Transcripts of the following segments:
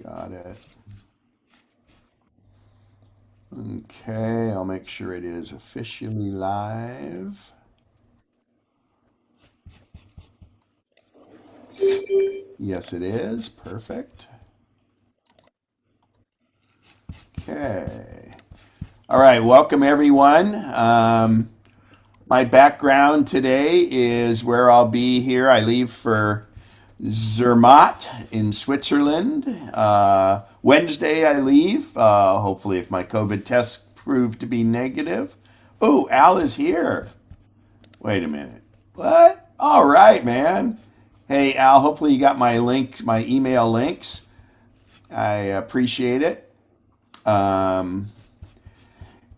Got it. Okay, I'll make sure it is officially live. Yes, it is. Perfect. Okay. All right, welcome everyone. My background today is where I'll be here. I leave for Zermatt in Switzerland. Wednesday I leave. Hopefully, if my COVID tests prove to be negative. Oh, Al is here. Wait a minute. What? All right, man. Hey, Al. Hopefully, you got my links, my email links. I appreciate it. Um,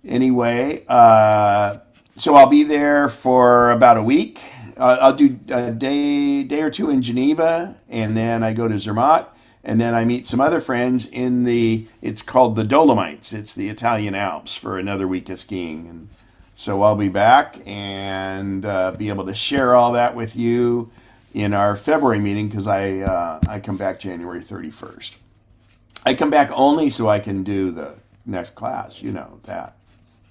anyway, so I'll be there for about a week. I'll do a day or two in Geneva, and then I go to Zermatt, and then I meet some other friends in the. It's called the Dolomites. It's the Italian Alps for another week of skiing, and so I'll be back and be able to share all that with you in our February meeting because I come back January 31st. I come back only so I can do the next class. You know that,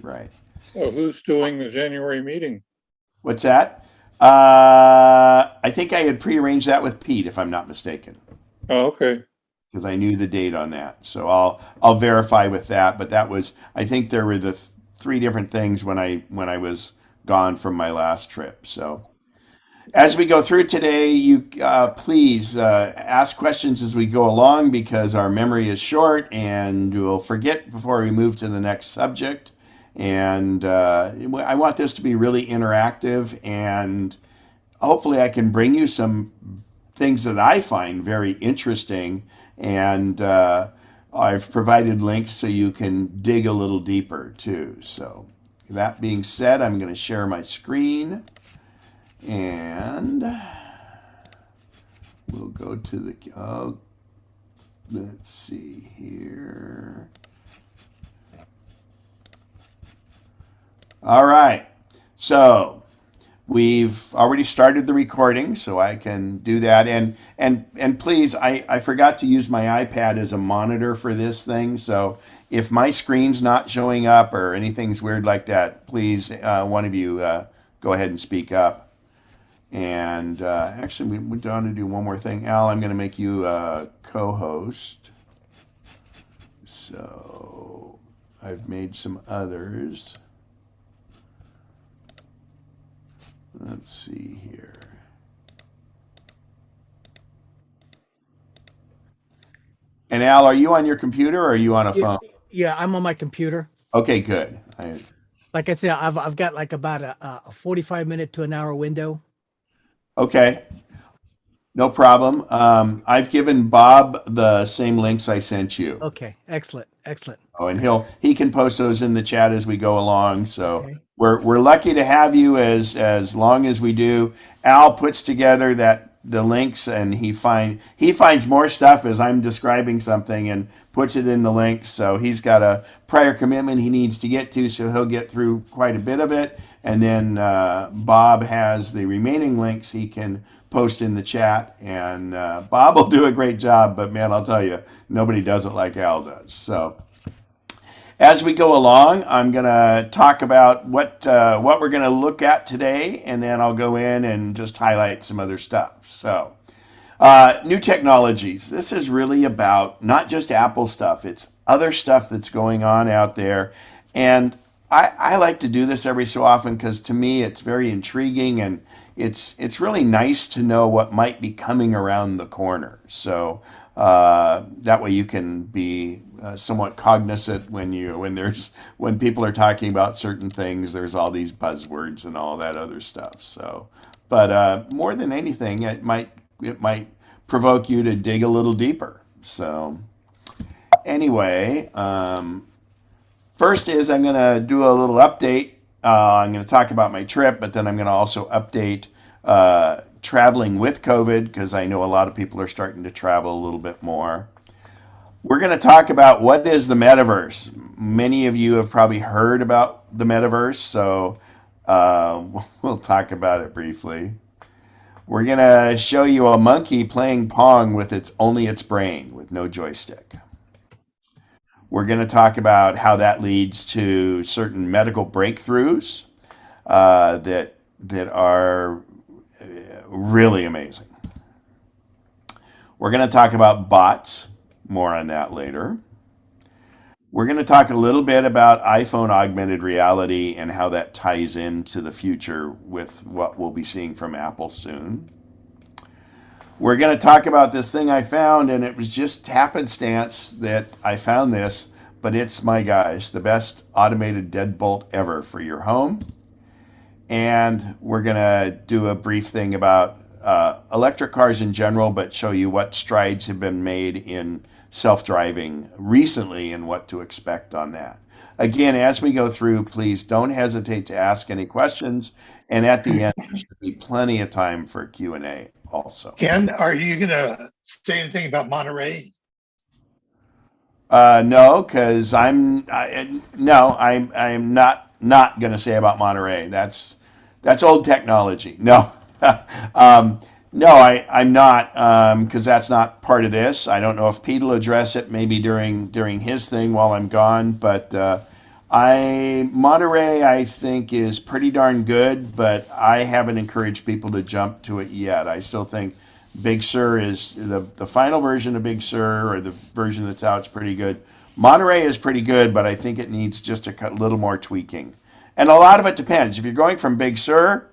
right? Oh, who's doing the January meeting? What's that? I think I had prearranged that with Pete, if I'm not mistaken, Oh, okay. because I knew the date on that. So I'll verify with that. But that was I think there were the three different things when I was gone from my last trip. So as we go through today, you please ask questions as we go along because our memory is short and we'll forget before we move to the next subject. And I want this to be really interactive, and hopefully, I can bring you some things that I find very interesting. And I've provided links so you can dig a little deeper too. So, that being said, I'm going to share my screen. And we'll go to the, let's see here. All right. So we've already started the recording, so I can do that. And please, I forgot to use my iPad as a monitor for this thing. So if my screen's not showing up or anything's weird like that, please, one of you, go ahead and speak up. And actually, we want to do one more thing. Al, I'm going to make you a co-host. So I've made some others. Let's see here. And Al, are you on your computer or are you on a Yeah, phone? yeah, I'm on my computer. Okay, good. Like I said, I've got like about a 45 minute to an hour window. Okay, no problem. I've given Bob the same links I sent you. Okay, excellent, excellent. Oh, and he can post those in the chat as we go along. So Okay, we're lucky to have you as long as we do. Al puts together the links and he finds more stuff as I'm describing something and puts it in the links. So he's got a prior commitment he needs to get to, so he'll get through quite a bit of it. And then Bob has the remaining links he can post in the chat, and Bob will do a great job. But man, I'll tell you, nobody does it like Al does. So. As we go along, I'm going to talk about what we're going to look at today, and then I'll go in and just highlight some other stuff. So, new technologies. This is really about not just Apple stuff. It's other stuff that's going on out there. And I like to do this every so often because to me it's very intriguing and it's really nice to know what might be coming around the corner. So that way you can be somewhat cognizant when people are talking about certain things. There's all these buzzwords and all that other stuff. So, but more than anything, it might provoke you to dig a little deeper. So anyway, first is I'm going to do a little update. I'm going to talk about my trip, but then I'm going to also update traveling with COVID because I know a lot of people are starting to travel a little bit more. We're going to talk about what is the metaverse. Many of you have probably heard about the metaverse, so we'll talk about it briefly. We're going to show you a monkey playing Pong with only its brain, with no joystick. We're going to talk about how that leads to certain medical breakthroughs that are really amazing. We're going to talk about bots. More on that later. We're going to talk a little bit about iPhone augmented reality and how that ties into the future with what we'll be seeing from Apple soon. We're going to talk about this thing I found, and it was just happenstance that I found this, but it's, my guys, the best automated deadbolt ever for your home. And we're going to do a brief thing about electric cars in general, but show you what strides have been made in self-driving recently and what to expect on that. Again, as we go through, please don't hesitate to ask any questions. And at the end, there should be plenty of time for Q&A also. Ken, are you going to say anything about Monterey? No, because I'm not going to say about Monterey. That's old technology. No. No, I'm not, because that's not part of this. I don't know if Pete will address it maybe during his thing while I'm gone, but Monterey I think is pretty darn good, but I haven't encouraged people to jump to it yet. I still think Big Sur is the final version of Big Sur, or the version that's out, is pretty good. Monterey is pretty good, but I think it needs just a little more tweaking. And a lot of it depends. If you're going from Big Sur,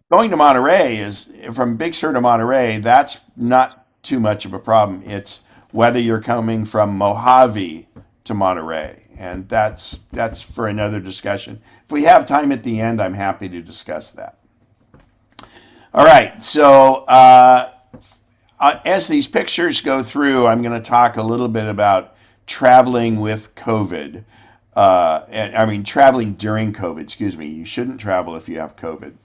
going to Monterey from Big Sur to Monterey, that's not too much of a problem. It's whether you're coming from Mojave to Monterey, and that's for another discussion. If we have time at the end, I'm happy to discuss that. All right, so as these pictures go through, I'm going to talk a little bit about traveling with COVID. Traveling during COVID, excuse me. You shouldn't travel if you have COVID.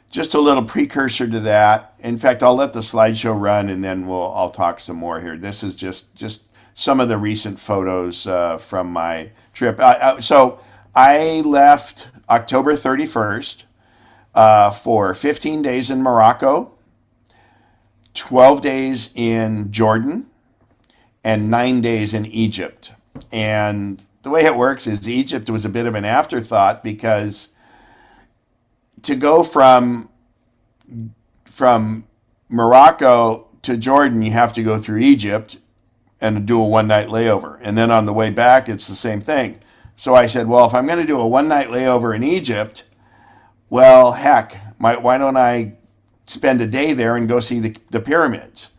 Just a little precursor to that. In fact, I'll let the slideshow run and then I'll talk some more here. This is just some of the recent photos from my trip. So I left October 31st for 15 days in Morocco, 12 days in Jordan, and 9 days in Egypt. And the way it works is Egypt was a bit of an afterthought, because to go from Morocco to Jordan, you have to go through Egypt and do a one-night layover. And then on the way back, it's the same thing. So I said, well, if I'm going to do a one-night layover in Egypt, well, heck, why don't I spend a day there and go see the pyramids?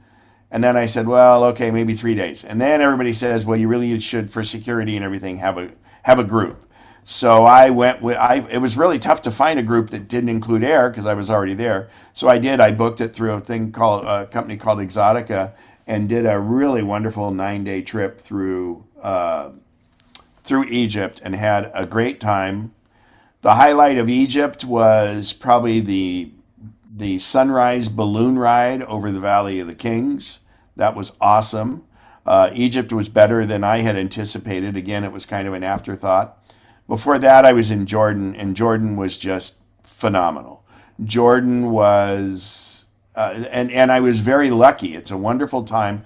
And then I said, well, okay, maybe 3 days. And then everybody says, well, you really should, for security and everything, have a group. So I went with, it was really tough to find a group that didn't include air, because I was already there. So I booked it through a company called Exotica, and did a really wonderful 9-day trip through Egypt, and had a great time. The highlight of Egypt was probably the sunrise balloon ride over the Valley of the Kings. That was awesome. Egypt was better than I had anticipated. Again, it was kind of an afterthought. Before that, I was in Jordan, and Jordan was just phenomenal. Jordan was, and I was very lucky. It's a wonderful time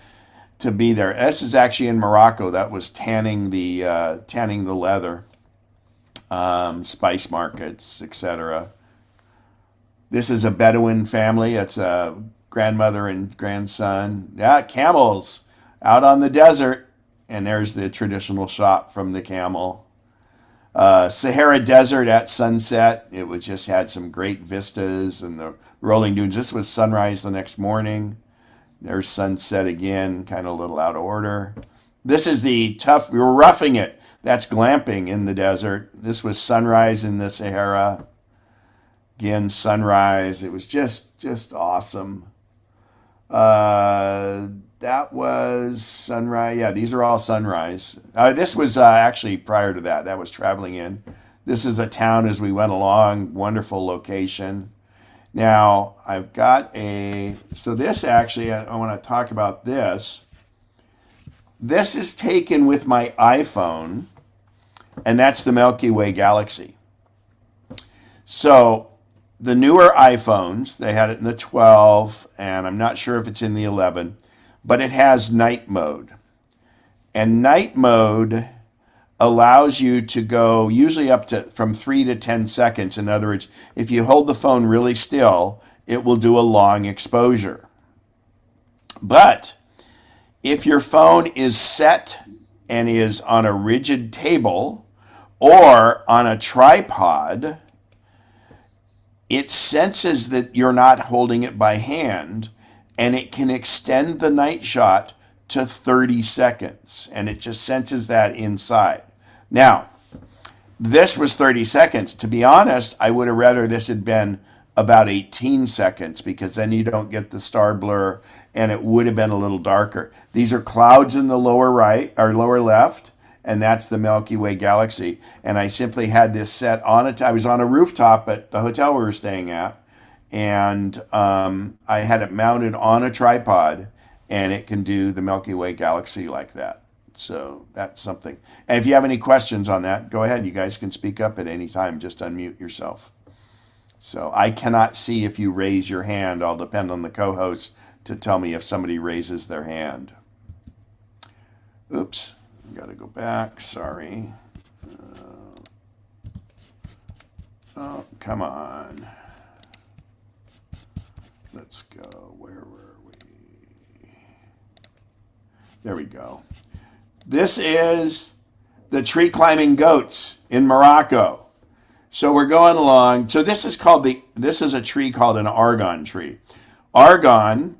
to be there. This is actually in Morocco. That was tanning the leather, spice markets, etc. This is a Bedouin family. It's a grandmother and grandson. Yeah, camels out on the desert, and there's the traditional shot from the camel. Sahara Desert at sunset. It was just had some great vistas and the rolling dunes. This was sunrise the next morning. There's sunset again, kind of a little out of order. This is we were roughing it. That's glamping in the desert. This was sunrise in the Sahara. Again, sunrise. It was just awesome. That was sunrise. Yeah, these are all sunrise. This was actually prior to that. That was traveling in. This is a town as we went along. Wonderful location. Now, I've got so this actually, I want to talk about this. This is taken with my iPhone, and that's the Milky Way galaxy. So the newer iPhones, they had it in the 12, and I'm not sure if it's in the 11, but it has night mode. And night mode allows you to go usually up to from 3 to 10 seconds. In other words, if you hold the phone really still, it will do a long exposure. But if your phone is set and is on a rigid table or on a tripod, it senses that you're not holding it by hand, and it can extend the night shot to 30 seconds, and it just senses that inside. Now, this was 30 seconds. To be honest, I would have rather this had been about 18 seconds, because then you don't get the star blur, and it would have been a little darker. These are clouds in the lower right or lower left, and that's the Milky Way galaxy. And I simply had this set on it. I was on a rooftop at the hotel we were staying at, and I had it mounted on a tripod, and it can do the Milky Way galaxy like that. So that's something. And if you have any questions on that, go ahead. You guys can speak up at any time. Just unmute yourself. So I cannot see if you raise your hand. I'll depend on the co-host to tell me if somebody raises their hand. Oops. Got to go back. Sorry. Oh, come on. Let's go. Where were we? There we go. This is the tree climbing goats in Morocco. So we're going along. So this is a tree called an argon tree. Argon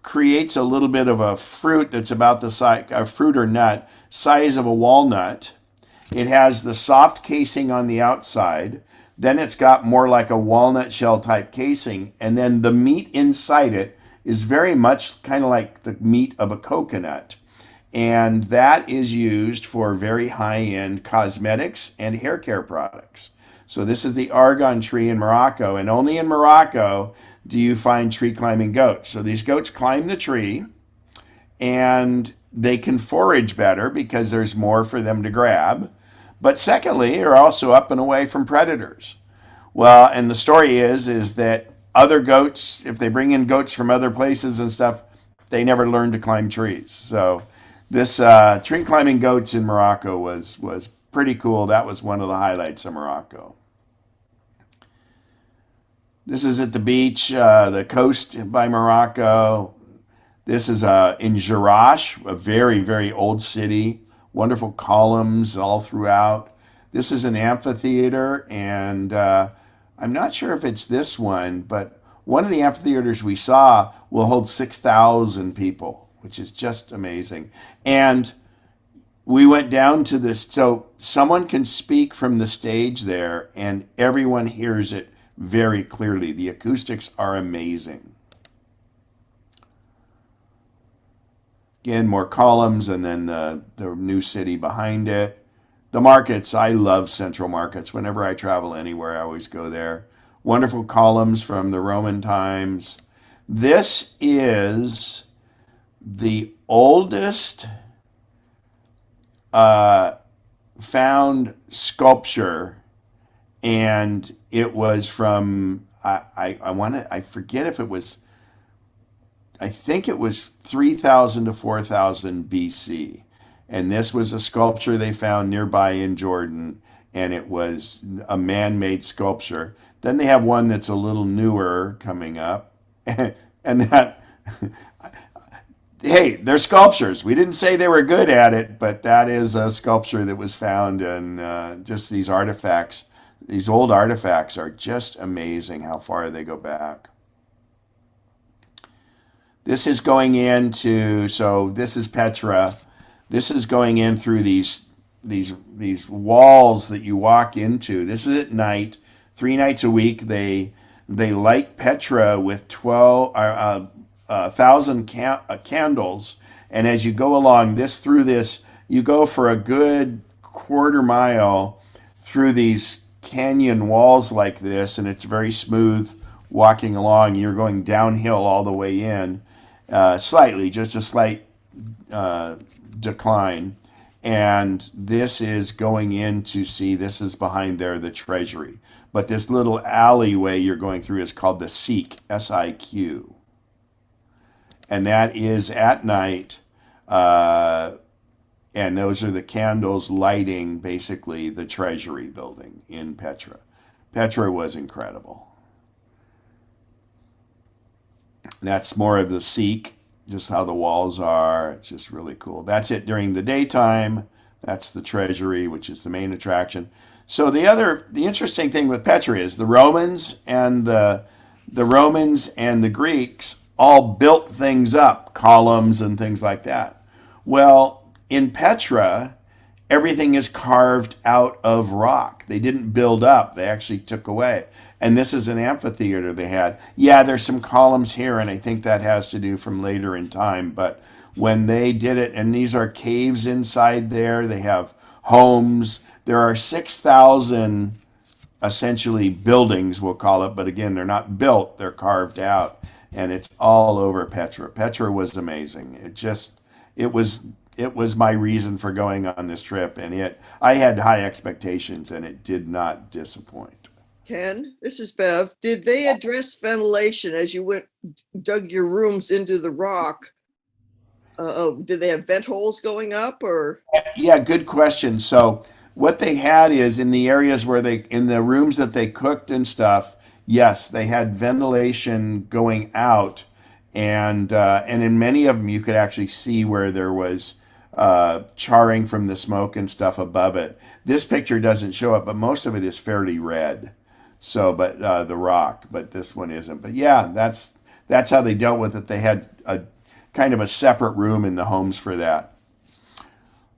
creates a little bit of a fruit that's about the size, a fruit or nut, size of a walnut. It has the soft casing on the outside. Then it's got more like a walnut shell type casing. And then the meat inside it is very much kind of like the meat of a coconut. And that is used for very high-end cosmetics and hair care products. So this is the argon tree in Morocco, and only in Morocco do you find tree climbing goats. So these goats climb the tree, and they can forage better because there's more for them to grab. But secondly, they're also up and away from predators. Well, and the story is that other goats, if they bring in goats from other places and stuff, they never learn to climb trees. So this tree climbing goats in Morocco was pretty cool. That was one of the highlights of Morocco. This is at the beach, the coast by Morocco. This is in Jerash, a very, very old city. Wonderful columns all throughout. This is an amphitheater, and I'm not sure if it's this one, but one of the amphitheaters we saw will hold 6,000 people, which is just amazing. And we went down to this, so someone can speak from the stage there, and everyone hears it very clearly. The acoustics are amazing. Again, more columns, and then the new city behind it. The markets, I love Central Markets. Whenever I travel anywhere, I always go there. Wonderful columns from the Roman times. This is the oldest found sculpture, and it was from, I forget if it was, I think it was 3,000 to 4,000 BC. And this was a sculpture they found nearby in Jordan, and it was a man-made sculpture. Then they have one that's a little newer coming up. And that, hey, they're sculptures. We didn't say they were good at it, but that is a sculpture that was found, and just these artifacts. These old artifacts are just amazing how far they go back. This is going into, so this is Petra. This is going in through these walls that you walk into. This is at night, 3 nights a week. They light Petra with 1,000 candles, and as you go along through this, you go for a good quarter mile through these canyon walls like this, and it's very smooth walking along. You're going downhill all the way in, slightly, just a slight decline. And this is going in to see, this is behind there, the treasury. But this little alleyway you're going through is called the Siq, S-I-Q. And that is at night. And those are the candles lighting basically the treasury building in Petra. Petra was incredible. That's more of the Siq, just how the walls are. It's just really cool. That's it during the daytime. That's the treasury, which is the main attraction. So the interesting thing with Petra is the Romans and the Romans and the Greeks all built things up, columns and things like that. Well, in Petra, everything is carved out of rock. They didn't build up, they actually took away. And this is an amphitheater they had. Yeah, there's some columns here, and I think that has to do from later in time. But when they did it, and these are caves inside there, they have homes. There are 6,000 essentially buildings, we'll call it. But again, they're not built, they're carved out. And it's all over Petra. Petra was amazing. It was my reason for going on this trip, and I had high expectations, and it did not disappoint. Ken, this is Bev. Did they address ventilation as you dug your rooms into the rock? Did they have vent holes going up, or? Yeah, good question. So what they had is in the areas where in the rooms that they cooked and stuff, yes, they had ventilation going out, and in many of them you could actually see where there was charring from the smoke and stuff above it. This picture doesn't show it, but most of it is fairly red. So, but the rock, but this one isn't. But yeah, that's how they dealt with it. They had a kind of a separate room in the homes for that,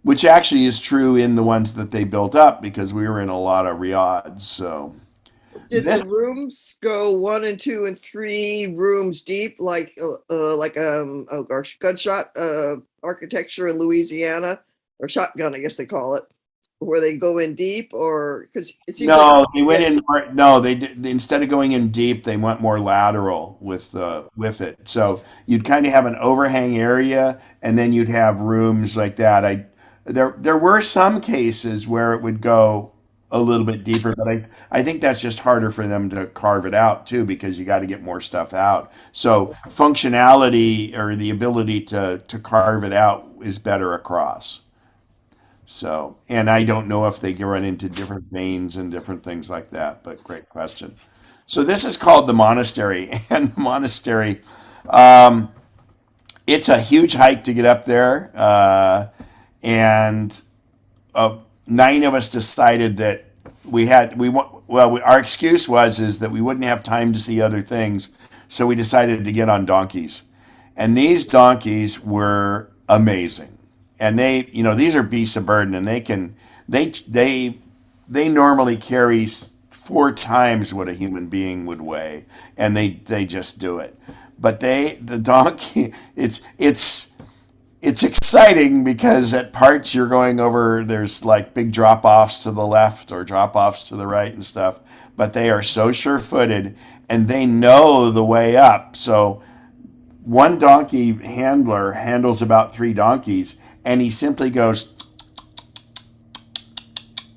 which actually is true in the ones that they built up, because we were in a lot of riads. So did the rooms go 1 and 2 and 3 rooms deep, like gunshot architecture in Louisiana, or shotgun, I guess they call it, where they go in deep, or because it seems they went in. No, they did, instead of going in deep, they went more lateral with it. So you'd kind of have an overhang area, and then you'd have rooms like that. There were some cases where it would go a little bit deeper, but I think that's just harder for them to carve it out too, because you got to get more stuff out. So functionality, or the ability to carve it out, is better across. So, and I don't know if they can run into different veins and different things like that, but great question. So this is called the monastery, and the monastery, it's a huge hike to get up there, and 9 of us decided that our excuse is that we wouldn't have time to see other things, so we decided to get on donkeys, and these donkeys were amazing. And these are beasts of burden, and they normally carry 4 times what a human being would weigh, and they just do it. But the donkey, it's exciting, because at parts you're going over, there's like big drop-offs to the left or drop-offs to the right and stuff, but they are so sure-footed, and they know the way up. So one donkey handler handles about 3 donkeys, and he simply goes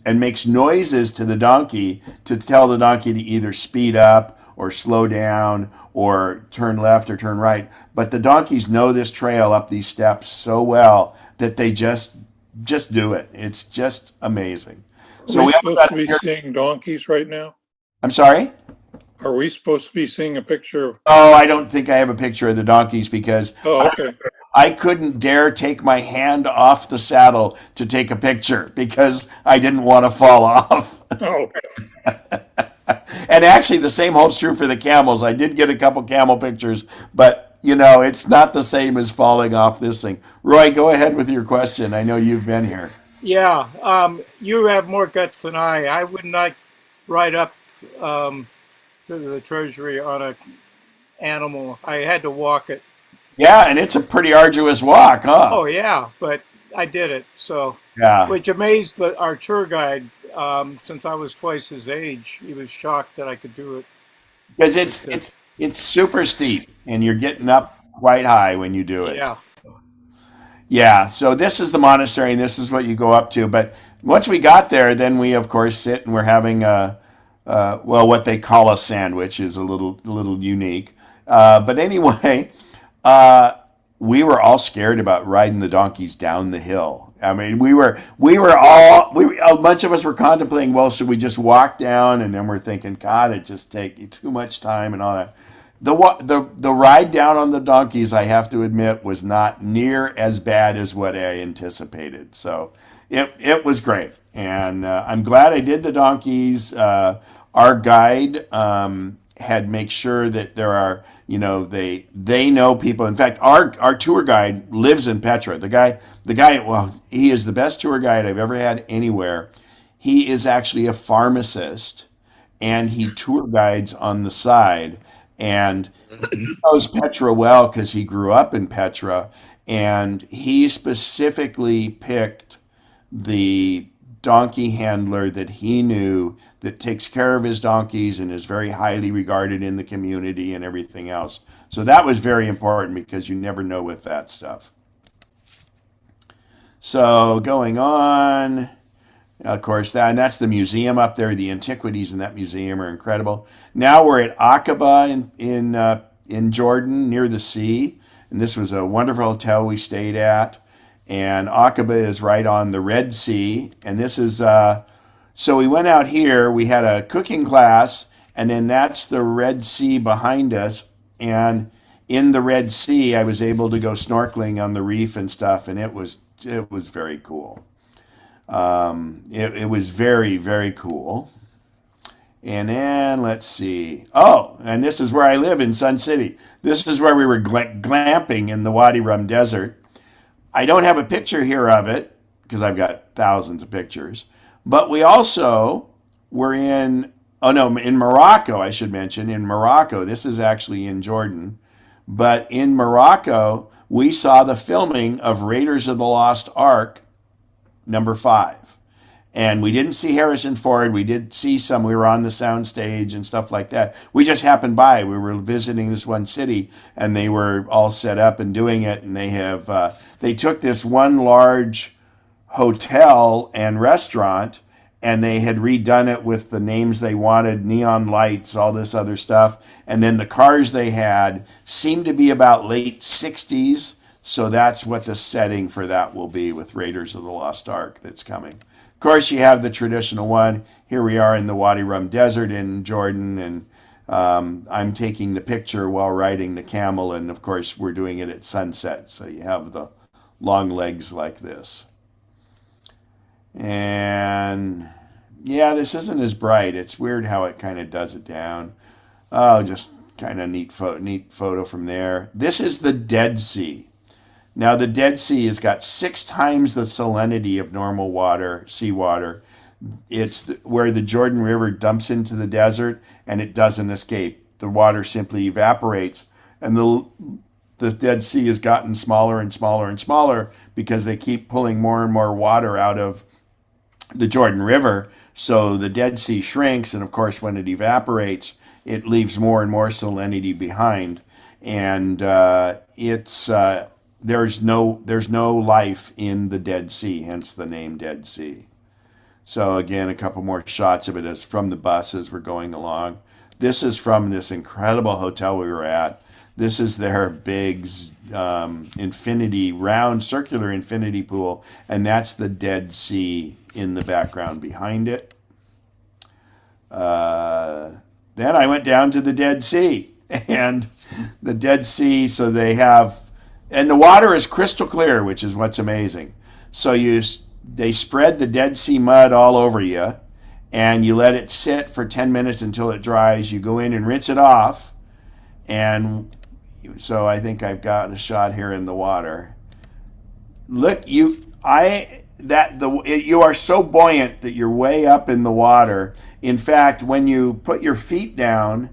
and makes noises to the donkey to tell the donkey to either speed up or slow down or turn left or turn right. But the donkeys know this trail up these steps so well that they just do it. It's just amazing. So we supposed to be seeing donkeys right now? I'm sorry? Are we supposed to be seeing a picture of? Oh, I don't think I have a picture of the donkeys, because okay. I couldn't dare take my hand off the saddle to take a picture, because I didn't want to fall off. Oh. And actually, the same holds true for the camels. I did get a couple camel pictures, but it's not the same as falling off this thing. Roy, go ahead with your question. I know you've been here. Yeah, you have more guts than I. I would not ride up to the treasury on an animal. I had to walk it. Yeah, and it's a pretty arduous walk, huh? Oh yeah, but I did it. So yeah, which amazed our tour guide. Since I was twice his age, he was shocked that I could do it. Because it's super steep, and you're getting up quite high when you do it. Yeah. Yeah, so this is the monastery, and this is what you go up to. But once we got there, then we of course sit and we're having well, what they call a sandwich is a little unique. But anyway, uh, we were all scared about riding the donkeys down the hill. I mean, a bunch of us were contemplating, well, should we just walk down? And then we're thinking, God, it just take too much time and all that. The ride down on the donkeys, I have to admit, was not near as bad as what I anticipated. So it was great, and I'm glad I did the donkeys. Our guide had make sure that there are, they know people. In fact, our tour guide lives in Petra. The guy, well, he is the best tour guide I've ever had anywhere. He is actually a pharmacist, and he tour guides on the side, and he knows Petra well because he grew up in Petra, and he specifically picked the donkey handler that he knew that takes care of his donkeys and is very highly regarded in the community and everything else. So that was very important because you never know with that stuff. So going on, of course, that's the museum up there. The antiquities in that museum are incredible. Now we're at Aqaba in Jordan, near the sea, and this was a wonderful hotel we stayed at. And Aqaba is right on the Red Sea, and this is so we went out here. We had a cooking class, and then that's the Red Sea behind us. And in the Red Sea, I was able to go snorkeling on the reef and stuff, and it was very cool. It was very, very cool. And then let's see. Oh, and this is where I live in Sun City. This is where we were glamping in the Wadi Rum Desert. I don't have a picture here of it because I've got thousands of pictures. But we also were in Morocco, I should mention. In Morocco, this is actually in Jordan. But in Morocco, we saw the filming of Raiders of the Lost Ark #5. And we didn't see Harrison Ford. We did see some. We were on the sound stage and stuff like that. We just happened by. We were visiting this one city, and they were all set up and doing it. And they took this one large hotel and restaurant, and they had redone it with the names they wanted, neon lights, all this other stuff. And then the cars they had seemed to be about late 60s. So that's what the setting for that will be with Raiders of the Lost Ark that's coming. Of course, you have the traditional one. Here we are in the Wadi Rum Desert in Jordan, and I'm taking the picture while riding the camel, and of course, we're doing it at sunset, so you have the long legs like this. And yeah, this isn't as bright. It's weird how it kind of does it down. Oh, just kind of neat photo from there. This is the Dead Sea. Now, the Dead Sea has got 6 times the salinity of normal water, seawater. It's where the Jordan River dumps into the desert, and it doesn't escape. The water simply evaporates, and the Dead Sea has gotten smaller and smaller and smaller because they keep pulling more and more water out of the Jordan River. So the Dead Sea shrinks, and of course, when it evaporates, it leaves more and more salinity behind, and there's no life in the Dead Sea, hence the name Dead Sea. So again, a couple more shots of it as from the bus as we're going along. This is from this incredible hotel we were at. This is their big round circular infinity pool, and that's the Dead Sea in the background behind it. Then I went down to the Dead Sea, and the Dead Sea, so they have, and the water is crystal clear, which is what's amazing. So they spread the Dead Sea mud all over you, and you let it sit for 10 minutes until it dries. You go in and rinse it off, and so I think I've got a shot here in the water. Look, you are so buoyant that you're way up in the water. In fact, when you put your feet down,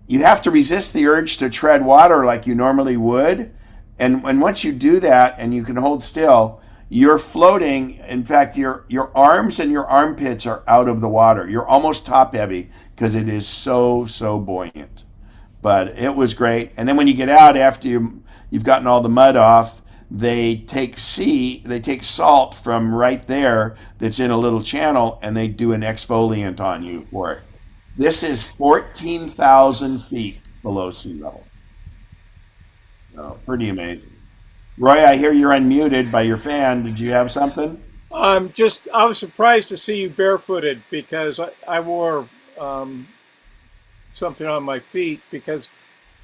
you have to resist the urge to tread water like you normally would. And once you do that and you can hold still, you're floating. In fact, your arms and your armpits are out of the water. You're almost top heavy because it is so buoyant. But it was great. And then when you get out after you've gotten all the mud off, they take salt from right there that's in a little channel, and they do an exfoliant on you for it. This is 14,000 feet below sea level. Oh, pretty amazing. Roy, I hear you're unmuted by your fan. Did you have something? I was surprised to see you barefooted because I wore something on my feet because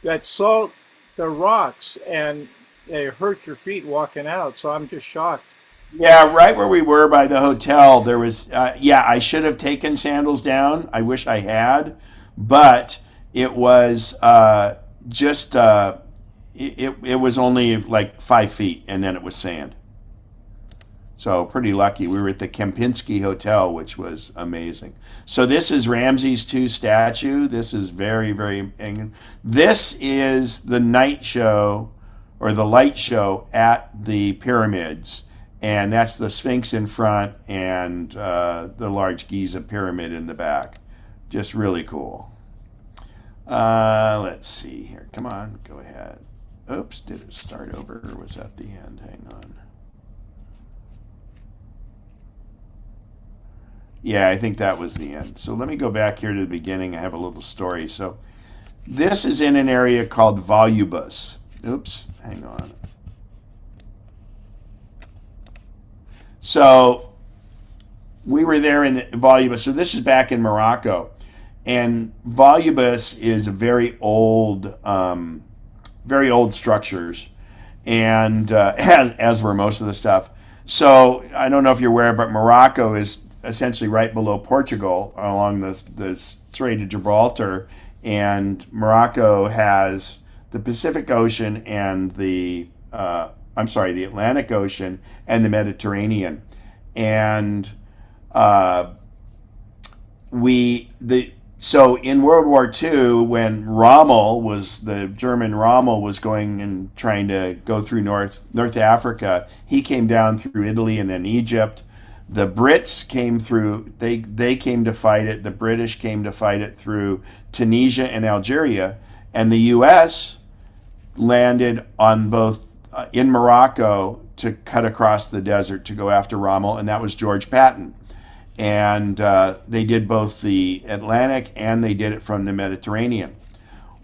that salt, the rocks, and they hurt your feet walking out. So I'm just shocked. Yeah, right where we were by the hotel, there was, I should have taken sandals down. I wish I had, but it was it was only like 5 feet, and then it was sand. So pretty lucky. We were at the Kempinski Hotel, which was amazing. So this is Ramses II statue. This is very, very. This is the night show or the light show at the pyramids. And that's the Sphinx in front and the large Giza pyramid in the back. Just really cool. Let's see here. Come on, go ahead. Oops, did it start over or was that the end? Hang on. Yeah, I think that was the end. So let me go back here to the beginning. I have a little story. So this is in an area called Volubus. Oops, hang on. So we were there in Volubus. So this is back in Morocco. And Volubus is a very old structures, and as were most of the stuff. So I don't know if you're aware, but Morocco is essentially right below Portugal along the Strait of Gibraltar, and Morocco has the Pacific Ocean and the Atlantic Ocean and the Mediterranean, and so in World War II, when the German Rommel was going and trying to go through North Africa, he came down through Italy and then Egypt. The Brits came through, they came to fight it. The British came to fight it through Tunisia and Algeria. And the U.S. landed on both in Morocco to cut across the desert to go after Rommel, and that was George Patton. And they did both the Atlantic and they did it from the Mediterranean.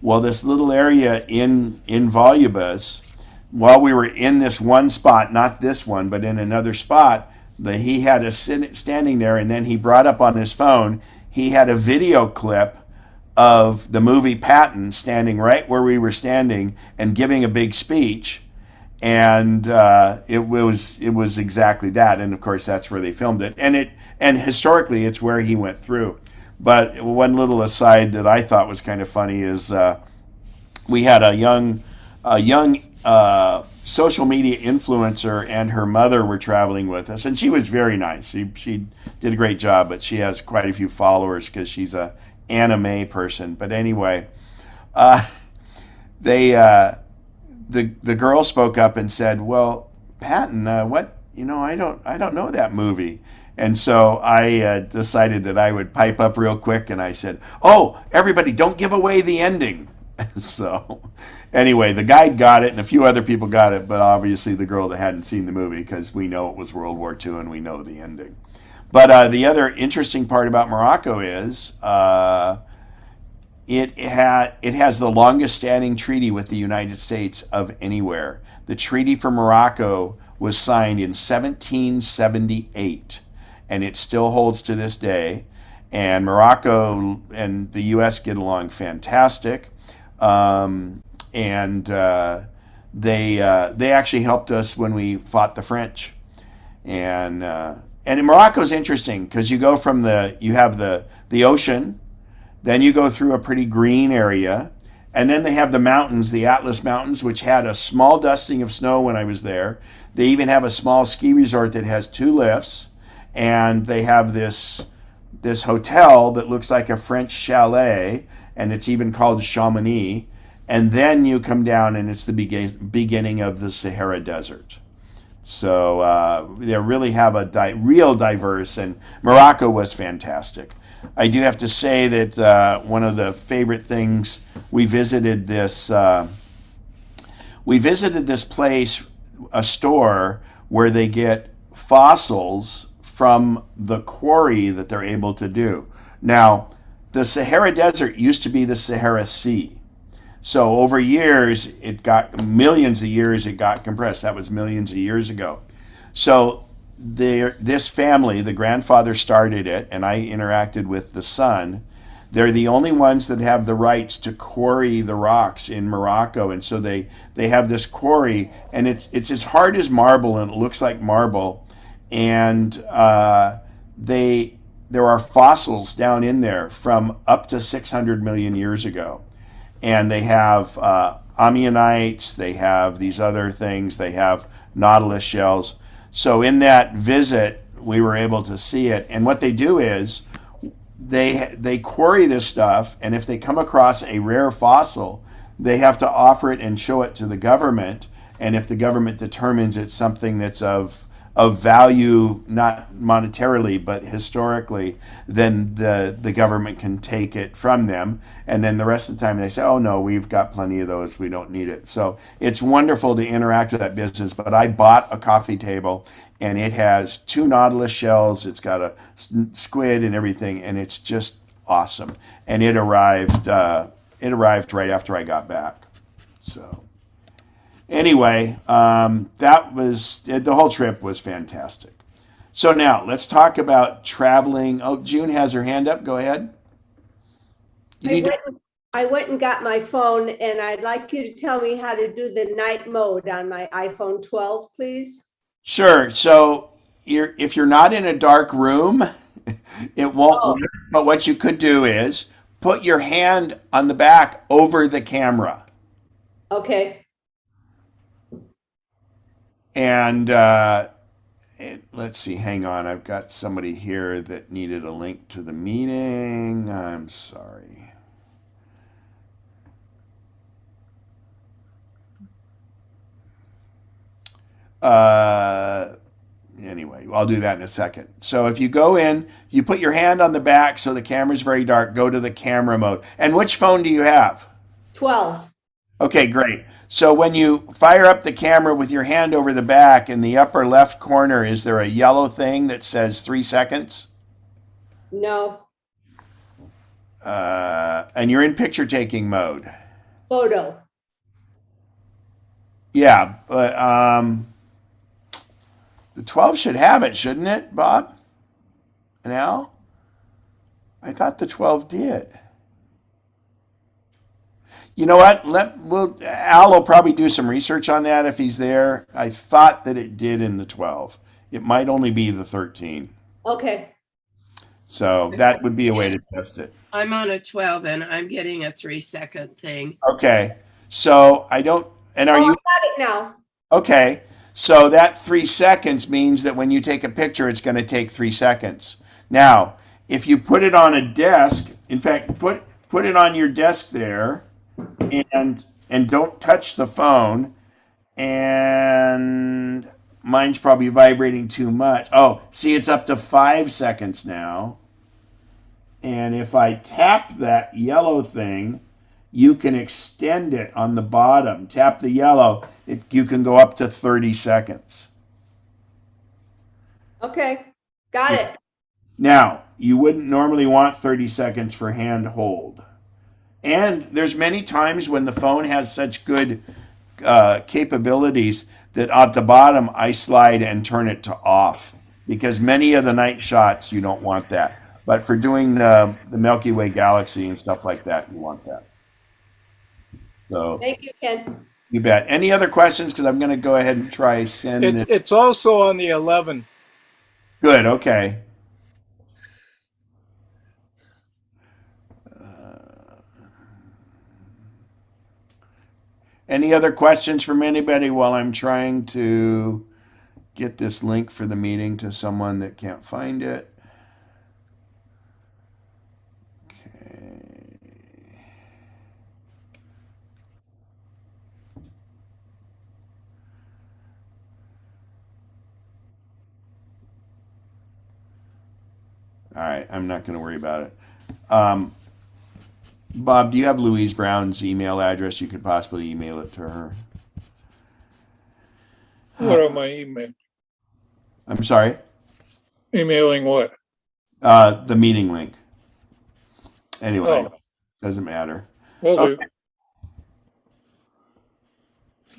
Well, this little area in Volubus, while we were in this one spot, not this one, but in another spot, he had us standing there, and then he brought up on his phone, he had a video clip of the movie Patton standing right where we were standing and giving a big speech. And it was exactly that, and of course that's where they filmed it. And historically, it's where he went through. But one little aside that I thought was kind of funny is we had a young social media influencer, and her mother were traveling with us, and she was very nice. She did a great job, but she has quite a few followers because she's a anime person. But anyway, the girl spoke up and said, "Well, Patton, what? I don't know that movie." And so I decided that I would pipe up real quick, and I said, "Oh, everybody, don't give away the ending." So anyway, the guide got it, and a few other people got it, but obviously the girl that hadn't seen the movie, because we know it was World War II and we know the ending. But the other interesting part about Morocco is it has the longest standing treaty with the United States of anywhere. The Treaty for Morocco was signed in 1778, and it still holds to this day. And Morocco and the U.S. get along fantastic. And they actually helped us when we fought the French. And in Morocco is interesting because you go from you have the ocean, then you go through a pretty green area, and then they have the mountains, the Atlas Mountains, which had a small dusting of snow when I was there. They even have a small ski resort that has 2 lifts, and they have this hotel that looks like a French chalet, and it's even called Chamonix. And then you come down, and it's the beginning of the Sahara Desert. So they really have a real diverse, and Morocco was fantastic. I do have to say that one of the favorite things, we visited this place a store where they get fossils from the quarry that they're able to do. Now, the Sahara Desert used to be the Sahara Sea. So over years, it got millions of years, it got compressed. That was millions of years ago. So this family, the grandfather started it, and I interacted with the son. They're the only ones that have the rights to quarry the rocks in Morocco, and so they have this quarry, and it's as hard as marble, and it looks like marble, and there are fossils down in there from up to 600 million years ago, and they have ammonites, they have these other things, they have nautilus shells. So in that visit, we were able to see it, and what they do is they quarry this stuff, and if they come across a rare fossil, they have to offer it and show it to the government. And if the government determines it's something that's of value, not monetarily but historically, then the government can take it from them. And then the rest of the time they say, oh no, we've got plenty of those, we don't need it. So it's wonderful to interact with that business. But I bought a coffee table, and it has 2 nautilus shells, it's got a squid and everything, and it's just awesome. And it arrived right after I got back. So anyway, that was, the whole trip was fantastic. So now let's talk about traveling. Oh, June has her hand up. Go ahead. I went and got my phone, and I'd like you to tell me how to do the night mode on my iPhone 12, please. Sure. So if you're not in a dark room, it won't work. But what you could do is put your hand on the back over the camera. Okay. And let's see, hang on. I've got somebody here that needed a link to the meeting. I'm sorry. Anyway, I'll do that in a second. So if you go in, you put your hand on the back so the camera's very dark, go to the camera mode. And which phone do you have? 12. Okay, great. So when you fire up the camera with your hand over the back, in the upper left corner, is there a yellow thing that says 3 seconds? No. And you're in picture taking mode. Photo. Yeah, but the 12 should have it, shouldn't it, Bob and Al? I thought the 12 did. You know what? Al will probably do some research on that if he's there. I thought that it did in the 12. It might only be the 13. Okay. So that would be a way to test it. I'm on a 12 and I'm getting a 3-second thing. Okay. So I don't, and are I you, got it now. okay. So that 3 seconds means that when you take a picture, it's going to take 3 seconds. Now, if you put it on a desk, in fact, put it on your desk there, and don't touch the phone. And mine's probably vibrating too much. Oh, see, it's up to 5 seconds now. And if I tap that yellow thing, you can extend it on the bottom. Tap the yellow, you can go up to 30 seconds. Okay. Got it. Now, you wouldn't normally want 30 seconds for hand hold. And there's many times when the phone has such good capabilities that at the bottom I slide and turn it to off, because many of the night shots you don't want that. But for doing the Milky Way galaxy and stuff like that, you want that. So Thank you, Ken. you bet. Any other questions? Because I'm going to go ahead and try send it. It's also on the 11. Good. Okay. Any other questions from anybody while I'm trying to get this link for the meeting to someone that can't find it? Okay. All right, I'm not going to worry about it. Bob, do you have Louise Brown's email address? You could possibly email it to her. What on my email? I'm sorry, Emailing what? the meeting link. Anyway, Oh, doesn't matter. will do. Okay.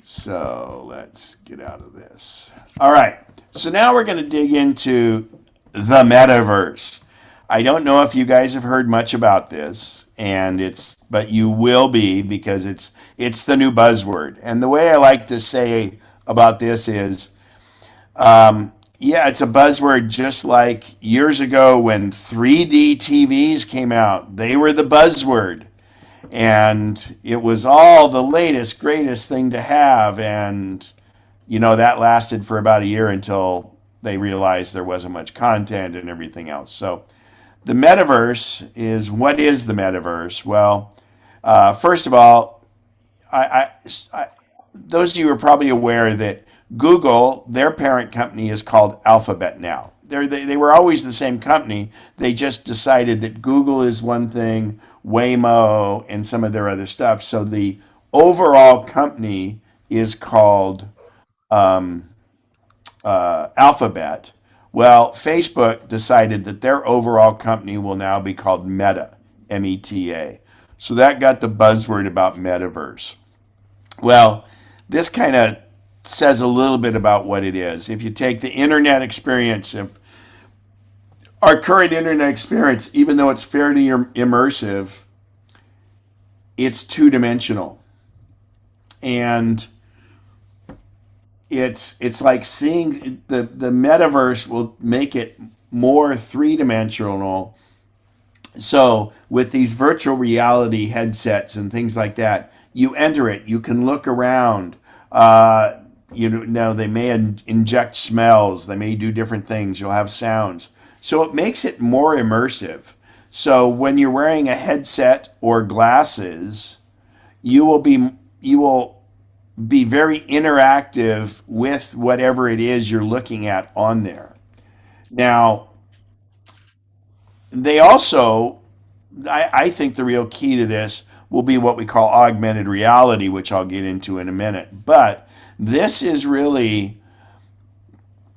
So let's get out of this. All right. So now we're going to dig into the metaverse. I don't know if you guys have heard much about this, but you will be, because it's the new buzzword. And the way I like to say about this is, yeah, it's a buzzword, just like years ago when 3D TVs came out. They were the buzzword. And it was all the latest, greatest thing to have. And, that lasted for about a year until they realized there wasn't much content and everything else. So the metaverse what is the metaverse? Well, first of all, those of you are probably aware that Google, their parent company, is called Alphabet now. They were always the same company. They just decided that Google is one thing, Waymo, and some of their other stuff. So the overall company is called Alphabet. Well, Facebook decided that their overall company will now be called Meta, M-E-T-A. So that got the buzzword about metaverse. Well, this kind of says a little bit about what it is. If you take the internet experience, our current internet experience, even though it's fairly immersive, it's two-dimensional. And it's like seeing the metaverse will make it more three-dimensional. So with these virtual reality headsets and things like that, you enter it, you can look around. They may inject smells, they may do different things, you'll have sounds. So it makes it more immersive. So when you're wearing a headset or glasses, you will be very interactive with whatever it is you're looking at on there. Now, they also, I think the real key to this will be what we call augmented reality, which I'll get into in a minute. But this is really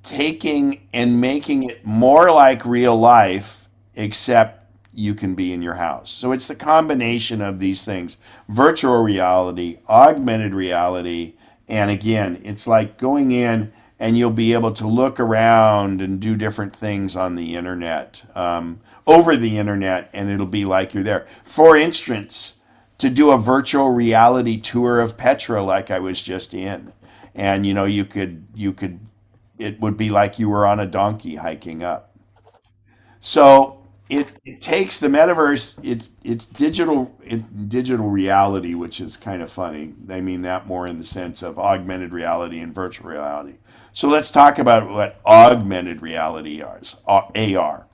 taking and making it more like real life, except you can be in your house. So it's the combination of these things: virtual reality, augmented reality, and again, it's like going in and you'll be able to look around and do different things on the internet, over the internet, and it'll be like you're there. For instance, to do a virtual reality tour of Petra like I was just in. And it would be like you were on a donkey hiking up. So it takes the metaverse, it's digital reality, which is kind of funny. They mean that more in the sense of augmented reality and virtual reality. So let's talk about what augmented reality is, AR.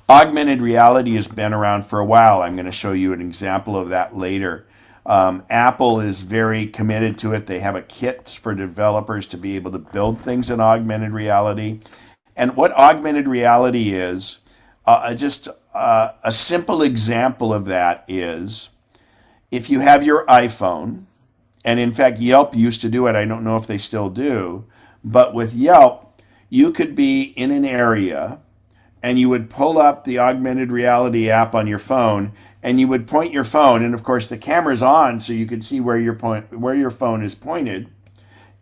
Augmented reality has been around for a while. I'm going to show you an example of that later. Apple is very committed to it. They have a kit for developers to be able to build things in augmented reality. And what augmented reality is, just a simple example of that is, if you have your iPhone, and in fact Yelp used to do it, I don't know if they still do, but with Yelp, you could be in an area and you would pull up the augmented reality app on your phone, and you would point your phone, and of course the camera's on, so you could see where your phone is pointed,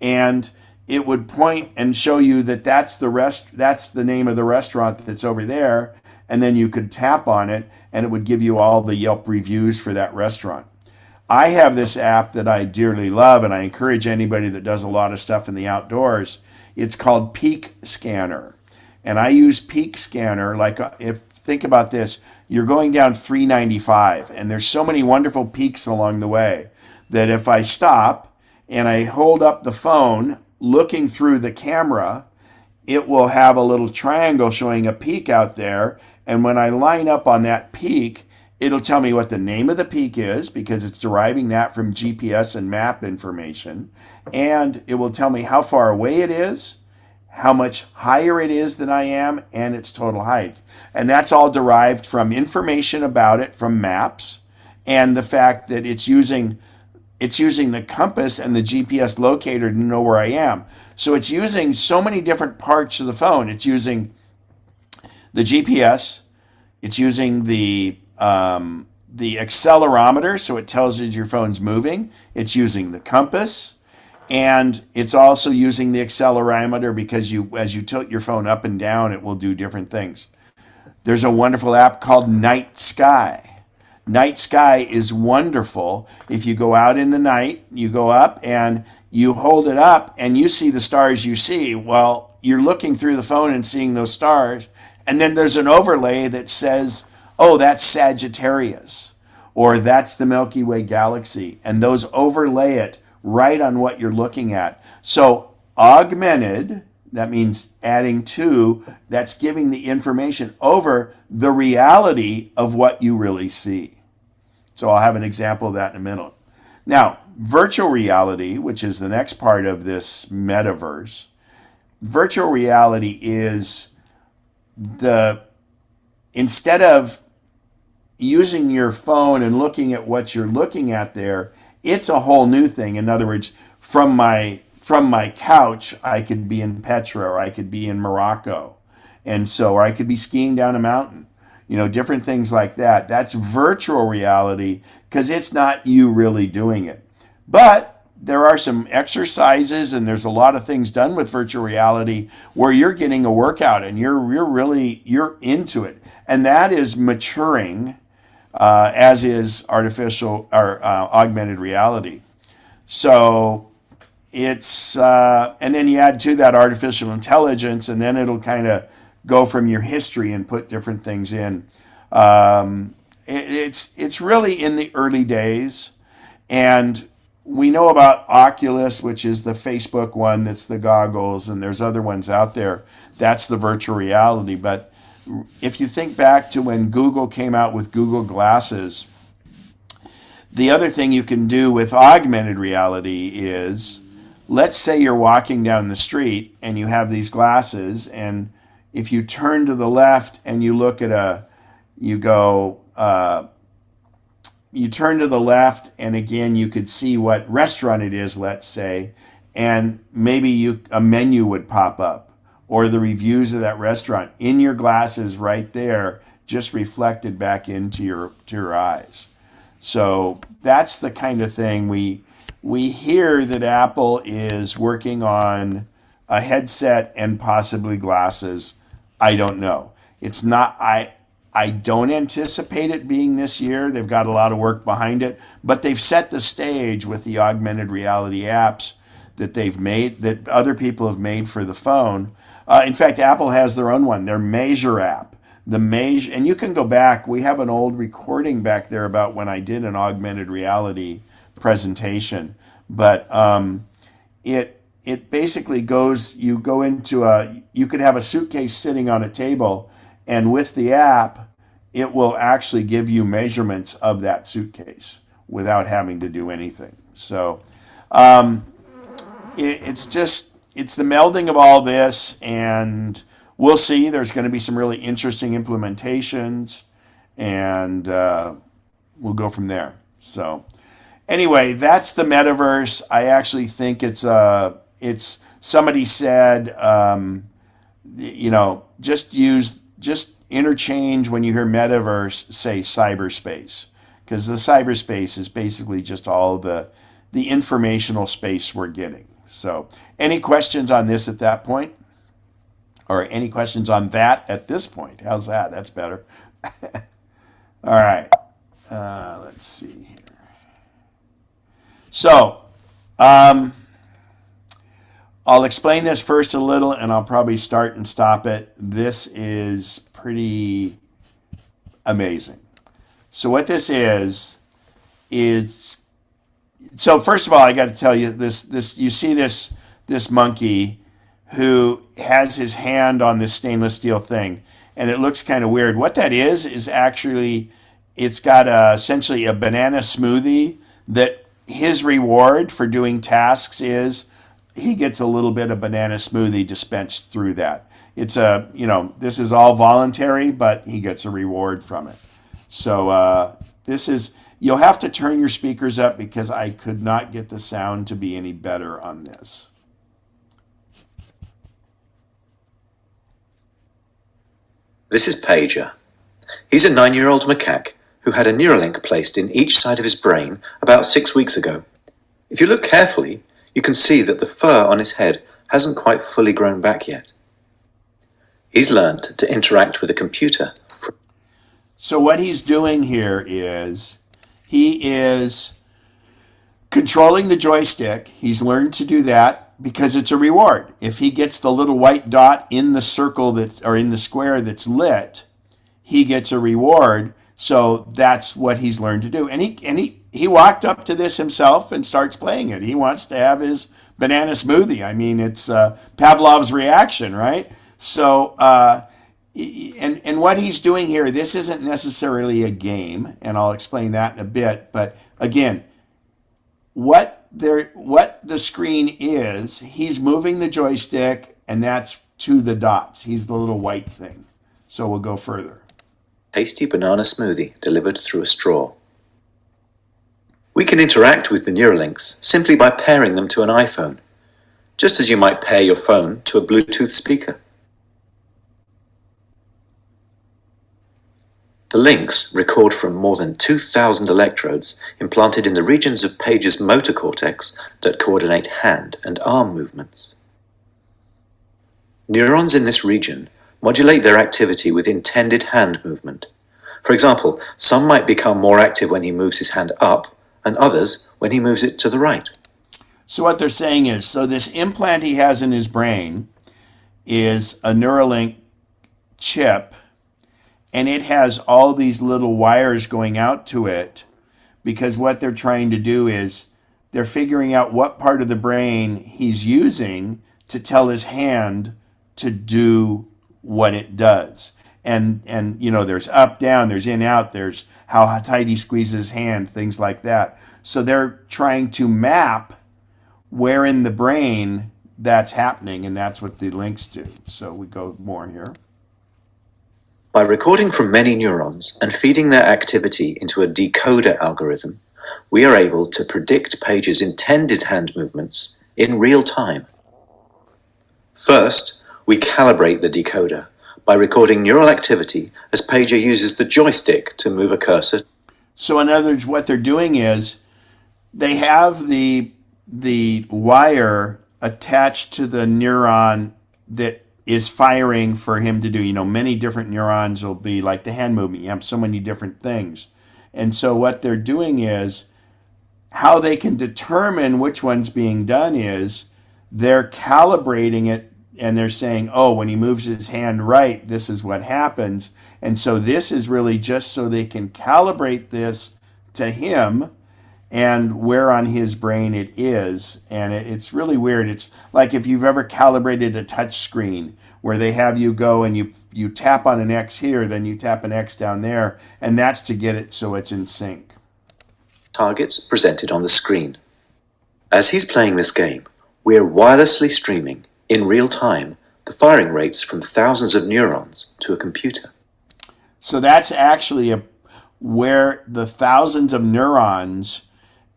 and it would point and show you that that's the name of the restaurant that's over there, and then you could tap on it, and it would give you all the Yelp reviews for that restaurant. I have this app that I dearly love, and I encourage anybody that does a lot of stuff in the outdoors. It's called Peak Scanner. And I use Peak Scanner, think about this, you're going down 395, and there's so many wonderful peaks along the way that if I stop and I hold up the phone looking through the camera, it will have a little triangle showing a peak out there, and when I line up on that peak, it'll tell me what the name of the peak is, because it's deriving that from GPS and map information, and it will tell me how far away it is, how much higher it is than I am, and its total height. And that's all derived from information about it from maps, and the fact that it's using it's using the compass and the GPS locator to know where I am. So it's using so many different parts of the phone. It's using the GPS. It's using the accelerometer, so it tells you your phone's moving. It's using the compass, and it's also using the accelerometer because as you tilt your phone up and down, it will do different things. There's a wonderful app called Night Sky. Night Sky is wonderful. If you go out in the night, you go up and you hold it up and you see the stars you see. Well, you're looking through the phone and seeing those stars. And then there's an overlay that says, oh, that's Sagittarius, or that's the Milky Way galaxy. And those overlay it right on what you're looking at. So augmented, that means adding to, that's giving the information over the reality of what you really see. So I'll have an example of that in a minute. Now, virtual reality, which is the next part of this metaverse, virtual reality is instead of using your phone and looking at what you're looking at there, it's a whole new thing. In other words, from my couch, I could be in Petra, or I could be in Morocco. Or I could be skiing down a mountain, different things like that. That's virtual reality because it's not you really doing it. But there are some exercises and there's a lot of things done with virtual reality where you're getting a workout and you're into it. And that is maturing, as is artificial or augmented reality. So it's, and then you add to that artificial intelligence, and then it'll kind of go from your history and put different things in. It's really in the early days, and we know about Oculus, which is the Facebook one, that's the goggles, and there's other ones out there. That's the virtual reality. But if you think back to when Google came out with Google Glasses, the other thing you can do with augmented reality is, let's say you're walking down the street and you have these glasses, and if you turn to the left and you look at you turn to the left, and again, you could see what restaurant it is, let's say, and maybe a menu would pop up, or the reviews of that restaurant in your glasses right there, just reflected back into your eyes. So that's the kind of thing we hear that Apple is working on a headset and possibly glasses. I don't know. It's not, I don't anticipate it being this year. They've got a lot of work behind it, but they've set the stage with the augmented reality apps that they've made, that other people have made for the phone. In fact, Apple has their own one, their Measure app. And you can go back. We have an old recording back there about when I did an augmented reality presentation, but it basically goes, you could have a suitcase sitting on a table, and with the app, it will actually give you measurements of that suitcase without having to do anything. So it's the melding of all this, and we'll see. There's going to be some really interesting implementations, and we'll go from there. So anyway, that's the metaverse. I actually think it's somebody said, just interchange when you hear metaverse, say cyberspace, because the cyberspace is basically just all the informational space we're getting. So any questions on this at that point? Or any questions on that at this point? How's that? That's better. All right. Let's see here. So I'll explain this first a little, and I'll probably start and stop it. This is pretty amazing. So what this is so first of all, I got to tell you this. You see this monkey who has his hand on this stainless steel thing, and it looks kind of weird. What that is actually, it's got essentially a banana smoothie that his reward for doing tasks is he gets a little bit of banana smoothie dispensed through that. It's this is all voluntary, but he gets a reward from it. So this is, You'll have to turn your speakers up because I could not get the sound to be any better on this. This is Pager. He's a 9-year-old macaque who had a Neuralink placed in each side of his brain about 6 weeks ago. If you look carefully, you can see that the fur on his head hasn't quite fully grown back yet. He's learned to interact with a computer. So what he's doing here is he is controlling the joystick. He's learned to do that because it's a reward. If he gets the little white dot in the circle or in the square that's lit, he gets a reward. So that's what he's learned to do. And he walked up to this himself and starts playing it. He wants to have his banana smoothie. I mean, it's Pavlov's reaction, right? So, and what he's doing here, this isn't necessarily a game, and I'll explain that in a bit. But again, what the screen is, he's moving the joystick, and that's to the dots. He's the little white thing. So we'll go further. Tasty banana smoothie delivered through a straw. We can interact with the Neuralinks simply by pairing them to an iPhone, just as you might pair your phone to a Bluetooth speaker. The links record from more than 2,000 electrodes implanted in the regions of Pager's motor cortex that coordinate hand and arm movements. Neurons in this region modulate their activity with intended hand movement. For example, some might become more active when he moves his hand up, and others when he moves it to the right. So what they're saying is, so this implant he has in his brain is a Neuralink chip, and it has all these little wires going out to it, because what they're trying to do is they're figuring out what part of the brain he's using to tell his hand to do what it does. And you know, there's up, down, there's in, out, there's how tight he squeezes his hand, things like that. So they're trying to map where in the brain that's happening, and that's what the links do. So we go more here. By recording from many neurons and feeding their activity into a decoder algorithm, we are able to predict Pager's intended hand movements in real time. First, we calibrate the decoder by recording neural activity as Pager uses the joystick to move a cursor. So in other words, what they're doing is they have the wire attached to the neuron that is firing for him to do. You know, many different neurons will be like the hand movement. You have so many different things. And so what they're doing is how they can determine which one's being done is they're calibrating it, and they're saying, oh, when he moves his hand right, this is what happens. And so this is really just so they can calibrate this to him and where on his brain it is. And it's really weird. It's like if you've ever calibrated a touch screen where they have you go and you tap on an X here, then you tap an X down there, and that's to get it so it's in sync. Targets presented on the screen. As he's playing this game, we're wirelessly streaming in real time the firing rates from thousands of neurons to a computer. So that's actually where the thousands of neurons,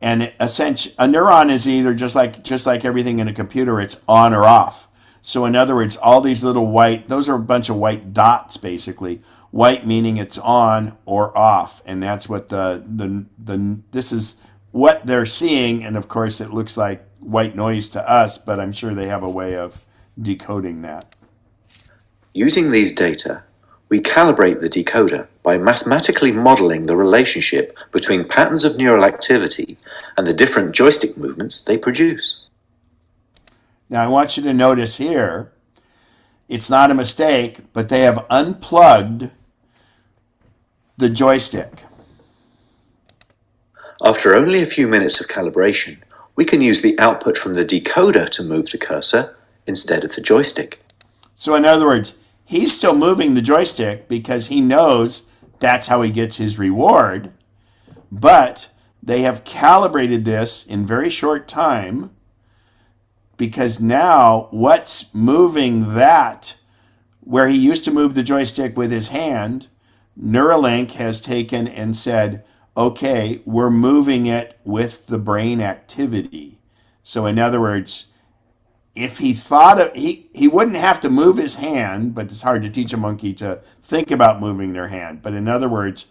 and essentially a neuron is either just like everything in a computer, it's on or off. So in other words, all these little white, those are a bunch of white dots basically. White meaning it's on or off, and that's what this is what they're seeing. And of course, it looks like white noise to us, but I'm sure they have a way of decoding that. Using these data, we calibrate the decoder by mathematically modeling the relationship between patterns of neural activity and the different joystick movements they produce. Now I want you to notice here, it's not a mistake, but they have unplugged the joystick. After only a few minutes of calibration, we can use the output from the decoder to move the cursor instead of the joystick. So in other words, he's still moving the joystick because he knows that's how he gets his reward, but they have calibrated this in very short time because now what's moving that, where he used to move the joystick with his hand, Neuralink has taken and said, okay, we're moving it with the brain activity. So in other words, if he thought of, he wouldn't have to move his hand, but it's hard to teach a monkey to think about moving their hand. But in other words,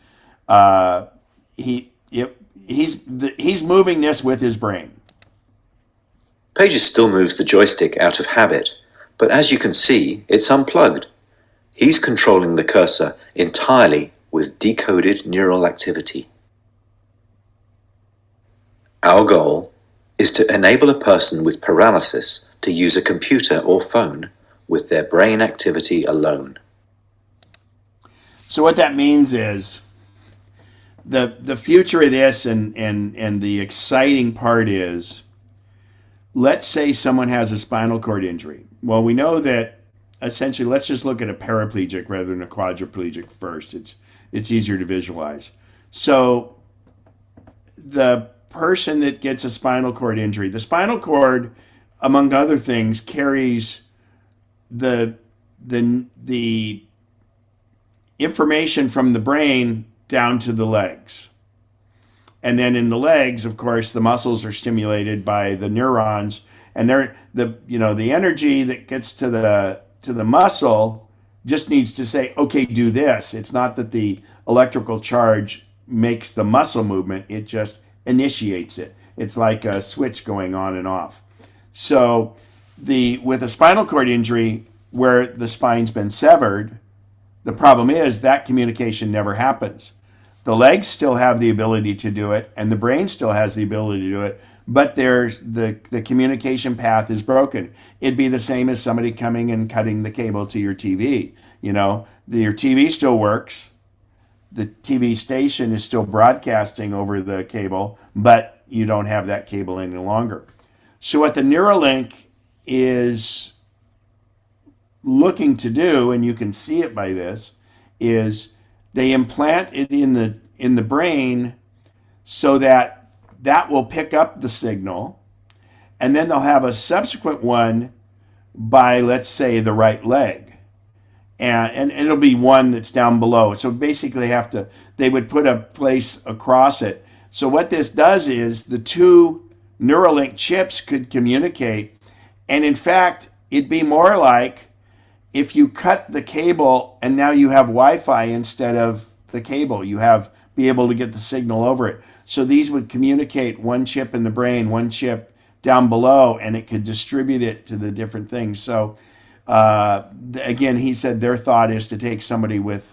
he's moving this with his brain. Pager still moves the joystick out of habit, but as you can see, it's unplugged. He's controlling the cursor entirely with decoded neural activity. Our goal is to enable a person with paralysis to use a computer or phone with their brain activity alone. So what that means is the future of this and the exciting part is, let's say someone has a spinal cord injury. Well, we know that essentially, let's just look at a paraplegic rather than a quadriplegic first. It's easier to visualize. So the person that gets a spinal cord injury, the spinal cord, among other things, carries the information from the brain down to the legs. And then in the legs, of course, the muscles are stimulated by the neurons, and the energy that gets to the muscle just needs to say, okay, do this. It's not that the electrical charge makes the muscle movement, it just initiates it. It's like a switch going on and off. So with a spinal cord injury where the spine's been severed, the problem is that communication never happens. The legs still have the ability to do it, and the brain still has the ability to do it, but there's the communication path is broken. It'd be the same as somebody coming and cutting the cable to your TV. Your TV still works. The TV station is still broadcasting over the cable, but you don't have that cable any longer. So what the Neuralink is looking to do, and you can see it by this, is they implant it in the brain so that will pick up the signal, and then they'll have a subsequent one by, let's say, the right leg, and it'll be one that's down below. So basically they would put a place across it. So what this does is the two Neuralink chips could communicate, and in fact, it'd be more like if you cut the cable and now you have Wi-Fi instead of the cable, be able to get the signal over it. So these would communicate, one chip in the brain, one chip down below, and it could distribute it to the different things. So again, he said their thought is to take somebody with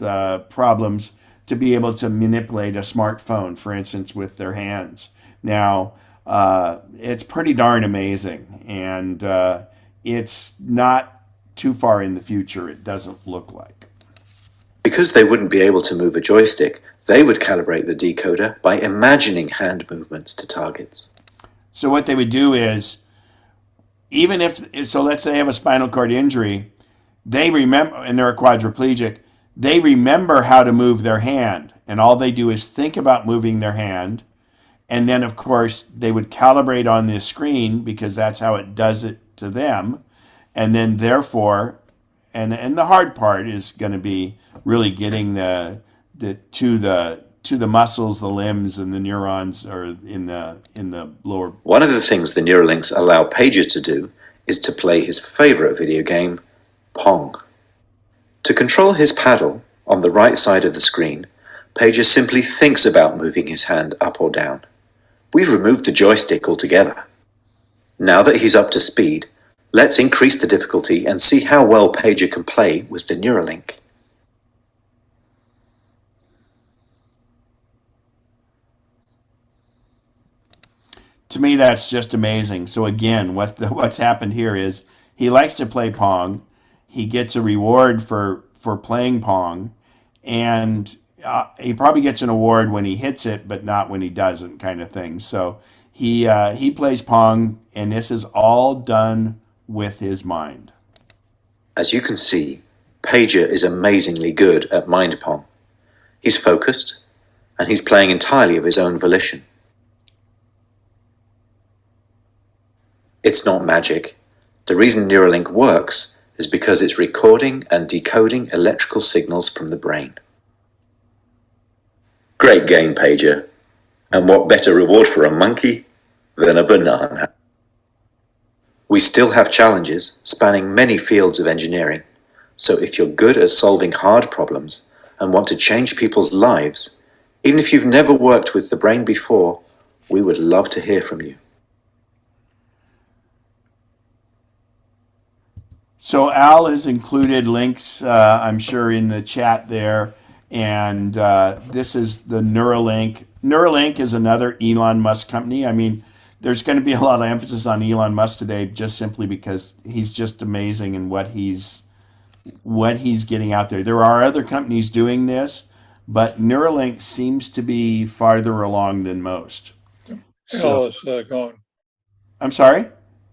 problems to be able to manipulate a smartphone, for instance, with their hands. Now, it's pretty darn amazing, and it's not too far in the future, it doesn't look like. Because they wouldn't be able to move a joystick, they would calibrate the decoder by imagining hand movements to targets. So what they would do is, let's say they have a spinal cord injury, they remember, and they're a quadriplegic, they remember how to move their hand, and all they do is think about moving their hand, and then of course they would calibrate on the screen because that's how it does it to them, and then therefore, and the hard part is going to be really getting to the muscles, the limbs, and the neurons are in the lower. One of the things the Neuralinks allow Pager to do is to play his favorite video game, Pong. To control his paddle on the right side of the screen, Pager simply thinks about moving his hand up or down. We've removed the joystick altogether. Now that he's up to speed, let's increase the difficulty and see how well Pager can play with the Neuralink. To me, that's just amazing. So again, what's happened here is he likes to play Pong. He gets a reward for playing Pong, and he probably gets an award when he hits it, but not when he doesn't, kind of thing. So he plays Pong, and this is all done with his mind. As you can see, Pager is amazingly good at mind Pong. He's focused, and he's playing entirely of his own volition. It's not magic. The reason Neuralink works is because it's recording and decoding electrical signals from the brain. Great game, Pager. And what better reward for a monkey than a banana? We still have challenges spanning many fields of engineering. So if you're good at solving hard problems and want to change people's lives, even if you've never worked with the brain before, we would love to hear from you. So Al has included links, I'm sure, in the chat there. And this is the Neuralink. Neuralink is another Elon Musk company. I mean, there's going to be a lot of emphasis on Elon Musk today, just simply because he's just amazing in what he's getting out there. There are other companies doing this, but Neuralink seems to be farther along than most. So, Al is gone. I'm sorry?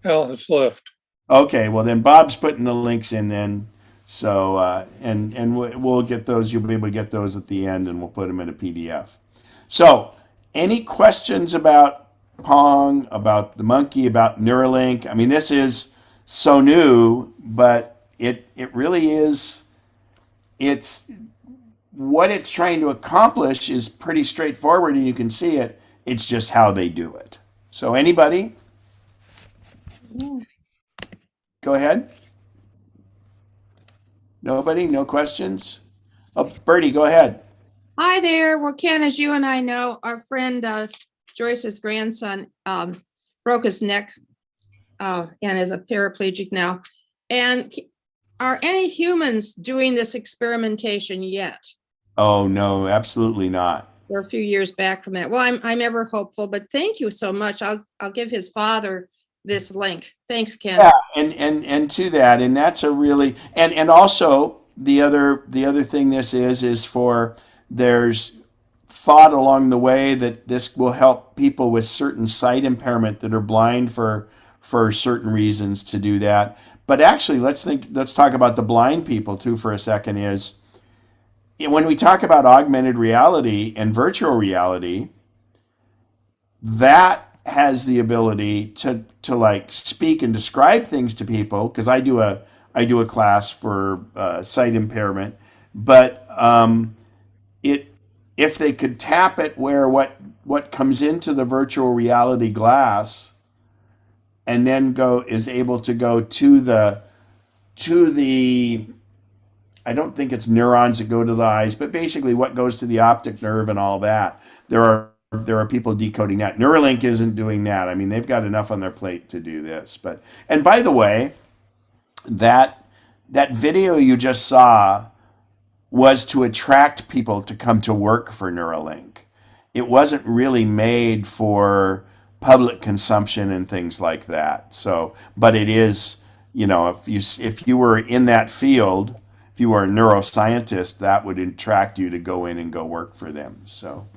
Al has left. Okay, well then Bob's putting the links in then. So, and we'll get those, you'll be able to get those at the end, and we'll put them in a PDF. So, any questions about Pong, about the monkey, about Neuralink? I mean, this is so new, but it really is, it's, what it's trying to accomplish is pretty straightforward, and you can see it. It's just how they do it. So anybody? Go ahead. Nobody? No questions? Oh, Bertie, go ahead. Hi there. Well, Ken, as you and I know, our friend Joyce's grandson broke his neck and is a paraplegic now. And are any humans doing this experimentation yet? Oh, no, absolutely not. We're a few years back from that. Well, I'm ever hopeful, but thank you so much. I'll give his father this link. Thanks, Ken. Yeah, and to that, and that's a really, and also the other thing this is for, there's thought along the way that this will help people with certain sight impairment that are blind for certain reasons to do that. But actually, let's talk about the blind people too for a second. Is when we talk about augmented reality and virtual reality, that has the ability to like speak and describe things to people, because I do a class for sight impairment, but if they could tap it where what comes into the virtual reality glass and then is able to go to the I don't think it's neurons that go to the eyes, but basically what goes to the optic nerve and all that. There are people decoding that. Neuralink isn't doing that. I mean, they've got enough on their plate to do this. But, and by the way, that video you just saw was to attract people to come to work for Neuralink. It wasn't really made for public consumption and things like that. So, but it is, you know, if you were in that field, if you were a neuroscientist, that would attract you to go in and go work for them. So,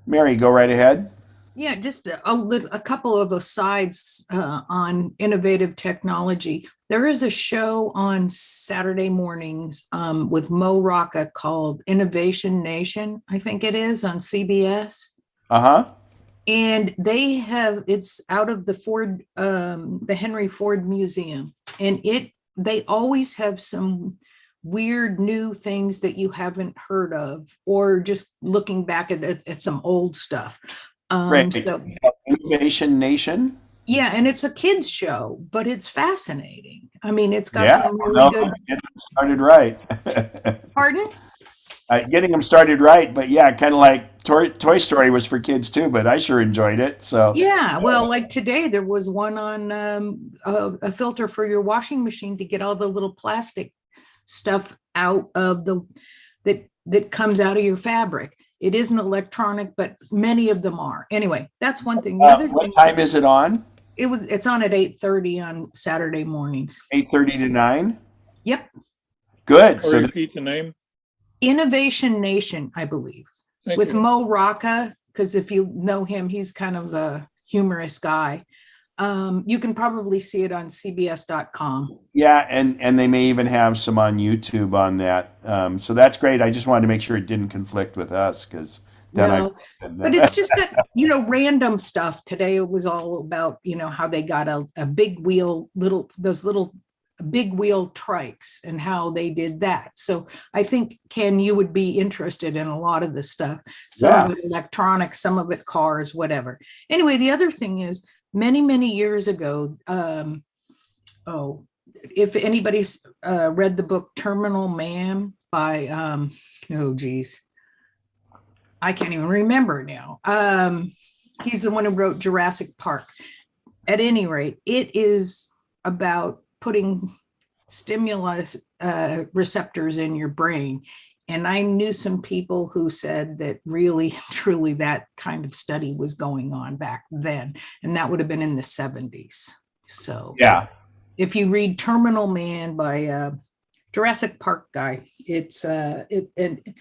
Mary, go right ahead. Yeah, just a couple of asides on innovative technology. There is a show on Saturday mornings with Mo Rocca called Innovation Nation, I think it is, on CBS. And they have, it's out of the Henry Ford Museum, and they always have some weird new things that you haven't heard of, or just looking back at some old stuff. Right. So, Innovation Nation. yeah, and it's a kids show, but it's fascinating. I mean, it's got some really good. Getting them started right. Pardon? Getting them started right, but yeah, kind of like Toy Story was for kids too, but I sure enjoyed it. So yeah, well, like today there was one on a filter for your washing machine to get all the little plastic stuff out of that comes out of your fabric. It isn't electronic, but many of them are. Anyway, that's one thing. The other what thing, time is it on? It's on at 8:30 on Saturday mornings. 8:30 to 9? Yep. Good. So repeat the name. Innovation Nation, I believe. Thank with you. Mo Rocca, because if you know him, he's kind of a humorous guy. You can probably see it on cbs.com. Yeah, and they may even have some on YouTube on that. So that's great. I just wanted to make sure it didn't conflict with us, because then No, I said but it's just that, random stuff. Today it was all about, how they got a big wheel, those little big wheel trikes and how they did that. So I think, Ken, you would be interested in a lot of this stuff. Some of it electronics, some of it cars, whatever. Anyway, the other thing is many years ago, if anybody's read the book Terminal Man by, I can't even remember now. He's the one who wrote Jurassic Park. At any rate, it is about putting stimulus receptors in your brain. And I knew some people who said that really, truly that kind of study was going on back then. And that would have been in the 70s. So Yeah. if you read Terminal Man by Jurassic Park guy, it's and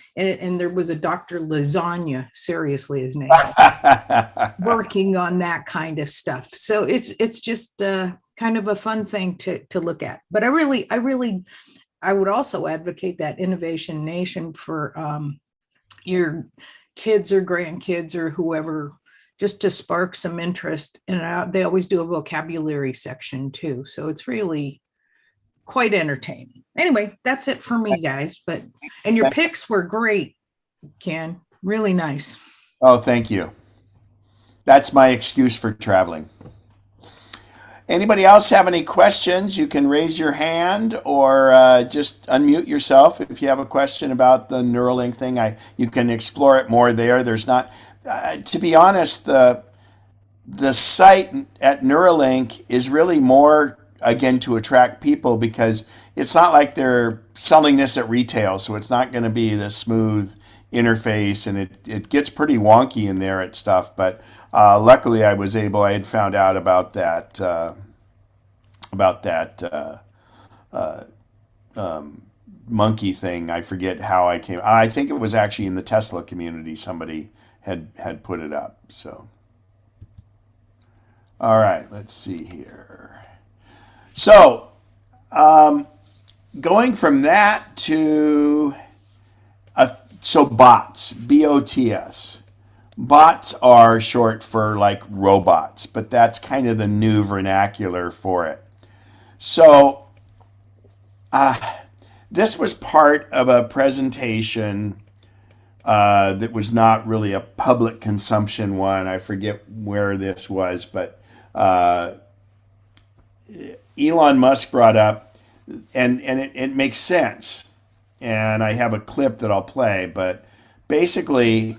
there was a Dr. Lasagna, seriously his name, working on that kind of stuff. So it's just kind of a fun thing to look at. But I would also advocate that Innovation Nation for your kids or grandkids or whoever, just to spark some interest. And they always do a vocabulary section too. So it's really quite entertaining. Anyway, that's it for me, guys. And your picks were great, Ken. Really nice. Oh, thank you. That's my excuse for traveling. Anybody else have any questions? You can raise your hand or just unmute yourself if you have a question about the Neuralink thing. You can explore it more there. There's not, to be honest, the site at Neuralink is really more, again, to attract people, because it's not like they're selling this at retail, so it's not going to be the smooth interface, and it gets pretty wonky in there at stuff. But luckily, I had found out about that monkey thing. I forget how I came. I think it was actually in the Tesla community. Somebody had put it up. So, all right, let's see here. So, going from that to bots, B-O-T-S. Bots are short for like robots, but that's kind of the new vernacular for it. So, this was part of a presentation that was not really a public consumption one. I forget where this was, but Elon Musk brought up, and it makes sense. And I have a clip that I'll play, but basically,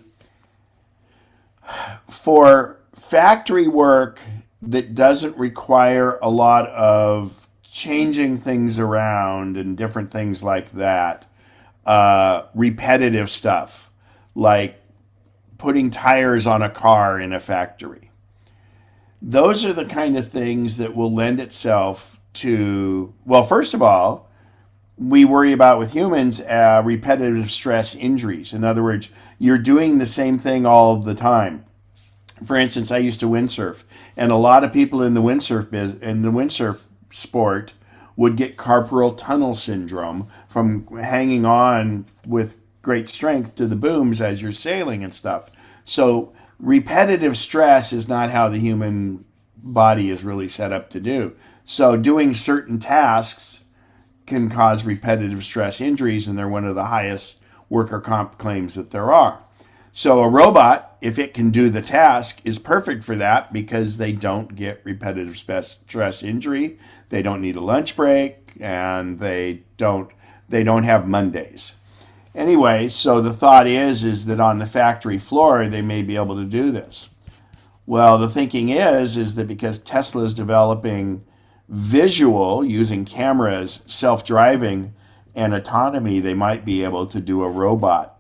for factory work that doesn't require a lot of changing things around and different things like that, repetitive stuff, like putting tires on a car in a factory. Those are the kind of things that will lend itself to, well, first of all, we worry about with humans repetitive stress injuries. In other words, you're doing the same thing all the time. For instance, I used to windsurf, and a lot of people in the windsurf sport would get carpal tunnel syndrome from hanging on with great strength to the booms as you're sailing and stuff. So repetitive stress is not how the human body is really set up to do. So doing certain tasks can cause repetitive stress injuries, and they're one of the highest worker comp claims that there are. So a robot, if it can do the task, is perfect for that, because they don't get repetitive stress injury. They don't need a lunch break, and they don't have Mondays. Anyway, so the thought is that on the factory floor, they may be able to do this. Well, the thinking is that because Tesla is developing visual, using cameras, self-driving, and autonomy, they might be able to do a robot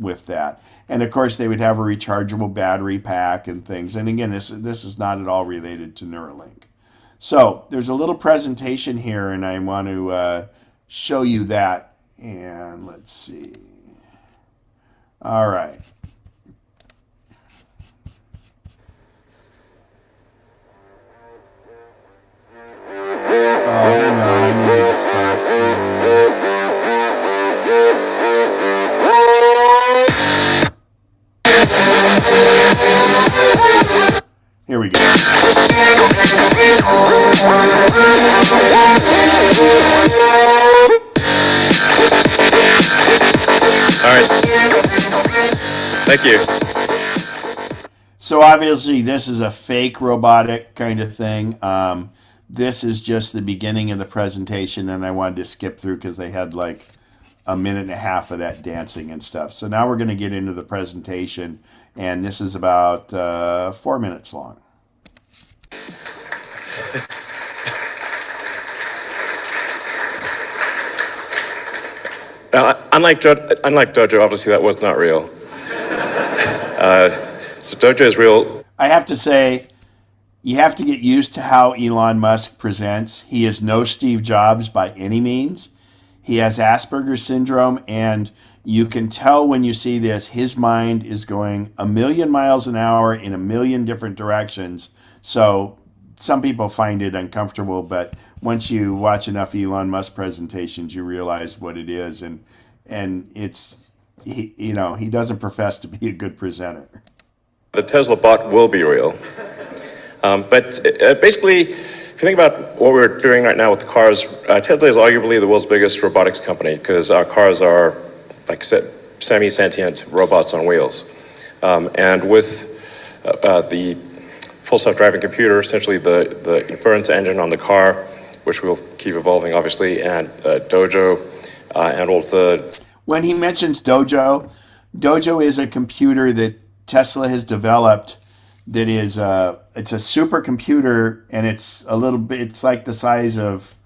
with that. And of course, they would have a rechargeable battery pack and things. And again, this is not at all related to Neuralink. So there's a little presentation here, and I want to show you that. And let's see. All right. Oh, hang on, I need to start. Here we go. Thank you. So obviously this is a fake robotic kind of thing. This is just the beginning of the presentation, and I wanted to skip through because they had like a minute and a half of that dancing and stuff. So now we're going to get into the presentation, and this is about 4 minutes long. Now, unlike Dojo, obviously that was not real. So Dojo is real. I have to say, you have to get used to how Elon Musk presents. He is no Steve Jobs by any means. He has Asperger's syndrome, and you can tell when you see this, his mind is going a million miles an hour in a million different directions. So some people find it uncomfortable, but once you watch enough Elon Musk presentations, you realize what it is, and it's he doesn't profess to be a good presenter. The Tesla bot will be real. But basically, if you think about what we're doing right now with the cars, Tesla is arguably the world's biggest robotics company because our cars are, like I said, semi-sentient robots on wheels. And with the full self-driving computer, essentially the inference engine on the car, which will keep evolving, obviously, and Dojo, and all the... When he mentions Dojo, Dojo is a computer that Tesla has developed that is it's a supercomputer, and it's like the size of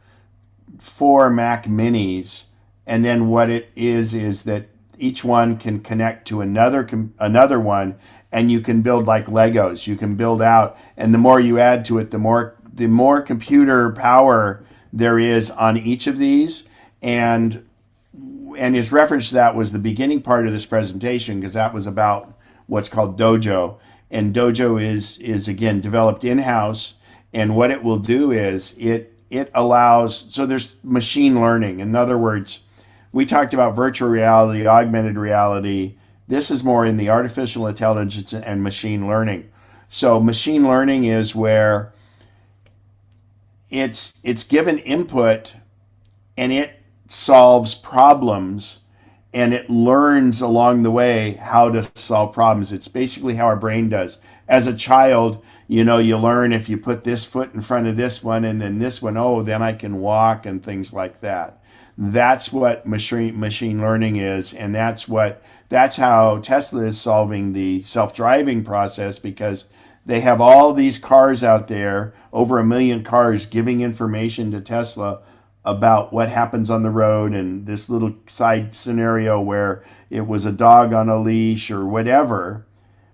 4 Mac Minis. And then what it is that each one can connect to another one, and you can build like Legos. You can build out, and the more you add to it, the more computer power there is on each of these. And his reference to that was the beginning part of this presentation, because that was about what's called Dojo. And Dojo is again developed in-house, and what it will do is it allows, so there's machine learning. In other words, we talked about virtual reality, augmented reality. This is more in the artificial intelligence and machine learning. So machine learning is where it's given input and it solves problems, and it learns along the way how to solve problems. It's basically how our brain does. As a child, you learn if you put this foot in front of this one and then this one, then I can walk and things like that. That's what machine learning is, and that's how Tesla is solving the self-driving process, because they have all these cars out there, over 1 million cars, giving information to Tesla about what happens on the road, and this little side scenario where it was a dog on a leash or whatever.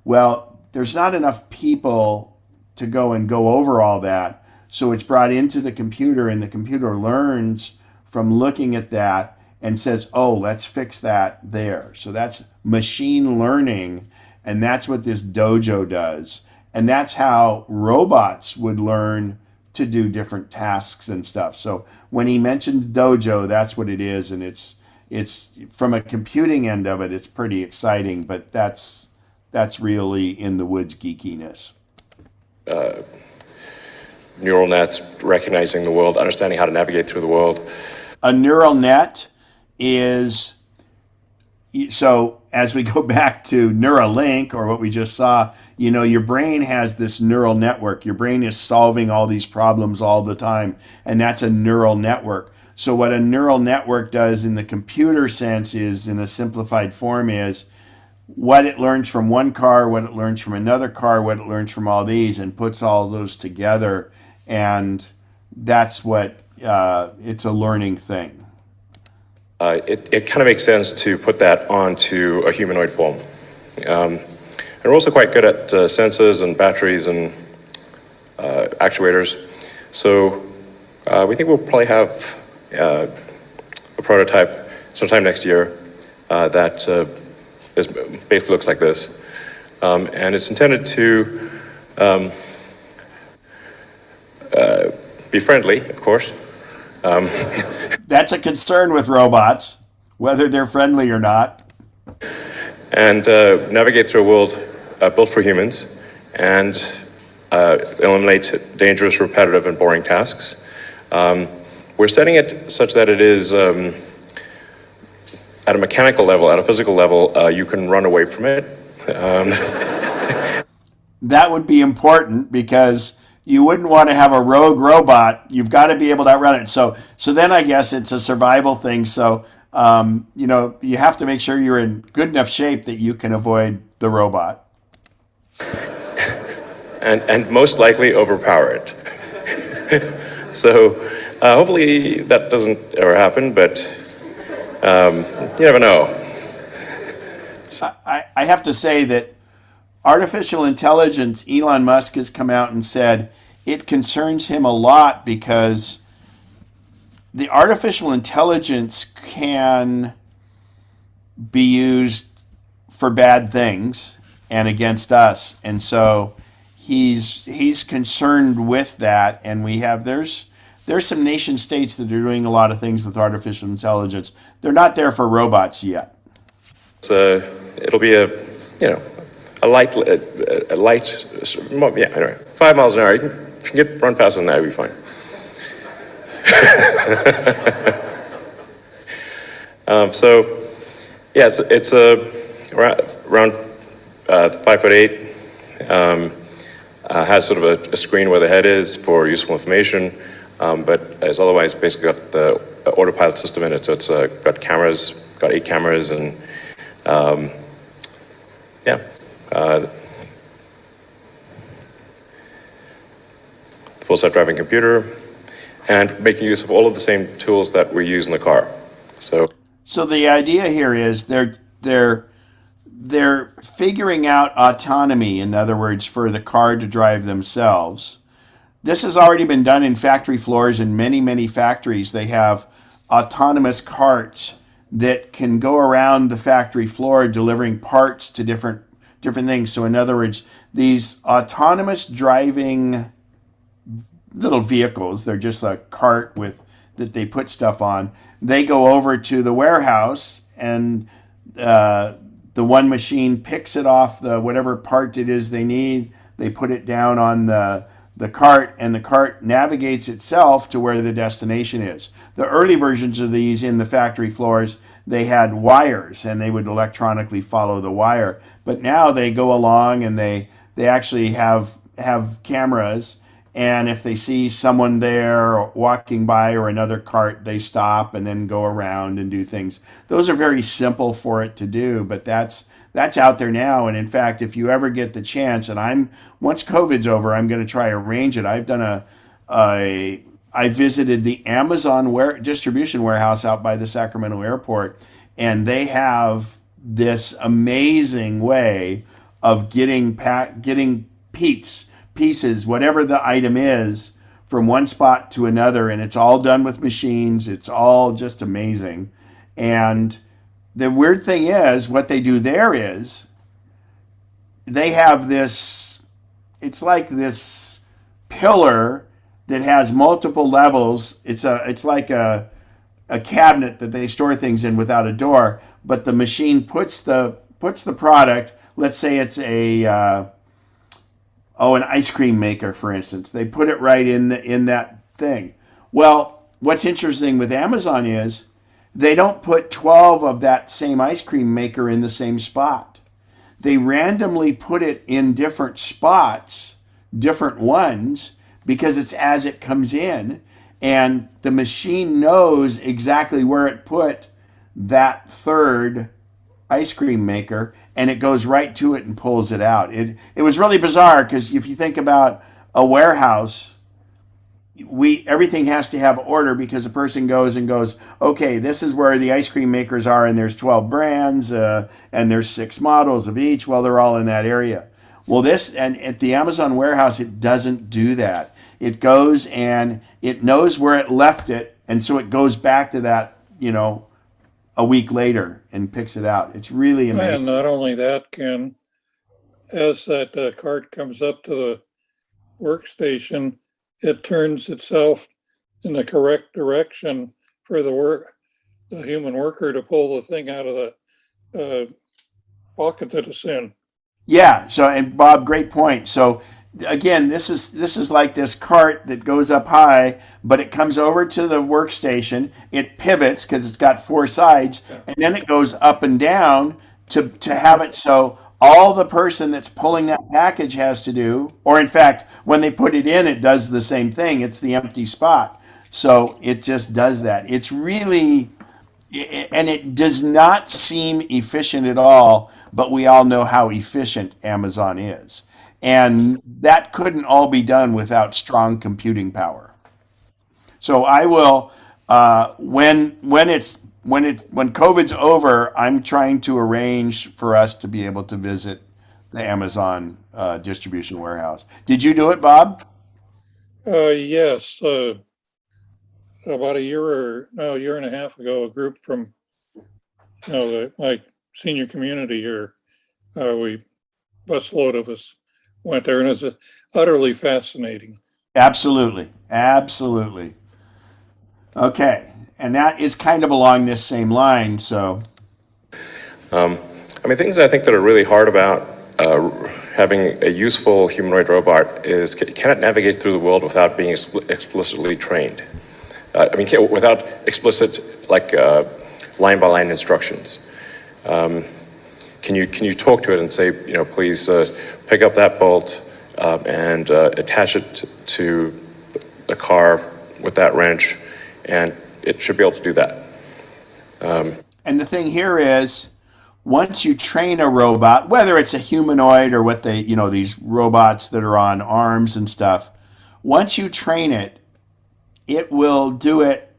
Well, there's not enough people to go over all that. So it's brought into the computer, and the computer learns from looking at that and says, let's fix that there. So that's machine learning, and that's what this Dojo does. And that's how robots would learn to do different tasks and stuff. So when he mentioned Dojo, that's what it is, and it's from a computing end of it, it's pretty exciting, but that's really in the woods geekiness. Neural nets, recognizing the world, understanding how to navigate through the world. A neural net is, so as we go back to Neuralink, or what we just saw, your brain has this neural network. Your brain is solving all these problems all the time, and that's a neural network. So what a neural network does in the computer sense is, in a simplified form, is what it learns from one car, what it learns from another car, what it learns from all these, and puts all those together. And that's what, it's a learning thing. It kind of makes sense to put that onto a humanoid form. And we're also quite good at sensors and batteries and actuators. So we think we'll probably have a prototype sometime next year that basically looks like this. And it's intended to be friendly, of course. That's a concern with robots, whether they're friendly or not. And navigate through a world built for humans, and eliminate dangerous, repetitive, and boring tasks. We're setting it such that it is, at a mechanical level, at a physical level, you can run away from it. Um, That would be important because you wouldn't want to have a rogue robot. You've got to be able to outrun it. So then I guess it's a survival thing. So, you have to make sure you're in good enough shape that you can avoid the robot. and most likely overpower it. So hopefully that doesn't ever happen, but you never know. I have to say that artificial intelligence, Elon Musk has come out and said it concerns him a lot because the artificial intelligence can be used for bad things and against us. And so he's concerned with that. And there's some nation states that are doing a lot of things with artificial intelligence. They're not there for robots yet. It'll be a light, yeah, anyway, 5 miles an hour. If you can run faster than that, you'll be fine. So, yeah, it's around 5'8". Has sort of a screen where the head is for useful information, but it's otherwise basically got the autopilot system in it. So it's got 8 cameras, and full self-driving computer, and making use of all of the same tools that we use in the car. So the idea here is they're figuring out autonomy, in other words, for the car to drive themselves. This has already been done in factory floors. In many, many factories, they have autonomous carts that can go around the factory floor delivering parts to different things. So in other words, these autonomous driving little vehicles, they're just a cart that they put stuff on. They go over to the warehouse, and the one machine picks it off the whatever part it is they need. They put it down on the cart, and the cart navigates itself to where the destination is. The early versions of these in the factory floors, they had wires, and they would electronically follow the wire. But now they go along, and they actually have cameras, and if they see someone there walking by or another cart, they stop and then go around and do things. Those are very simple for it to do, but that's out there now. And in fact, if you ever get the chance, and once COVID's over, I'm going to try to arrange it. I've done I visited the Amazon distribution warehouse out by the Sacramento airport, and they have this amazing way of getting pieces, whatever the item is, from one spot to another, and it's all done with machines. It's all just amazing. And the weird thing is, what they do there is they have this, it's like this pillar that has multiple levels. It's like a cabinet that they store things in without a door, but the machine puts the product, let's say it's an ice cream maker, for instance. They put it right in that thing. Well, what's interesting with Amazon is they don't put 12 of that same ice cream maker in the same spot. They randomly put it in different spots, different ones, because it's as it comes in, and the machine knows exactly where it put that third ice cream maker, and it goes right to it and pulls it out. It was really bizarre, because if you think about a warehouse, everything has to have order, because a person goes, okay, this is where the ice cream makers are, and there's 12 brands, and there's 6 models of each. Well, they're all in that area. Well, and at the Amazon warehouse, it doesn't do that. It goes and it knows where it left it, and so it goes back to that, a week later and picks it out. It's really amazing. And not only that, Ken, as that cart comes up to the workstation, it turns itself in the correct direction for the human worker to pull the thing out of the pocket that it's in. Yeah. So, and Bob, great point. So again, this is like this cart that goes up high, but it comes over to the workstation. It pivots because it's got 4 sides, and then it goes up and down to have it so all the person that's pulling that package has to do, or in fact, when they put it in, it does the same thing. It's the empty spot. So it just does that. It's really, and it does not seem efficient at all, but we all know how efficient Amazon is. And that couldn't all be done without strong computing power. So I will, when COVID's over, I'm trying to arrange for us to be able to visit the Amazon distribution warehouse. Did you do it, Bob? Yes, about a year and a half ago, a group from, my senior community here, busload of us went there, and it's utterly fascinating. Absolutely. Absolutely. Okay. And that is kind of along this same line. So, things I think that are really hard about having a useful humanoid robot is can it navigate through the world without being explicitly trained? Without explicit, line by line instructions. Can you talk to it and say, please pick up that bolt and attach it to the car with that wrench, and it should be able to do that. And the thing here is, once you train a robot, whether it's a humanoid or what they, these robots that are on arms and stuff, once you train it, it will do it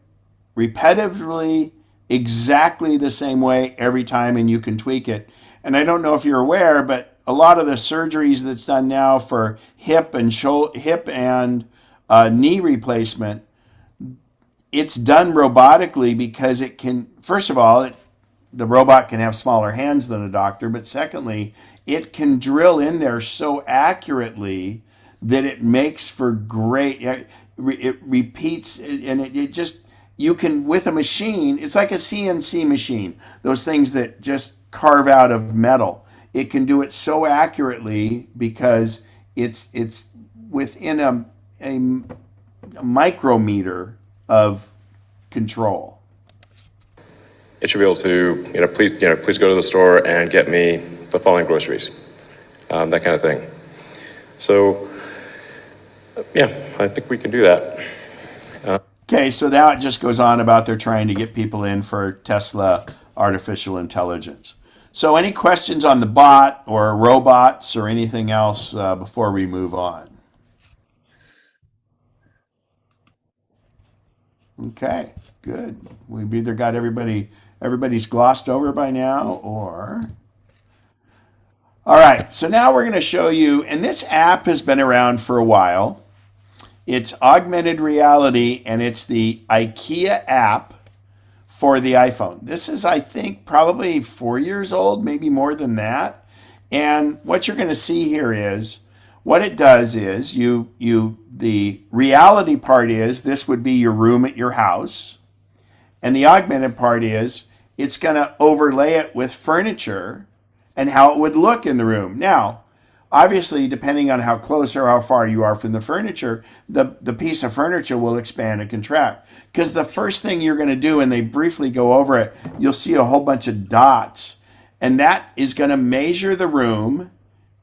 repetitively, exactly the same way every time, and you can tweak it. And I don't know if you're aware, but a lot of the surgeries that's done now for hip and knee replacement, it's done robotically because it can, first of all, the robot can have smaller hands than a doctor, but secondly, it can drill in there so accurately that it makes for great, it repeats, and it just, you can, with a machine, it's like a CNC machine, those things that just carve out of metal. It can do it so accurately because it's within a micrometer of control. It should be able to, please go to the store and get me the following groceries, that kind of thing. So, I think we can do that. Okay, so now it just goes on about they're trying to get people in for Tesla artificial intelligence. So any questions on the bot or robots or anything else before we move on? Okay, good. We've either got everybody's glossed over by now, or... All right, so now we're going to show you, and this app has been around for a while. It's augmented reality, and it's the IKEA app for the iPhone. This is, I think, probably 4 years old, maybe more than that. And what you're going to see here is, what it does is, the reality part is, this would be your room at your house. And the augmented part is, it's going to overlay it with furniture and how it would look in the room. Now, obviously, depending on how close or how far you are from the furniture, the piece of furniture will expand and contract. Because the first thing you're going to do, and they briefly go over it, you'll see a whole bunch of dots. And that is going to measure the room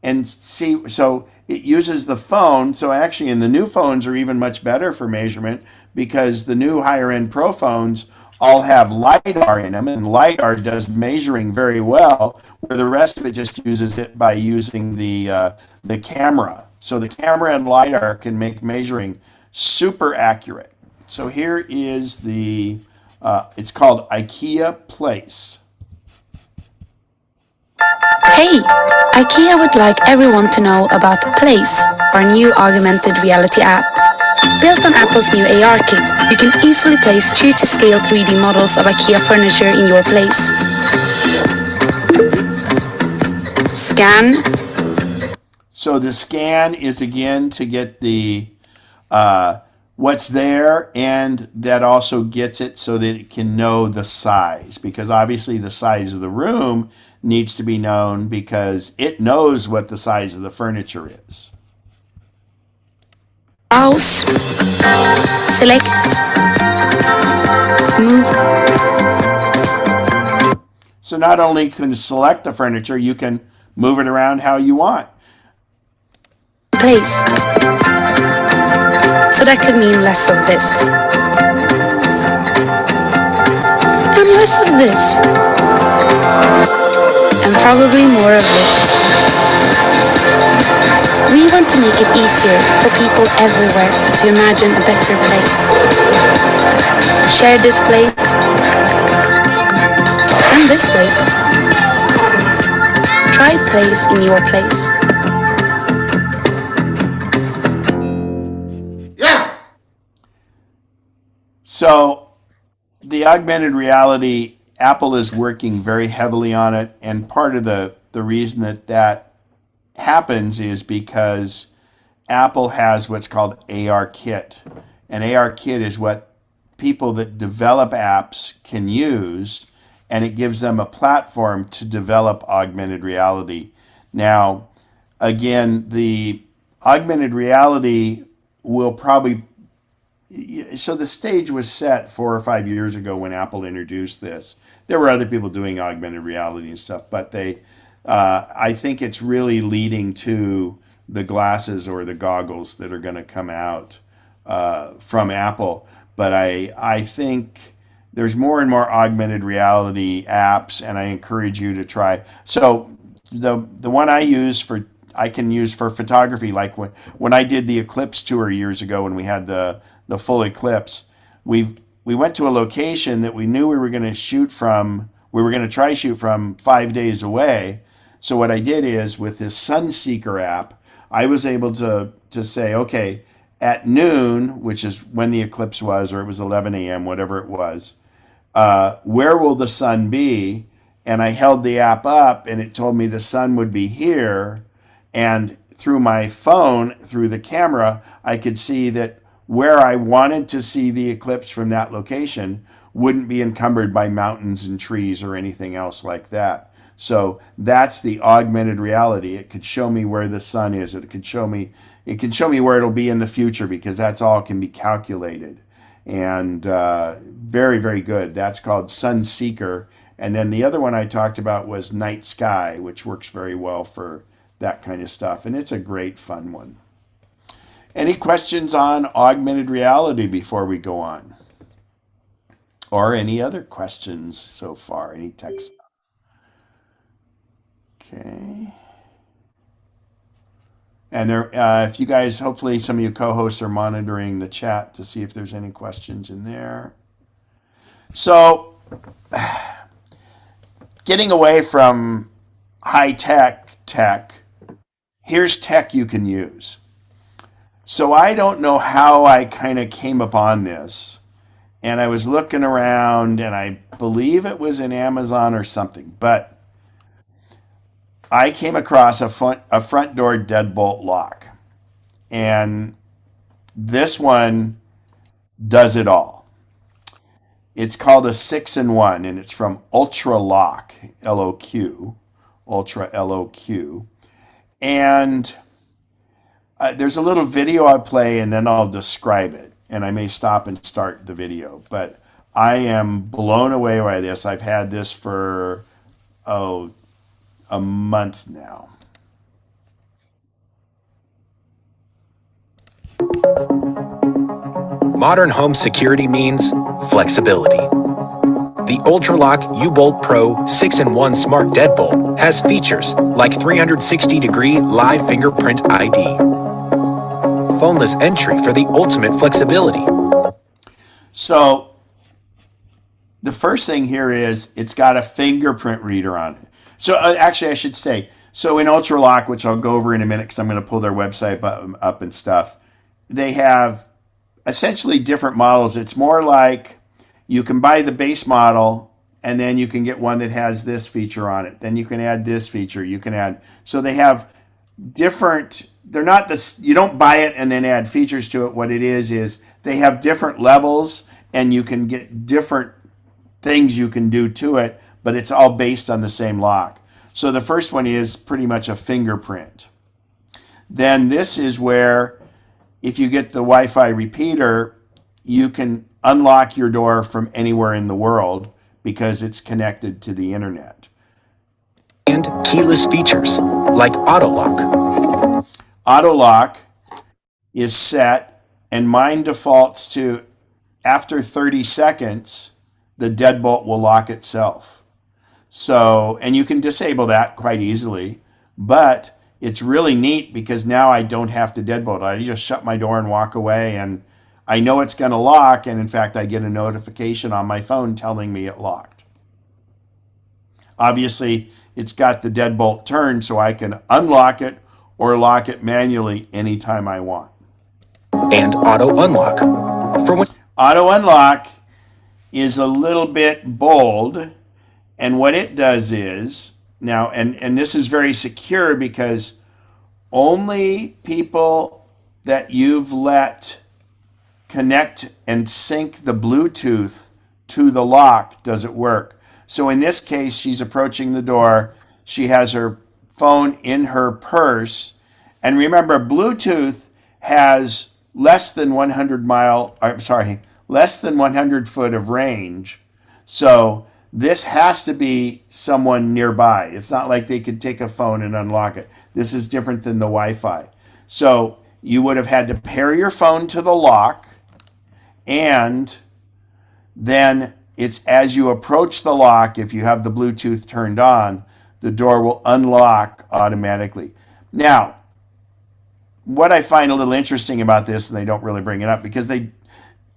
and see. So it uses the phone. So actually, and the new phones are even much better for measurement, because the new higher end Pro phones all have LiDAR in them, and LiDAR does measuring very well, where the rest of it just uses it by using the camera. So the camera and LiDAR can make measuring super accurate. So here is it's called IKEA Place. Hey, IKEA would like everyone to know about Place, our new augmented reality app. Built on Apple's new AR kit, you can easily place true to scale 3D models of IKEA furniture in your place. Scan. So the scan is again to get the what's there, and that also gets it so that it can know the size, because obviously the size of the room needs to be known because it knows what the size of the furniture is. Browse. Select. Move. So not only can you select the furniture, you can move it around how you want. Place. So that could mean less of this. And less of this. And probably more of this. We want to make it easier for people everywhere to imagine a better place. Share this place. And this place. Try place in your place. So the augmented reality, Apple is working very heavily on it. And part of the reason that happens is because Apple has what's called ARKit. And ARKit is what people that develop apps can use, and it gives them a platform to develop augmented reality. Now, again, the augmented reality will probably, so the stage was set 4 or 5 years ago when Apple introduced this. There were other people doing augmented reality and stuff, but I think it's really leading to the glasses or the goggles that are going to come out from Apple. But I think there's more and more augmented reality apps, and I encourage you to try. So the one I can use for photography, like when I did the Eclipse tour years ago when we had the full eclipse, we went to a location that we knew we were going to shoot from. We were going to try shoot from 5 days away. So what I did is with this Sunseeker app, I was able to say, okay, at noon, which is when the eclipse was, or it was 11 a.m., whatever it was, where will the sun be? And I held the app up and it told me the sun would be here. And through my phone, through the camera, I could see that where I wanted to see the eclipse from that location wouldn't be encumbered by mountains and trees or anything else like that. So that's the augmented reality. It could show me where the sun is. It could show me where it'll be in the future, because that's all can be calculated. And very, very good. That's called Sunseeker. And then the other one I talked about was Night Sky, which works very well for that kind of stuff. And it's a great fun one. Any questions on augmented reality before we go on? Or any other questions so far? Any text? Okay. And there, if you guys, hopefully some of you co-hosts are monitoring the chat to see if there's any questions in there. So, getting away from high-tech tech, here's tech you can use. So I don't know how I kind of came upon this. And I was looking around, and I believe it was in Amazon or something, but I came across a front door deadbolt lock, and this one does it all. It's called a 6-in-1, and it's from Ultra Lock, L-O-Q, Ultra L-O-Q. And there's a little video I'll play, and then I'll describe it, and I may stop and start the video. But I am blown away by this. I've had this for, a month now. Modern home security means flexibility. The UltraLock U-Bolt Pro 6-in-1 Smart Deadbolt has features like 360-degree live fingerprint ID, phoneless entry for the ultimate flexibility. So the first thing here is it's got a fingerprint reader on it. So actually I should say, so in UltraLock, which I'll go over in a minute because I'm going to pull their website up and stuff, they have essentially different models. It's more like you can buy the base model and then you can get one that has this feature on it. Then you can add this feature. You can add, so they have different, they're not this, you don't buy it and then add features to it. What it is they have different levels and you can get different things you can do to it, but it's all based on the same lock. So the first one is pretty much a fingerprint. Then this is where if you get the Wi-Fi repeater, you can unlock your door from anywhere in the world because it's connected to the internet. and keyless features like auto lock. Auto lock is set, and mine defaults to after 30 seconds, the deadbolt will lock itself. So, and you can disable that quite easily, but it's really neat because now I don't have to deadbolt. I just shut my door and walk away, and I know it's going to lock. And in fact, I get a notification on my phone telling me it locked. Obviously, it's got the deadbolt turned so I can unlock it or lock it manually anytime I want. And auto unlock. Auto unlock is a little bit bold, and what it does is now, and this is very secure because only people that you've let connect and sync the Bluetooth to the lock does it work. So in this case, she's approaching the door. She has her phone in her purse. And remember, Bluetooth has less than 100 foot of range. So this has to be someone nearby. It's not like they could take a phone and unlock it. This is different than the Wi-Fi. So you would have had to pair your phone to the lock, and then it's as you approach the lock, if you have the Bluetooth turned on, the door will unlock automatically. Now, what I find a little interesting about this, and they don't really bring it up, because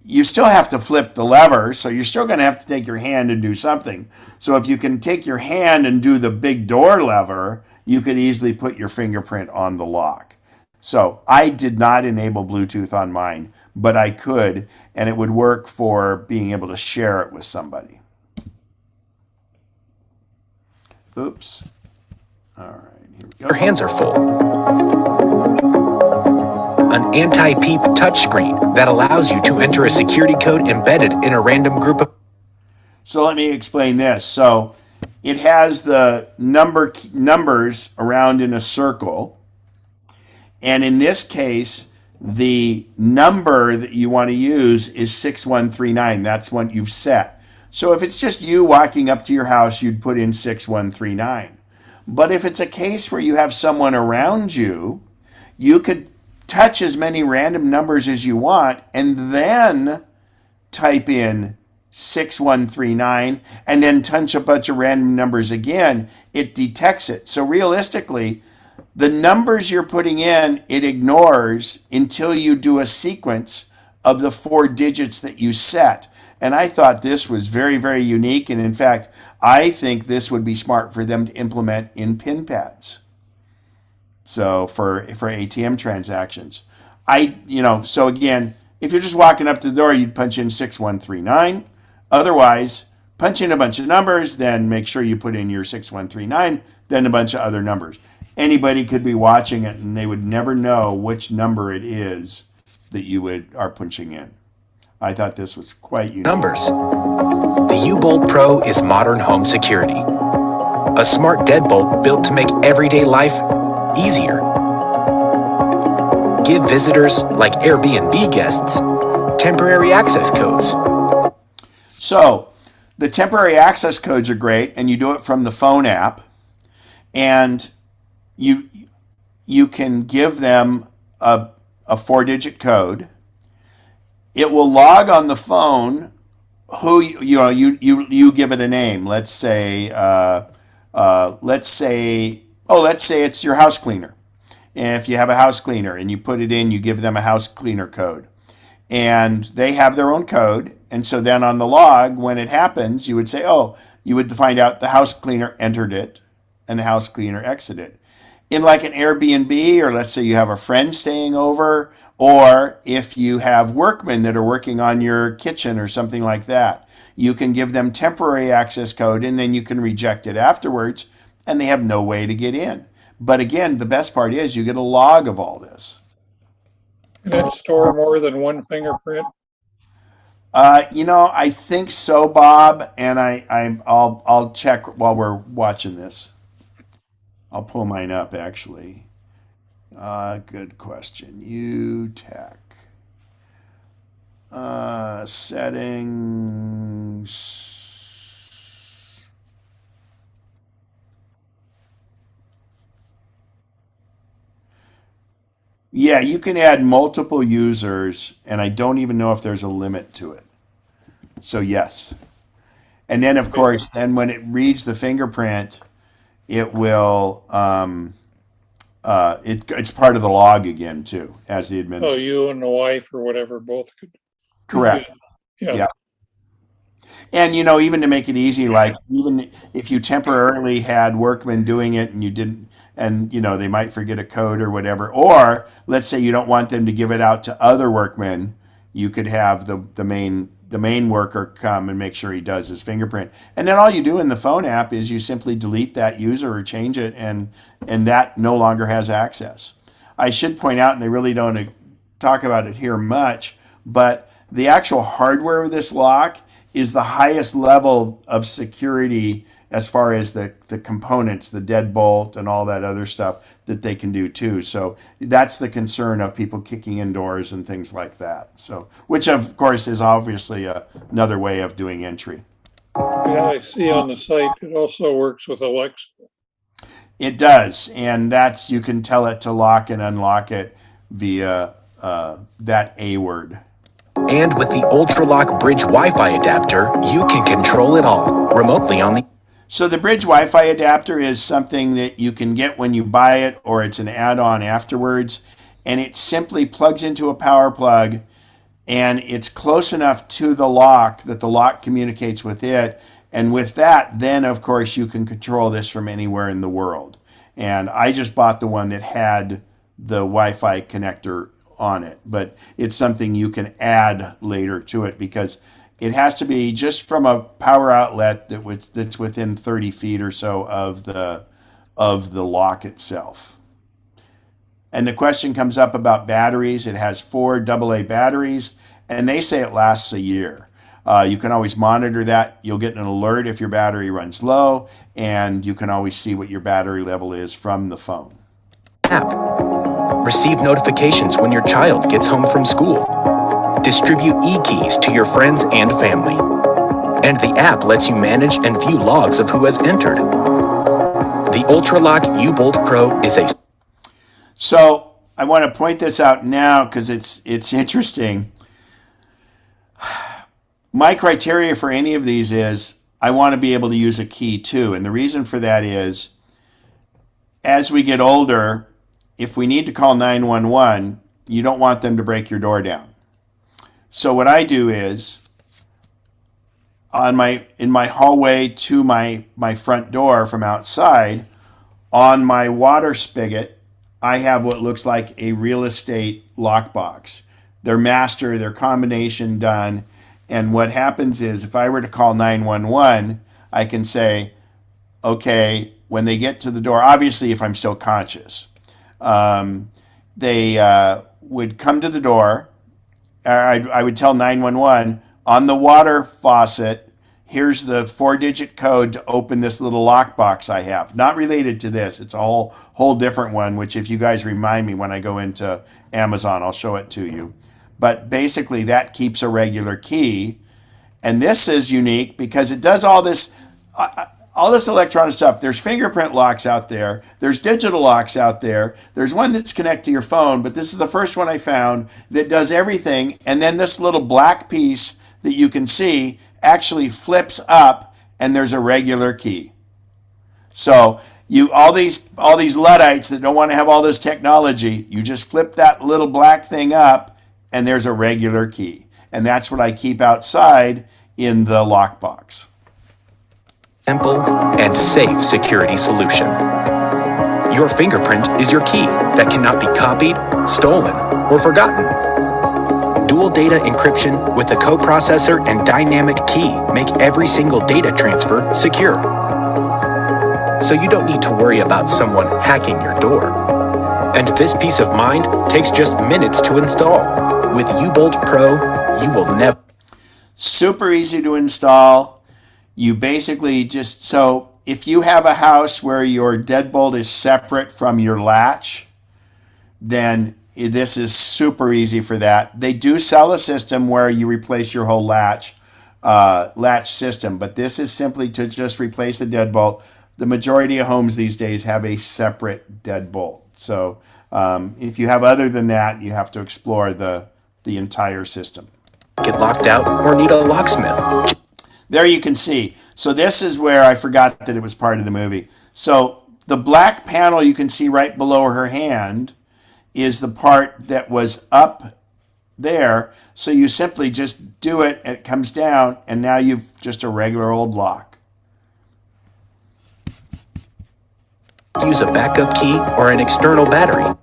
you still have to flip the lever, so you're still going to have to take your hand and do something. So if you can take your hand and do the big door lever, you could easily put your fingerprint on the lock. So I did not enable Bluetooth on mine, but I could, and it would work for being able to share it with somebody. Oops. All right, here we go. Your hands are full. An anti-peep touchscreen that allows you to enter a security code embedded in a random group of... So let me explain this. So it has the numbers around in a circle. And in this case, the number that you want to use is 6139. That's what you've set. So if it's just you walking up to your house, you'd put in 6139. But if it's a case where you have someone around you, you could touch as many random numbers as you want and then type in 6139 and then touch a bunch of random numbers again. It detects it. So realistically, the numbers you're putting in, it ignores until you do a sequence of the 4 digits that you set. And I thought this was very, very unique. And in fact, I think this would be smart for them to implement in pin pads. So for ATM transactions. So again, if you're just walking up to the door, you'd punch in 6139. Otherwise, punch in a bunch of numbers, then make sure you put in your 6139, then a bunch of other numbers. Anybody could be watching it and they would never know which number it is that you are punching in. I thought this was quite unique. Numbers. The U-Bolt Pro is modern home security. A smart deadbolt built to make everyday life easier. Give visitors, like Airbnb guests, temporary access codes. So, the temporary access codes are great, and you do it from the phone app, and you can give them a 4-digit code. It will log on the phone who you give it a name. Let's say it's your house cleaner. And if you have a house cleaner and you put it in, you give them a house cleaner code. And they have their own code. And so then on the log, when it happens, you would say, you would find out the house cleaner entered it and the house cleaner exited. In like an Airbnb, or let's say you have a friend staying over, or if you have workmen that are working on your kitchen or something like that, you can give them temporary access code and then you can reject it afterwards and they have no way to get in. But again, the best part is you get a log of all this. Can it store more than one fingerprint? I think so, Bob, and I'll check while we're watching this. I'll pull mine up, actually. Good question. UTech. Settings. Yeah, you can add multiple users, and I don't even know if there's a limit to it. So yes. And then, of course, then when it reads the fingerprint, it will, it's part of the log again, too, as the So administrator. you and the wife or whatever both could. Correct. Yeah. Yeah. And, you know, even to make it easy, like even if you temporarily had workmen doing it and you didn't, and, you know, they might forget a code or whatever, or let's say you don't want them to give it out to other workmen, you could have the main worker come and make sure he does his fingerprint. And then all you do in the phone app is you simply delete that user or change it, and that no longer has access. I should point out, and they really don't talk about it here much, but the actual hardware of this lock is the highest level of security as far as the components, the deadbolt and all that other stuff that they can do too. So that's the concern of people kicking in doors and things like that. So, which of course is obviously another way of doing entry. Yeah, I see on the site, it also works with Alexa. It does, and that's, you can tell it to lock and unlock it via that A word. And with the UltraLock Bridge Wi-Fi adapter, you can control it all remotely on the... So the Bridge Wi-Fi adapter is something that you can get when you buy it, or it's an add-on afterwards, and it simply plugs into a power plug, and it's close enough to the lock that the lock communicates with it. And with that, then of course you can control this from anywhere in the world. And I just bought the one that had the Wi-Fi connector on it, but it's something you can add later to it, because it has to be just from a power outlet that's within 30 feet or so of the lock itself. And the question comes up about batteries. It has 4 AA batteries, and they say it lasts a year. You can always monitor that. You'll get an alert if your battery runs low, and you can always see what your battery level is from the phone. App. Receive notifications when your child gets home from school. Distribute e-keys to your friends and family. And the app lets you manage and view logs of who has entered. The UltraLock U-Bolt Pro is a... So I want to point this out now because it's interesting. My criteria for any of these is I want to be able to use a key too. And the reason for that is, as we get older, if we need to call 911, you don't want them to break your door down. So what I do is, in my hallway to my front door from outside, on my water spigot, I have what looks like a real estate lockbox. Their master, their combination done. And what happens is, if I were to call 911, I can say, okay, when they get to the door, obviously if I'm still conscious, they would come to the door. I would tell 911, on the water faucet, here's the 4-digit code to open this little lockbox I have. Not related to this. It's a whole different one, which if you guys remind me when I go into Amazon, I'll show it to you. But basically that keeps a regular key. And this is unique because it does all this electronic stuff. There's fingerprint locks out there. There's digital locks out there. There's one that's connected to your phone, but this is the first one I found that does everything. And then this little black piece that you can see actually flips up, and there's a regular key. So all these Luddites that don't want to have all this technology, you just flip that little black thing up, and there's a regular key. And that's what I keep outside in the lockbox. Simple and safe security solution. Your fingerprint is your key that cannot be copied, stolen, or forgotten. Dual data encryption with a coprocessor and dynamic key make every single data transfer secure. So you don't need to worry about someone hacking your door. And this peace of mind takes just minutes to install. With U-Bolt Pro, you will never... Super easy to install. You basically just, so if you have a house where your deadbolt is separate from your latch, then this is super easy for that. They do sell a system where you replace your whole latch system, but this is simply to just replace a deadbolt. The majority of homes these days have a separate deadbolt. So if you have other than that, you have to explore the entire system. Get locked out or need a locksmith. There you can see. So this is where I forgot that it was part of the movie. So the black panel you can see right below her hand is the part that was up there. So you simply just do it, it comes down, and now you've just a regular old lock. Use a backup key or an external battery.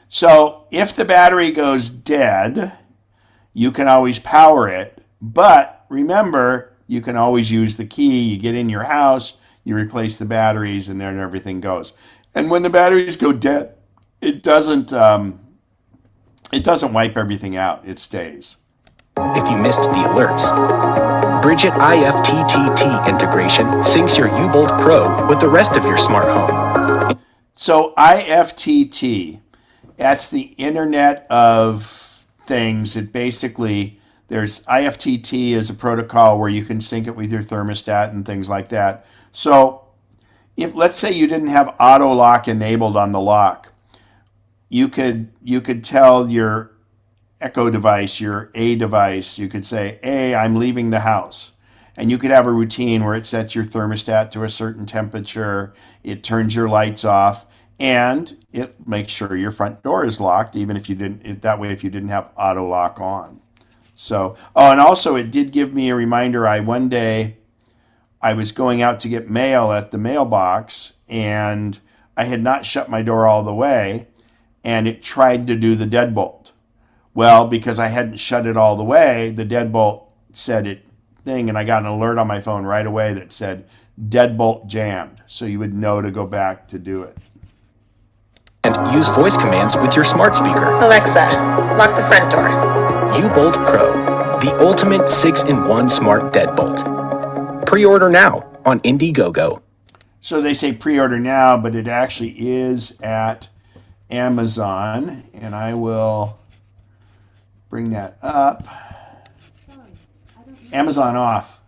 So if the battery goes dead, you can always power it. But remember, you can always use the key. You get in your house, you replace the batteries, and then everything goes. And when the batteries go dead, it doesn't wipe everything out. It stays. If you missed the alerts, Bridget IFTTT integration syncs your U-Bolt Pro with the rest of your smart home. So IFTT, that's the Internet of Things. It basically, there's IFTT is a protocol where you can sync it with your thermostat and things like that. So if, let's say you didn't have auto lock enabled on the lock, you could tell your Echo device, your A device, you could say, hey, I'm leaving the house. And you could have a routine where it sets your thermostat to a certain temperature, it turns your lights off, and it makes sure your front door is locked, even if you didn't, that way if you didn't have auto lock on. So, oh, and also it did give me a reminder. One day I was going out to get mail at the mailbox, and I had not shut my door all the way, and it tried to do the deadbolt. Well, because I hadn't shut it all the way, the deadbolt said it thing, and I got an alert on my phone right away that said deadbolt jammed. So you would know to go back to do it. And use voice commands with your smart speaker. Alexa, lock the front door. U-Bolt Pro, the ultimate 6-in-1 smart deadbolt. Pre-order now on Indiegogo. So they say pre-order now, but it actually is at Amazon, and I will bring that up. Amazon off.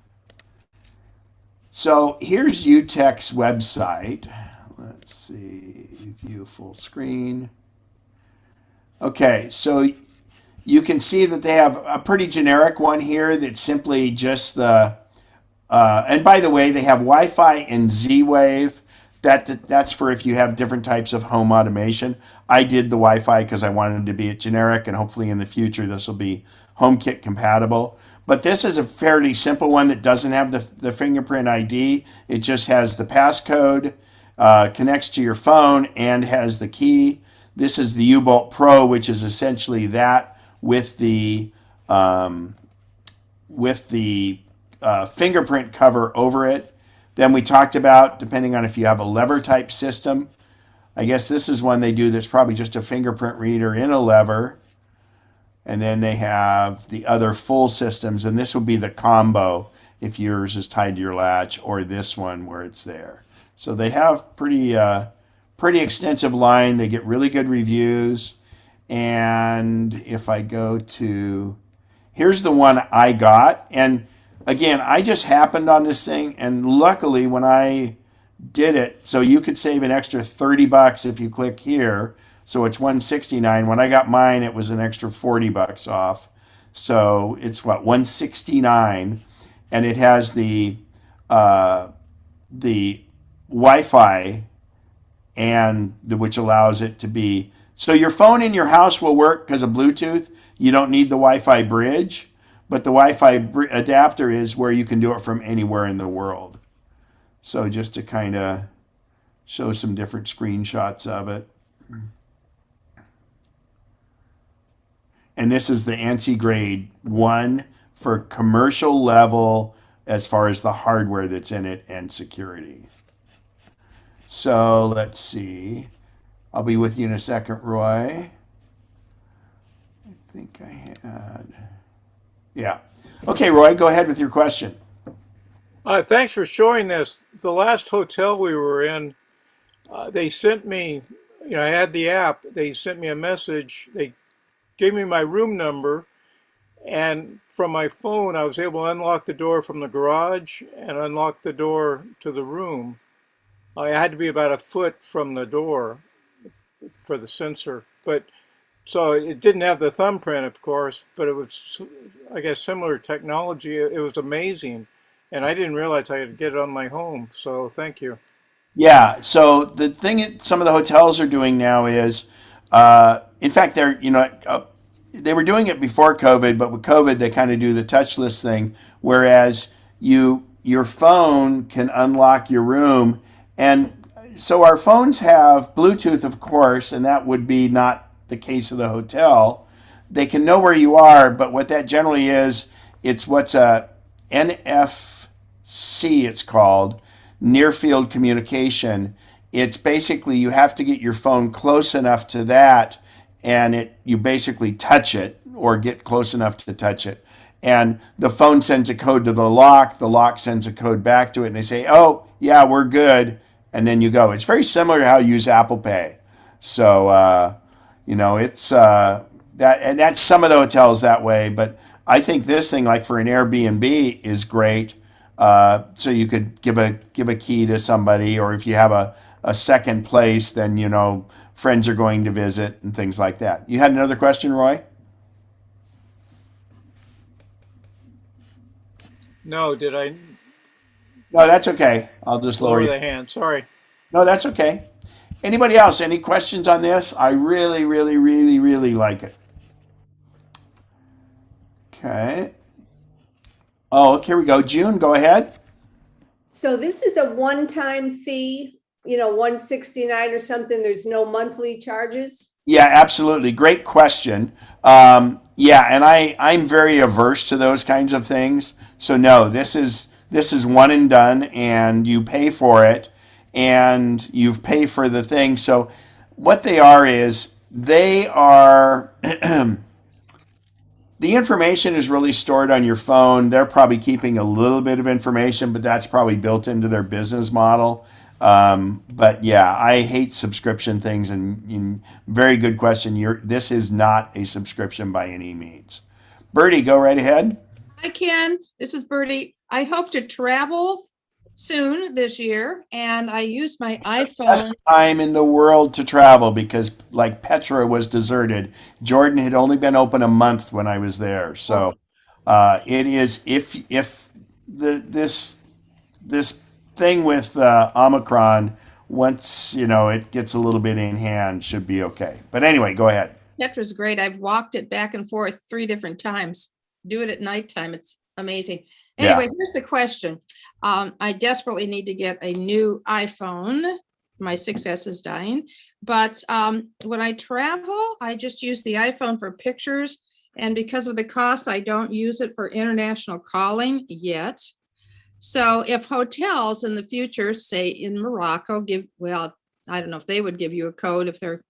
So here's UTech's website. Let's see, view full screen. Okay, so you can see that they have a pretty generic one here that's simply just the, and by the way, they have Wi-Fi and Z-Wave. That's for if you have different types of home automation. I did the Wi-Fi because I wanted to be it generic, and hopefully in the future this will be HomeKit compatible. But this is a fairly simple one that doesn't have the fingerprint ID. It just has the passcode, connects to your phone, and has the key. This is the U-Bolt Pro, which is essentially that with the fingerprint cover over it. Then we talked about, depending on if you have a lever type system, I guess this is one they do that's probably just a fingerprint reader in a lever. And then they have the other full systems, and this would be the combo if yours is tied to your latch, or this one where it's there. So they have pretty extensive line. They get really good reviews. And if I go to, here's the one I got. And again, I just happened on this thing, and luckily when I did it, so you could save an extra $30 if you click here. So it's $169. When I got mine, it was an extra $40 off. So it's what, $169, and it has the Wi-Fi, and which allows it to be, so your phone in your house will work because of Bluetooth. You don't need the Wi-Fi bridge. But the Wi-Fi adapter is where you can do it from anywhere in the world. So just to kind of show some different screenshots of it. And this is the ANSI grade 1 for commercial level as far as the hardware that's in it and security. So let's see. I'll be with you in a second, Roy. I think I had... Yeah. Okay, Roy, go ahead with your question. Thanks for showing this. The last hotel we were in, they sent me, I had the app. They sent me a message. They gave me my room number, and from my phone, I was able to unlock the door from the garage and unlock the door to the room. I had to be about a foot from the door. for the sensor. But so it didn't have the thumbprint, of course, but it was, I guess, similar technology. It was amazing, and I didn't realize I could get it on my home. So thank you. Yeah. So the thing some of the hotels are doing now is, in fact, they were doing it before COVID, but with COVID, they kind of do the touchless thing, whereas your phone can unlock your room. And so our phones have Bluetooth, of course, and that would be not the case of the hotel. They can know where you are, but what that generally is, it's what's a NFC, it's called, near field communication. It's basically you have to get your phone close enough to that, and you basically touch it or get close enough to touch it. And the phone sends a code to the lock sends a code back to it, and they say, oh, yeah, we're good. And then you go. It's very similar to how you use Apple Pay. So, it's that, and that's some of the hotels that way. But I think this thing, like for an Airbnb, is great. So you could give a key to somebody, or if you have a second place, then, friends are going to visit and things like that. You had another question, Roy? No, did I No, that's okay. I'll just lower lower you. the hand? Sorry. No, that's okay. Anybody else? Any questions on this? I really, really, really, really like it. Okay. Oh, here we go. June, go ahead. So this is a one-time fee, 169 or something. There's no monthly charges. Yeah, absolutely. Great question. Yeah, and I'm very averse to those kinds of things. So no, this is one and done, and you pay for it, and you pay for the thing. So what they are is they are the information is really stored on your phone. They're probably keeping a little bit of information, but that's probably built into their business model. But yeah, I hate subscription things, and very good question. This is not a subscription by any means. Bertie, go right ahead. Hi, Ken. This is Bertie. I hope to travel soon this year, and I use my iPhone. Best time in the world to travel, because like Petra was deserted. Jordan had only been open a month when I was there. So it is, if this thing with Omicron, once it gets a little bit in hand, should be okay. But anyway, go ahead. Petra's great. I've walked it back and forth 3 different times. Do it at nighttime. It's amazing. Anyway, Here's the question. I desperately need to get a new iPhone. My 6S is dying. But when I travel, I just use the iPhone for pictures. And because of the cost, I don't use it for international calling yet. So if hotels in the future, say in Morocco, I don't know if they would give you a code if they're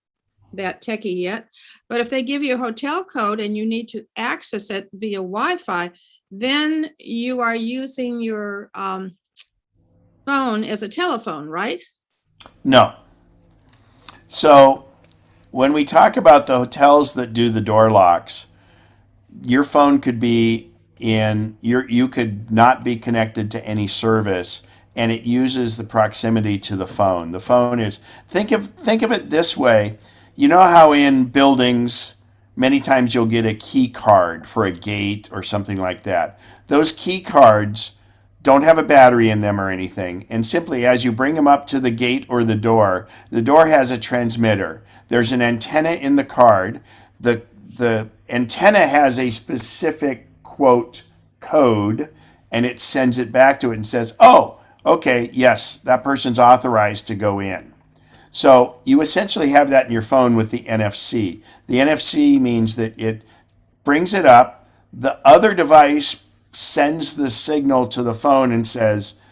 that techie yet, but if they give you a hotel code and you need to access it via Wi-Fi, then you are using your phone as a telephone, right? No. So when we talk about the hotels that do the door locks, your phone could be you could not be connected to any service, and it uses the proximity to the phone. The phone is, think of it this way. You know how in buildings, many times you'll get a key card for a gate or something like that. Those key cards don't have a battery in them or anything. And simply as you bring them up to the gate or the door has a transmitter. There's an antenna in the card. The antenna has a specific, quote, code, and it sends it back to it and says, oh, okay, yes, that person's authorized to go in. So you essentially have that in your phone with the NFC. The NFC means that it brings it up, the other device sends the signal to the phone and says,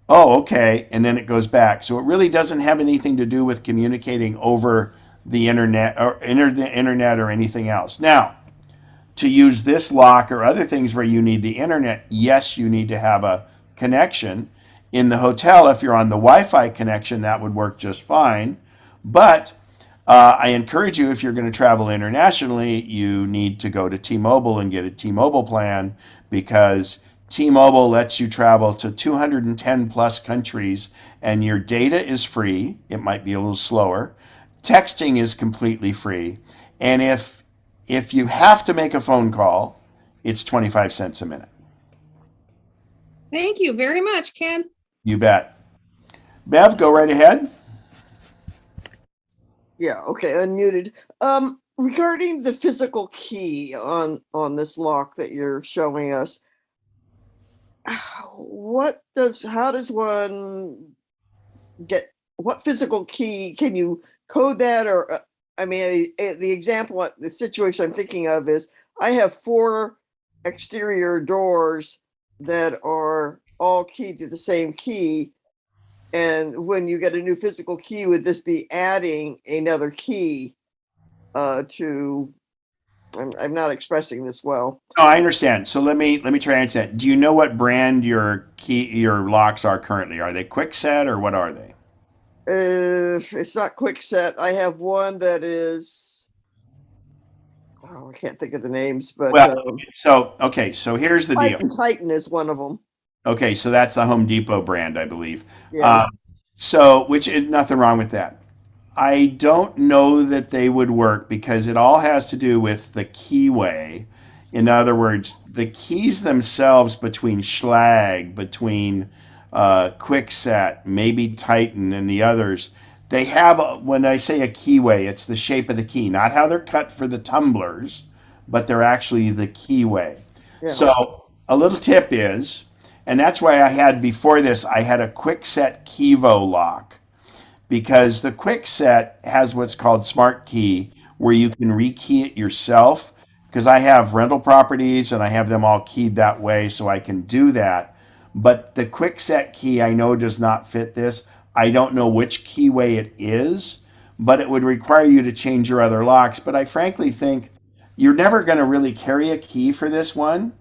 oh, okay, and then it goes back. So it really doesn't have anything to do with communicating over the internet or anything else. Now, to use this lock or other things where you need the internet, yes, you need to have a connection. In the hotel, if you're on the Wi-Fi connection, that would work just fine. But I encourage you, if you're going to travel internationally, you need to go to T-Mobile and get a T-Mobile plan, because T-Mobile lets you travel to 210 plus countries, and your data is free. It might be a little slower. Texting is completely free. And if you have to make a phone call, it's 25 cents a minute. Thank you very much, Ken. You bet. Bev, go right ahead. Yeah, okay, unmuted. Regarding the physical key on this lock that you're showing us, how does one get, what physical key, can you code that? Or I mean, the example, the situation I'm thinking of is I have 4 exterior doors that are all keyed to the same key. And when you get a new physical key, would this be adding another key to, I'm not expressing this well. No, I understand. So let me try and understand. Do you know what brand your locks are currently? Are they Quickset or what are they? It's not Quickset. I have one that is, oh, I can't think of the names, but Well, so here's the deal. Titan is one of them. Okay, so that's the Home Depot brand, I believe. Yeah. Which is nothing wrong with that. I don't know that they would work because it all has to do with the keyway. In other words, the keys themselves between Schlage, between Quickset, maybe Titan, and the others, they have, when I say a keyway, it's the shape of the key, not how they're cut for the tumblers, but they're actually the keyway. Yeah. So a little tip is, and that's why I had before this, I had a Quickset Kevo lock, because the Quickset has what's called Smart Key, where you can rekey it yourself. Because I have rental properties and I have them all keyed that way, so I can do that. But the Quickset key I know does not fit this. I don't know which keyway it is, but it would require you to change your other locks. But I frankly think you're never going to really carry a key for this one.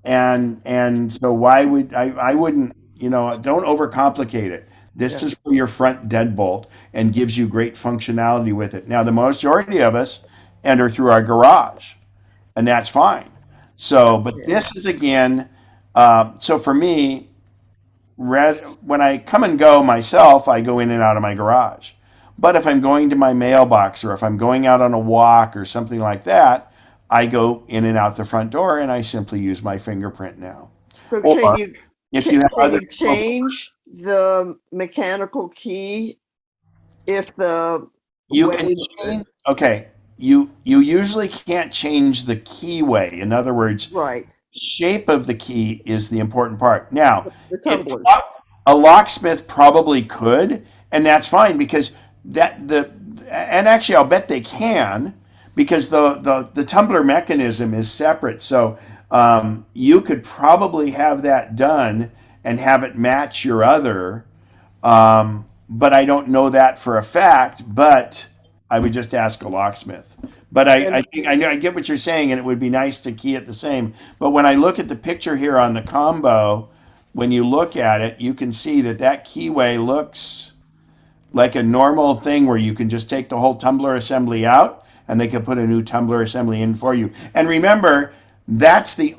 And so why would I wouldn't, don't overcomplicate it. This is for your front deadbolt and gives you great functionality with it. Now, the majority of us enter through our garage, and that's fine. So, but this is again, so for me, when I come and go myself, I go in and out of my garage. But if I'm going to my mailbox or if I'm going out on a walk or something like that, I go in and out the front door and I simply use my fingerprint now. So Or can if you have other you change the mechanical key if the you way can change, okay, you usually can't change the keyway. In other words, right, shape of the key is the important part. Now, the tumblers. a locksmith probably could, and that's fine because and actually I'll bet they can, because the tumbler mechanism is separate. So you could probably have that done and have it match your other. But I don't know that for a fact, but I would just ask a locksmith. But I think I get what you're saying, and it would be nice to key it the same. But when I look at the picture here on the combo, when you look at it, you can see that keyway looks like a normal thing where you can just take the whole tumbler assembly out and they can put a new tumbler assembly in for you. And remember, that's the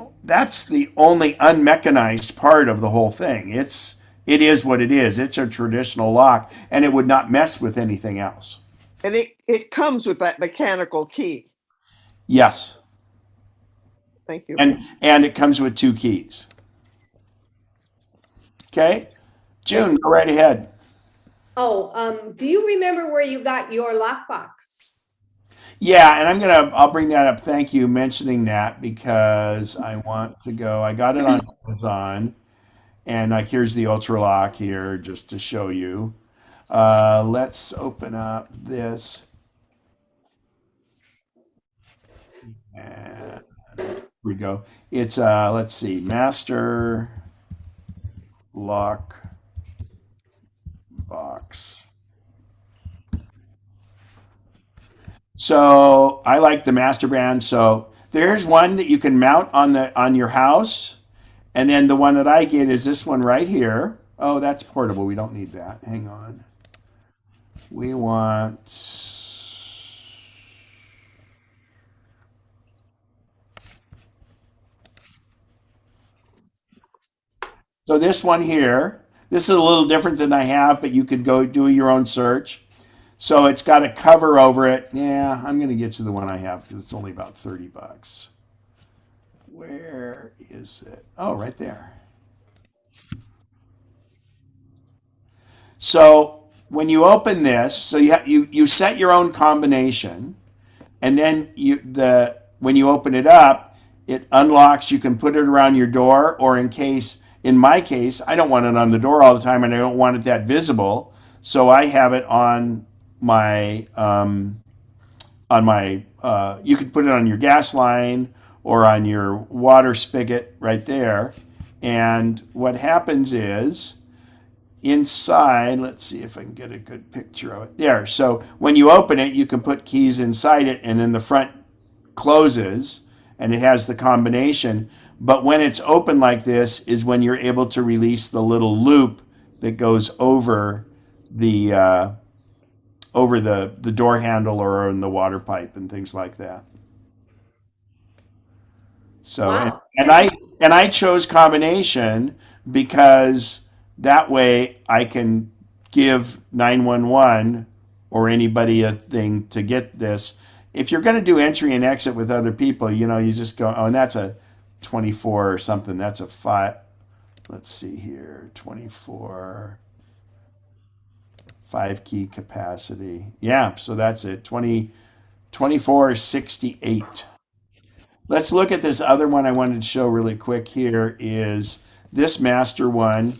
only unmechanized part of the whole thing. It is what it is. It's a traditional lock, and it would not mess with anything else. And it comes with that mechanical key. Yes. Thank you. And it comes with 2 keys. Okay? June, go right ahead. Oh, do you remember where you got your lockbox? Yeah, and I'll bring that up. Thank you mentioning that, because I got it on Amazon, and here's the Ultra Lock here just to show you. Let's open up this. And here we go. It's let's see, Master Lock Box. So I like the Master brand. So there's one that you can mount on your house, and then the one that I get is this one right here. Oh, that's portable. We don't need that. Hang on. We want. So this one here, this is a little different than I have, but you could go do your own search. So it's got a cover over it. Yeah, I'm going to get to the one I have because it's only about $30. Where is it? Oh, right there. So when you open this, so you set your own combination, and then when you open it up, it unlocks. You can put it around your door, or in my case, I don't want it on the door all the time, and I don't want it that visible. So I have it on my you could put it on your gas line or on your water spigot right there. And what happens is inside, let's see if I can get a good picture of it. There. So when you open it, you can put keys inside it, and then the front closes and it has the combination. But when it's open like this is when you're able to release the little loop that goes over the door handle or in the water pipe and things like that. So Wow. and I chose combination because that way I can give 911 or anybody a thing to get this. If you're going to do entry and exit with other people, you just go, oh, and that's a 24 or something. That's a 5. Let's see here, 24. 5 key capacity. Yeah, so that's it. 2468. Let's look at this other one I wanted to show really quick here is this master one.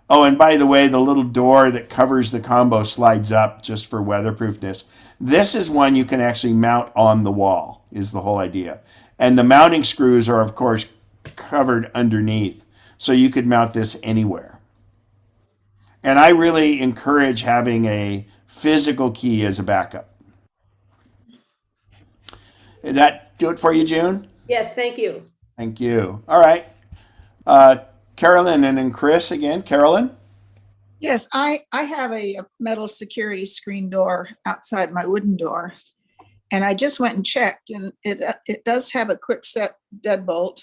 Oh, and by the way, the little door that covers the combo slides up just for weatherproofness. This is one you can actually mount on the wall, is the whole idea. And the mounting screws are, of course, covered underneath. So you could mount this anywhere. And I really encourage having a physical key as a backup. Did that do it for you, June? Yes, thank you. Thank you. All right. Carolyn and then Chris again. Carolyn? Yes, I have a metal security screen door outside my wooden door. And I just went and checked, and it does have a quick set deadbolt.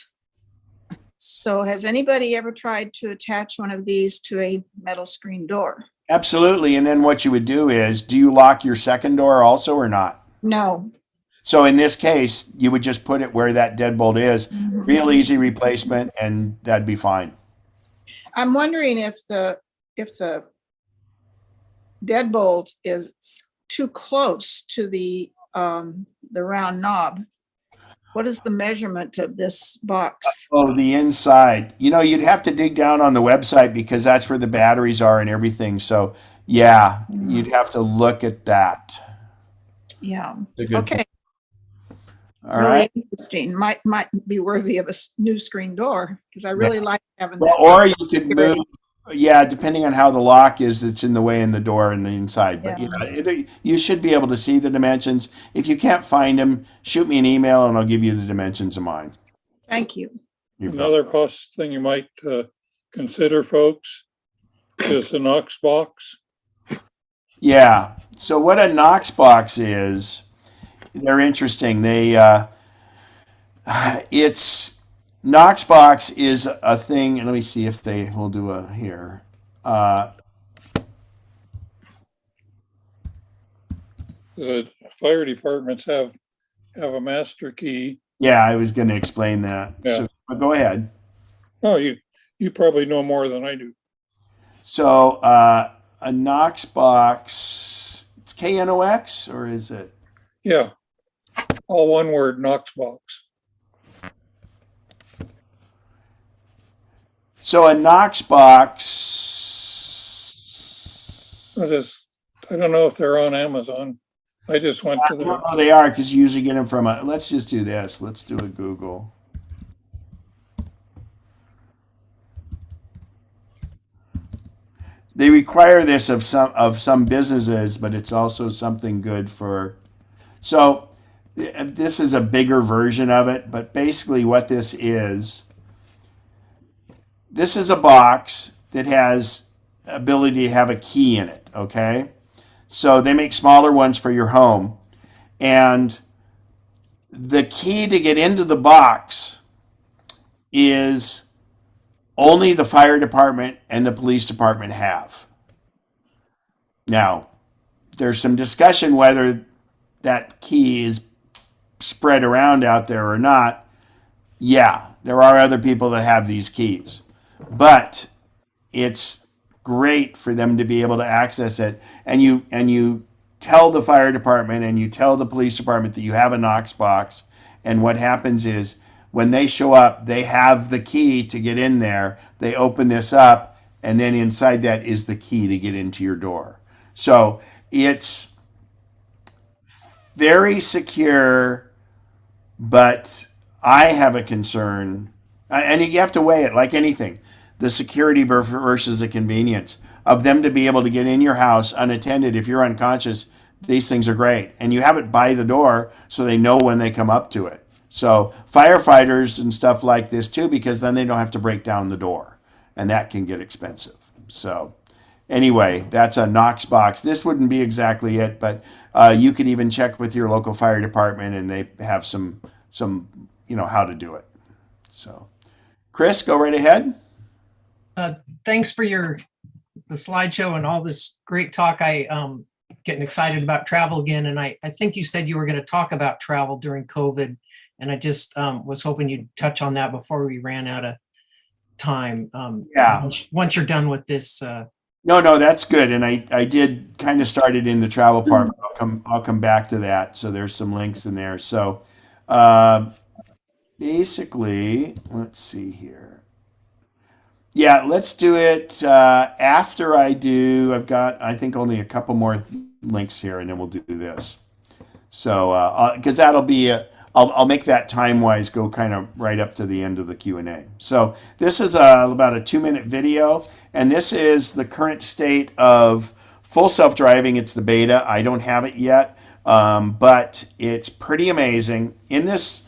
So has anybody ever tried to attach one of these to a metal screen door? Absolutely. And then what you would do is, do you lock your second door also or not? No. So in this case, you would just put it where that deadbolt is. Real easy replacement, and that'd be fine. I'm wondering if the deadbolt is too close to the round knob. What is the measurement of this box? Oh, the inside. You'd have to dig down on the website because that's where the batteries are and everything. So, yeah, you'd have to look at that. Yeah. Good Okay. point. All Really right. interesting. Might be worthy of a new screen door because I really like having Well, that. or you could move. Yeah, depending on how the lock is that's in the way in the door and the inside. But you should be able to see the dimensions. If you can't find them, shoot me an email and I'll give you the dimensions of mine. Thank you. Another thing you might consider, folks, is the Knox box. Yeah. So what a Knox box is, they're interesting. Knoxbox is a thing, and let me see if they will do a here. The fire departments have a master key. Yeah, I was going to explain that. Yeah. So go ahead. Oh, you probably know more than I do. So a Knoxbox, it's KNOX, or is it? Yeah, all one word, Knox box. So a Knox box. I don't know if they're on Amazon. I just went to their. Oh, they are, because you usually get them from let's just do this. Let's do a Google. They require this of some businesses, but it's also something good for. So this is a bigger version of it, but basically what this is a box that has ability to have a key in it, okay? So they make smaller ones for your home. And the key to get into the box is only the fire department and the police department have. Now, there's some discussion whether that key is spread around out there or not. Yeah, there are other people that have these keys, but it's great for them to be able to access it. And you tell the fire department and you tell the police department that you have a Knox box. And what happens is when they show up, they have the key to get in there. They open this up, and then inside that is the key to get into your door. So it's very secure, but I have a concern, and you have to weigh it like anything, the security versus the convenience of them to be able to get in your house unattended. If you're unconscious, these things are great. And you have it by the door so they know when they come up to it. So firefighters and stuff like this too, because then they don't have to break down the door, and that can get expensive. So anyway, that's a Knox box. This wouldn't be exactly it, but you could even check with your local fire department, and they have some how to do it. So Chris, go right ahead. Thanks for the slideshow and all this great talk. I getting excited about travel again, and I think you said you were going to talk about travel during COVID, and I just was hoping you'd touch on that before we ran out of time. Yeah. Once you're done with this. No, that's good. And I did kind of start it in the travel part. But I'll come back to that. So there's some links in there. So basically, let's see here. Yeah, let's do it after I do. I've got, I think, only a couple more links here, and then we'll do this. So because that'll be I'll make that time-wise go kind of right up to the end of the Q&A. So this is about a 2-minute video, and this is the current state of full self-driving. It's the beta. I don't have it yet, but it's pretty amazing. In this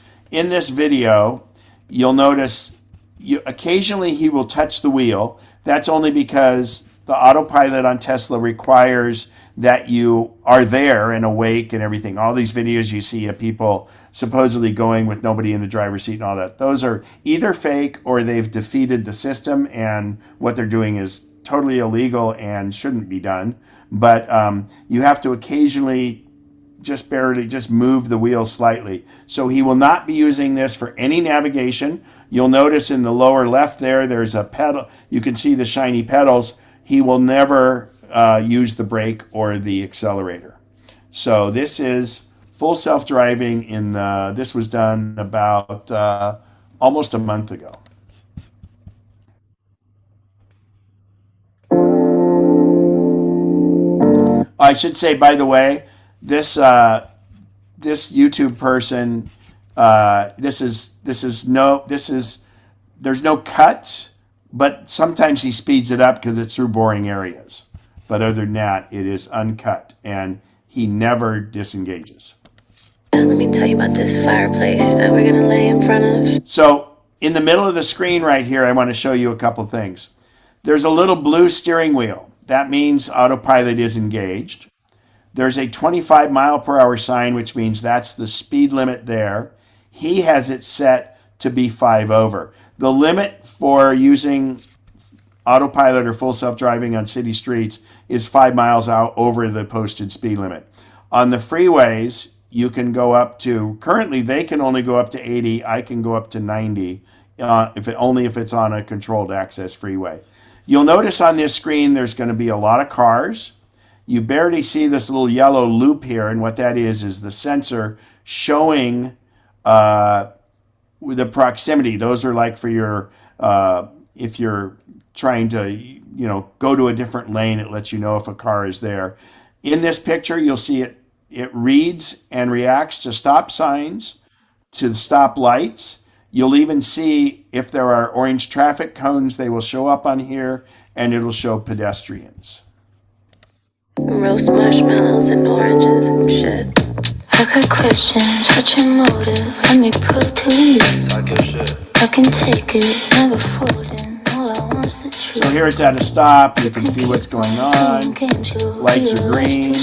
video, you'll notice occasionally he will touch the wheel. That's only because the autopilot on Tesla requires that you are there and awake and everything. All these videos you see of people supposedly going with nobody in the driver's seat and all that, those are either fake or they've defeated the system, and what they're doing is totally illegal and shouldn't be done. But you have to occasionally just barely just move the wheel slightly. So he will not be using this for any navigation. You'll notice in the lower left there's a pedal. You can see the shiny pedals. He will never use the brake or the accelerator. So this is full self-driving. This was done about almost a month ago. I should say, by the way, this YouTube person, there's no cuts, but sometimes he speeds it up because it's through boring areas. But other than that, it is uncut, and he never disengages. Let me tell you about this fireplace that we're gonna lay in front of. So in the middle of the screen right here, I want to show you a couple things. There's a little blue steering wheel. That means autopilot is engaged. There's a 25 mile per hour sign, which means that's the speed limit there. He has it set to be 5 over. The limit for using autopilot or full self-driving on city streets is 5 miles out over the posted speed limit. On the freeways, you can go up to, currently they can only go up to 80. I can go up to 90 if it's on a controlled access freeway. You'll notice on this screen there's going to be a lot of cars. You barely see this little yellow loop here, and what that is the sensor showing the proximity. Those are like for your, if you're trying to, go to a different lane, it lets you know if a car is there. In this picture, you'll see it reads and reacts to stop signs, to the stop lights. You'll even see if there are orange traffic cones, they will show up on here, and it'll show pedestrians. Roast marshmallows and oranges and shit. I got questions, what's your motive? Let me prove to you. I can take it, never folding. All I want's the truth. So here it's at a stop. You can see what's going on. Lights are green.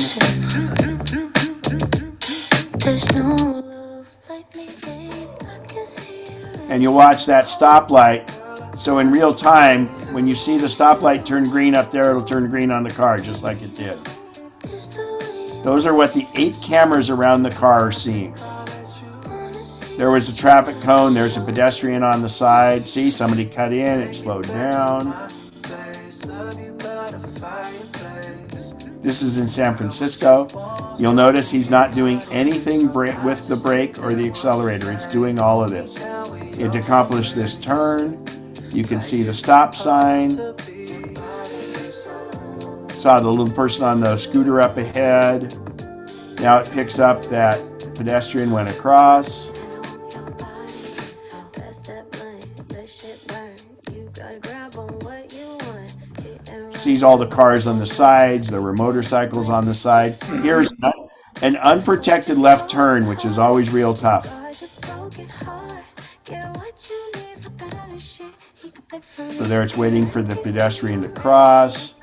There's no love like me, babe. I can see you. And you watch that stoplight. So in real time, when you see the stoplight turn green up there, it'll turn green on the car, just like it did. Those are what the 8 cameras around the car are seeing. There was a traffic cone. There's a pedestrian on the side. See, somebody cut in. It slowed down. This is in San Francisco. You'll notice he's not doing anything with the brake or the accelerator. It's doing all of this. It accomplished this turn. You can see the stop sign. Saw the little person on the scooter up ahead. Now it picks up that pedestrian went across. Sees all the cars on the sides. There were motorcycles on the side. Here's an unprotected left turn, which is always real tough. So there it's waiting for the pedestrian to cross.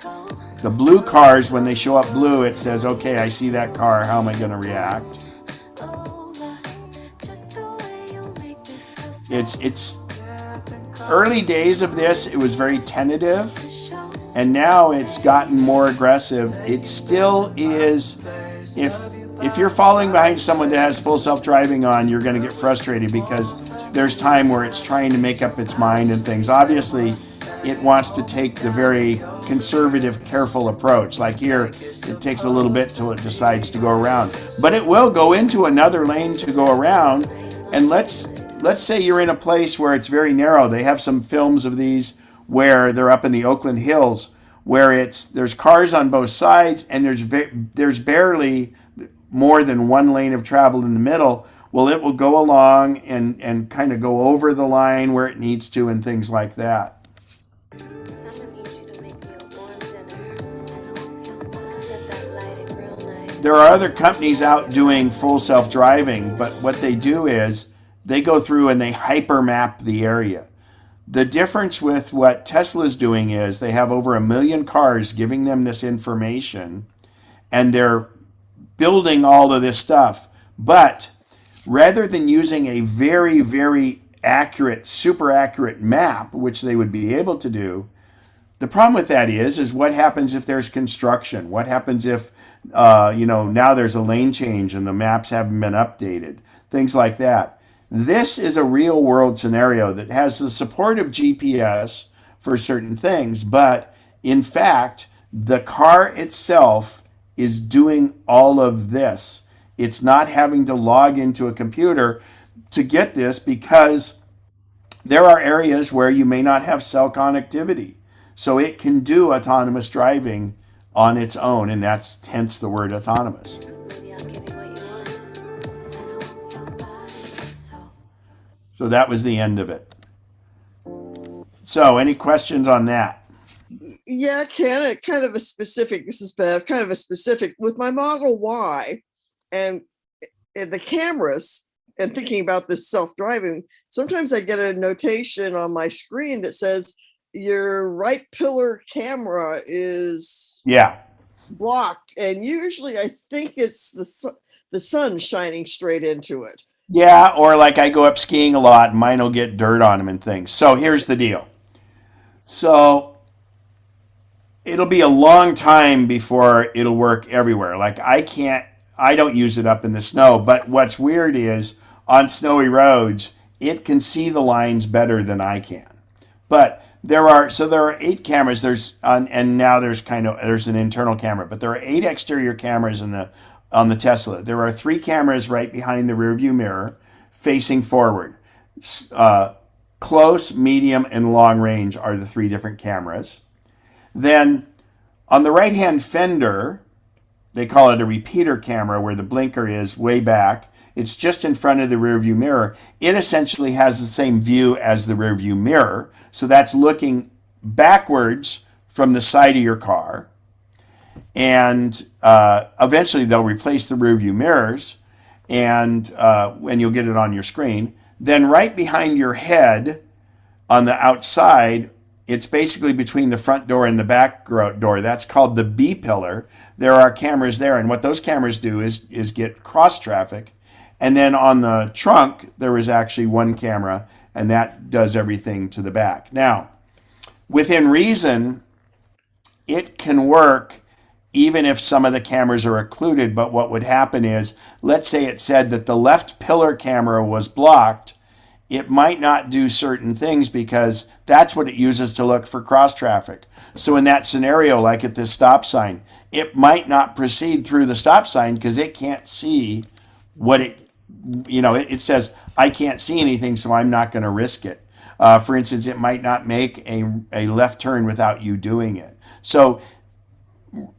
The blue cars, when they show up blue, it says, okay, I see that car. How am I going to react? It's early days of this. It was very tentative. And now it's gotten more aggressive. It still is, if you're following behind someone that has full self-driving on, you're going to get frustrated because there's time where it's trying to make up its mind and things. Obviously, it wants to take the very conservative, careful approach. Like here, it takes a little bit till it decides to go around. But it will go into another lane to go around. And let's say you're in a place where it's very narrow. They have some films of these where they're up in the Oakland Hills, where there's cars on both sides and there's barely more than one lane of travel in the middle. Well, it will go along and kind of go over the line where it needs to and things like that. There are other companies out doing full self-driving, but what they do is they go through and they hyper map the area. The difference with what Tesla's doing is they have over 1 million cars giving them this information, and they're building all of this stuff. But rather than using a very, very accurate, super accurate map, which they would be able to do, the problem with that is what happens if there's construction? What happens if, now there's a lane change and the maps haven't been updated? Things like that. This is a real world scenario that has the support of GPS for certain things, but in fact, the car itself is doing all of this. It's not having to log into a computer to get this because there are areas where you may not have cell connectivity. So it can do autonomous driving on its own, and that's hence the word autonomous. So that was the end of it. So any questions on that? Yeah, Ken, kind of a specific, this is Bev, kind of a specific, with my Model Y and the cameras, and thinking about this self-driving, sometimes I get a notation on my screen that says your right pillar camera is blocked. And usually I think it's the sun shining straight into it. Yeah, or like I go up skiing a lot and mine will get dirt on them and things. So here's the deal. So it'll be a long time before it'll work everywhere. Like I don't use it up in the snow, but what's weird is on snowy roads, it can see the lines better than I can. But there are 8 cameras, and now there's an internal camera, but there are 8 exterior cameras on the Tesla. There are 3 cameras right behind the rearview mirror facing forward. Close, medium, and long range are the 3 different cameras. Then on the right-hand fender, they call it a repeater camera where the blinker is way back. It's just in front of the rearview mirror. It essentially has the same view as the rearview mirror. So that's looking backwards from the side of your car. And eventually they'll replace the rearview mirrors and you'll get it on your screen. Then right behind your head on the outside, it's basically between the front door and the back door. That's called the B pillar. There are cameras there. And what those cameras do is get cross traffic. And then on the trunk, there is actually 1 camera, and that does everything to the back. Now, within reason, it can work even if some of the cameras are occluded, but what would happen is, let's say it said that the left pillar camera was blocked, it might not do certain things because that's what it uses to look for cross traffic. So in that scenario, like at this stop sign, it might not proceed through the stop sign because it can't see what it says, I can't see anything, so I'm not going to risk it. For instance, it might not make a left turn without you doing it. So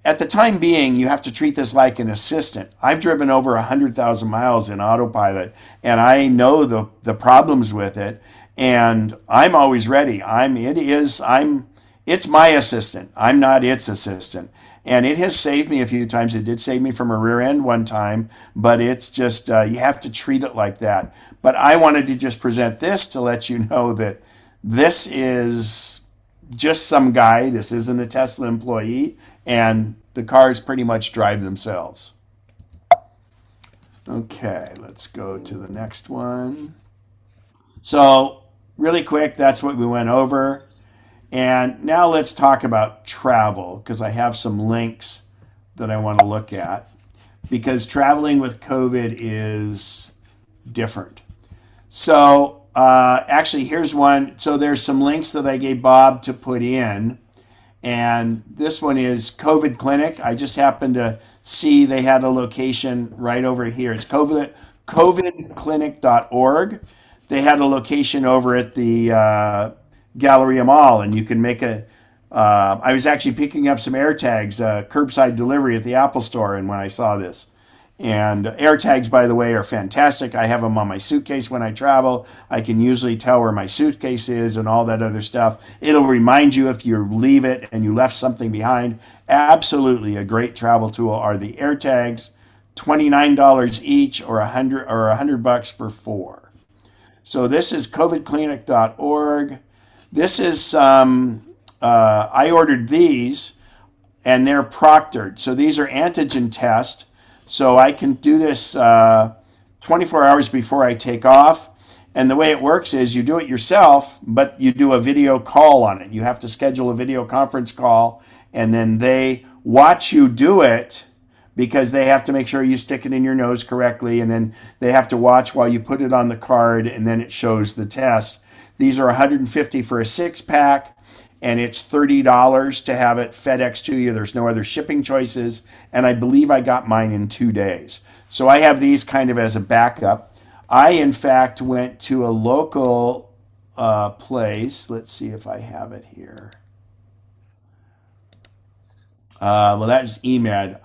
at the time being, you have to treat this like an assistant. I've driven over 100,000 miles in autopilot, and I know the problems with it, and I'm always ready. It's my assistant. I'm not its assistant. And it has saved me a few times. It did save me from a rear end one time, but it's just, you have to treat it like that. But I wanted to just present this to let you know that this is just some guy. This isn't a Tesla employee, and the cars pretty much drive themselves. Okay, let's go to the next one. So really quick, that's what we went over. And now let's talk about travel, because I have some links that I want to look at, because traveling with COVID is different. So actually, here's one. So there's some links that I gave Bob to put in. And this one is COVID Clinic. I just happened to see they had a location right over here. It's covidclinic.org. They had a location over at the Galleria Mall, and you can make I was actually picking up some AirTags, curbside delivery at the Apple Store, and when I saw this. And AirTags, by the way, are fantastic. I have them on my suitcase when I travel. I can usually tell where my suitcase is and all that other stuff. It'll remind you if you leave it and you left something behind. Absolutely a great travel tool are the AirTags, $29 each or $100 for 4. So this is covidclinic.org. This is I ordered these, and they're proctored. So these are antigen tests. So I can do this 24 hours before I take off. And the way it works is you do it yourself, but you do a video call on it. You have to schedule a video conference call, and then they watch you do it because they have to make sure you stick it in your nose correctly. And then they have to watch while you put it on the card, and then it shows the test. These are $150 for a 6-pack. And it's $30 to have it FedEx to you. There's no other shipping choices. And I believe I got mine in 2 days. So I have these kind of as a backup. I, in fact, went to a local place. Let's see if I have it here. Well, that is EMED.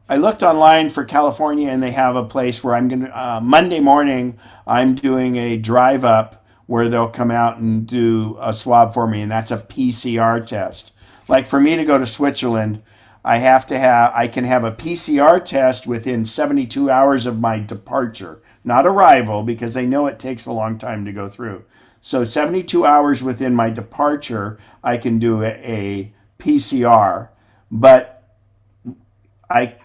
I looked online for California, and they have a place where I'm going to, Monday morning, I'm doing a drive up where they'll come out and do a swab for me, and that's a PCR test. Like for me to go to Switzerland, I can have a PCR test within 72 hours of my departure, not arrival, because they know it takes a long time to go through. So 72 hours within my departure, I can do a PCR, but I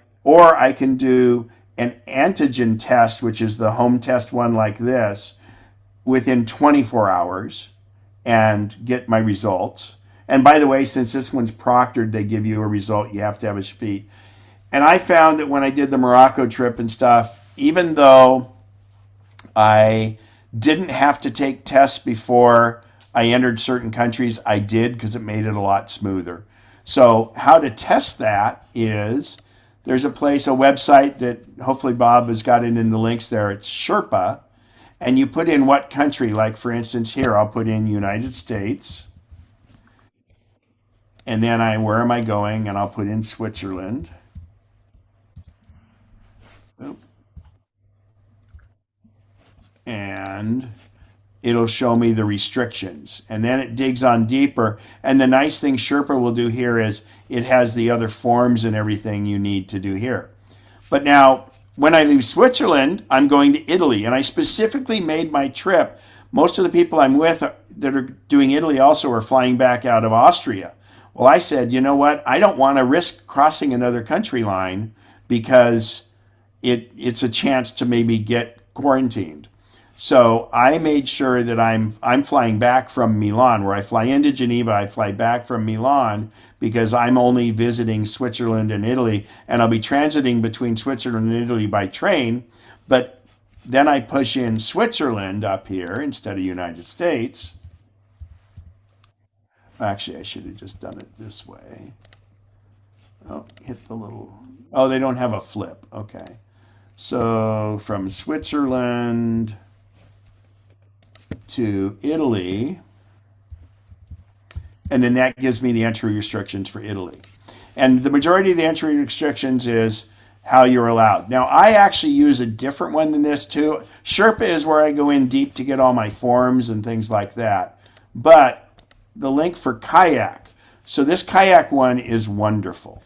can do an antigen test, which is the home test one like this, within 24 hours and get my results. And by the way, since this one's proctored, they give you a result. You have to have a sheet. And I found that when I did the Morocco trip and stuff, even though I didn't have to take tests before I entered certain countries, I did, because it made it a lot smoother. So how to test that is, there's a website that hopefully Bob has got it in the links there. It's Sherpa. And you put in what country, like for instance here, I'll put in United States. And then where am I going? And I'll put in Switzerland. And it'll show me the restrictions. And then it digs on deeper. And the nice thing Sherpa will do here is it has the other forms and everything you need to do here. But now, when I leave Switzerland, I'm going to Italy, and I specifically made my trip. Most of the people I'm with that are doing Italy also are flying back out of Austria. Well, I said, you know what? I don't want to risk crossing another country line because it's a chance to maybe get quarantined. So I made sure that I'm flying back from Milan, where I fly into Geneva, I fly back from Milan because I'm only visiting Switzerland and Italy, and I'll be transiting between Switzerland and Italy by train. But then I push in Switzerland up here instead of United States. Actually, I should have just done it this way. Oh, hit the little, oh, they don't have a flip. Okay. So from Switzerland to Italy, and then that gives me the entry restrictions for Italy. And the majority of the entry restrictions is how you're allowed. Now, I actually use a different one than this too. Sherpa is where I go in deep to get all my forms and things like that. But the link for kayak. So this kayak one is wonderful.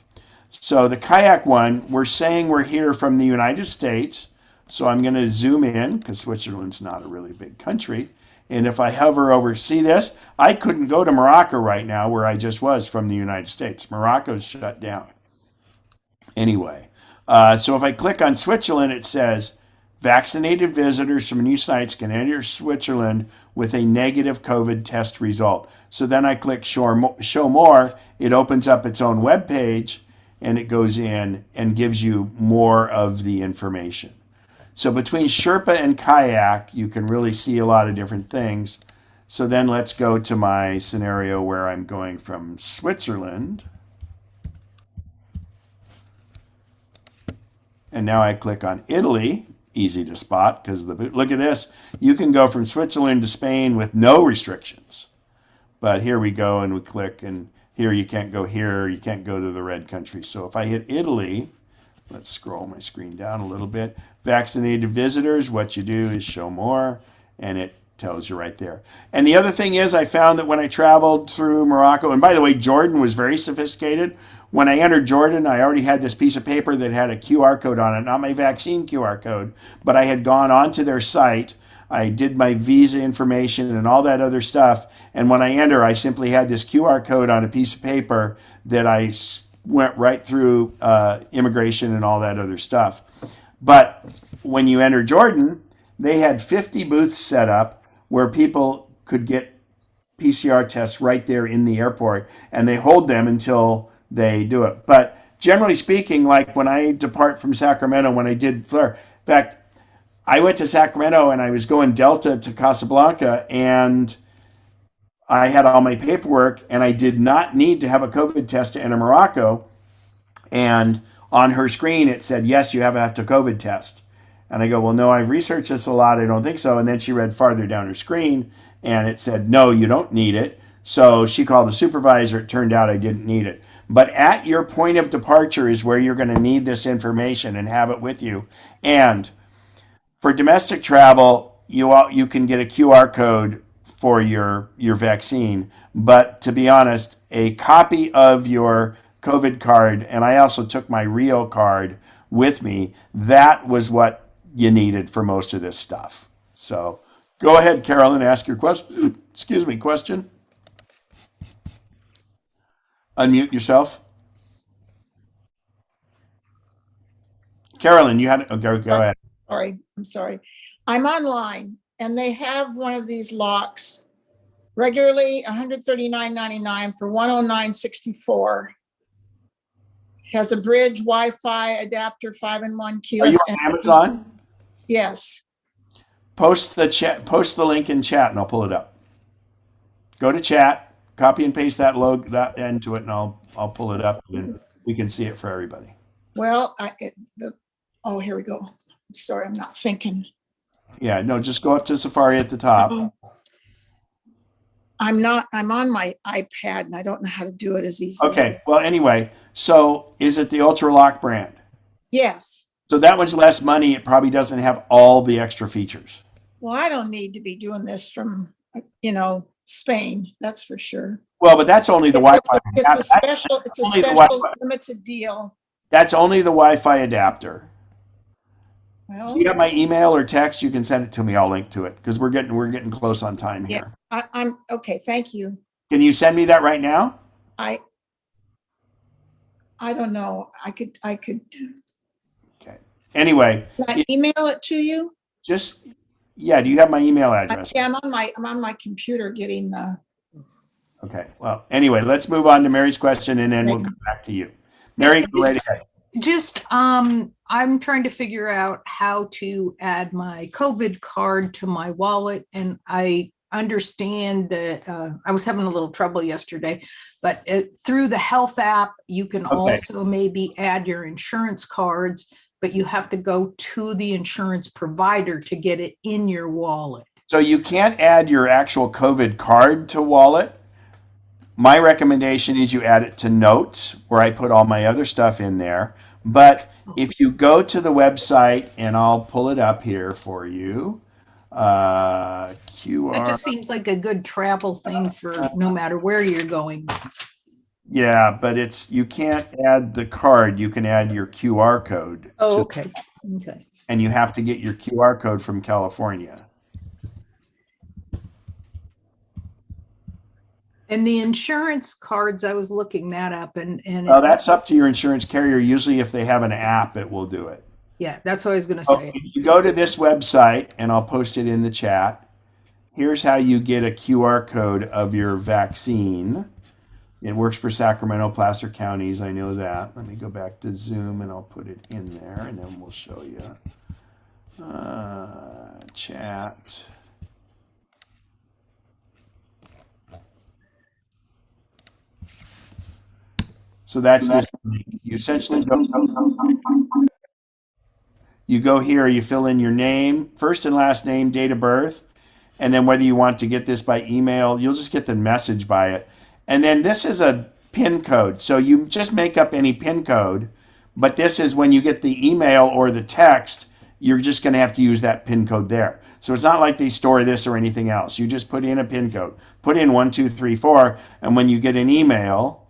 So the kayak one, we're saying we're here from the United States. So I'm going to zoom in because Switzerland's not a really big country. And if I hover over, see this? I couldn't go to Morocco right now where I just was from the United States. Morocco's shut down. Anyway, so if I click on Switzerland, it says vaccinated visitors from new sites can enter Switzerland with a negative COVID test result. So then I click show more. It opens up its own web page and it goes in and gives you more of the information. So between Sherpa and kayak, you can really see a lot of different things. So then let's go to my scenario where I'm going from Switzerland. And now I click on Italy, easy to spot because look at this. You can go from Switzerland to Spain with no restrictions. But here we go and we click and here you can't go here, you can't go to the red country. So if I hit Italy, let's scroll my screen down a little bit. Vaccinated visitors, what you do is show more, and it tells you right there. And the other thing is I found that when I traveled through Morocco, and by the way, Jordan was very sophisticated. When I entered Jordan, I already had this piece of paper that had a QR code on it, not my vaccine QR code, but I had gone onto their site. I did my visa information and all that other stuff. And when I enter, I simply had this QR code on a piece of paper that I went right through immigration and all that other stuff. But when you enter Jordan, they had 50 booths set up where people could get PCR tests right there in the airport, and they hold them until they do it. But generally speaking, like when I depart from Sacramento, when I did Fleur, in fact, I went to Sacramento and I was going Delta to Casablanca, and I had all my paperwork and I did not need to have a COVID test to enter Morocco. And on her screen, it said, yes, you have to COVID test. And I go, well, no, I've researched this a lot. I don't think so. And then she read farther down her screen and it said, no, you don't need it. So she called the supervisor. It turned out I didn't need it. But at your point of departure is where you're going to need this information and have it with you. And for domestic travel, you can get a QR code for your vaccine. But to be honest, a copy of your COVID card, and I also took my Rio card with me, that was what you needed for most of this stuff. So go ahead, Carolyn, ask your question. Excuse me, question. Unmute yourself. Carolyn, you had go ahead. Sorry, I'm sorry. I'm online and they have one of these locks regularly $139.99 for $109.64. Has a bridge, Wi-Fi, adapter, 5-in-1 keyless. Are you on Amazon? Yes. Post the link in chat and I'll pull it up. Go to chat, copy and paste that into it, and I'll pull it up and we can see it for everybody. Well, oh, here we go. I'm sorry, I'm not thinking. Yeah, no, just go up to Safari at the top. I'm on my iPad and I don't know how to do it as easy. Okay, well, anyway, so is it the Ultra Lock brand? Yes. So that one's less money. It probably doesn't have all the extra features. Well, I don't need to be doing this from, Spain, that's for sure. Well, but that's only the Wi-Fi. It's a special limited deal. That's only the Wi-Fi adapter. Well, Do you have my email or text? You can send it to me. I'll link to it because we're getting close on time here. I'm okay. Thank you. Can you send me that right now? I don't know. I could. Okay. Anyway, Can I email it to you? just Yeah, do you have my email address? Yeah, I'm on my computer getting the. Okay, well, anyway, let's move on to Mary's question and then we'll come back to you. Mary, go right ahead. Just, I'm trying to figure out how to add my COVID card to my wallet. And I understand that I was having a little trouble yesterday, but through the health app, you can also maybe add your insurance cards, but you have to go to the insurance provider to get it in your wallet. So you can't add your actual COVID card to wallet. My recommendation is you add it to notes where I put all my other stuff in there. But if you go to the website, and I'll pull it up here for you, QR. That just seems like a good travel thing for no matter where you're going. Yeah, but you can't add the card. You can add your QR code. Oh, okay. Okay. And you have to get your QR code from California. And the insurance cards, I was looking that up and That's up to your insurance carrier. Usually if they have an app, it will do it. yeah, that's what I was going to say. If you go to this website, and I'll post it in the chat, here's how you get a QR code of your vaccine. It works for Sacramento, Placer counties. I know that. Let me go back to Zoom and I'll put it in there and then we'll show you. Chat. So that's this. You essentially go here, you fill in your name, first and last name, date of birth, and then whether you want to get this by email, you'll just get the message by it. And then this is a PIN code. So you just make up any PIN code, but this is when you get the email or the text, you're just going to have to use that PIN code there. So it's not like they store this or anything else. You just put in a PIN code, put in 1, 2, 3, 4, and when you get an email,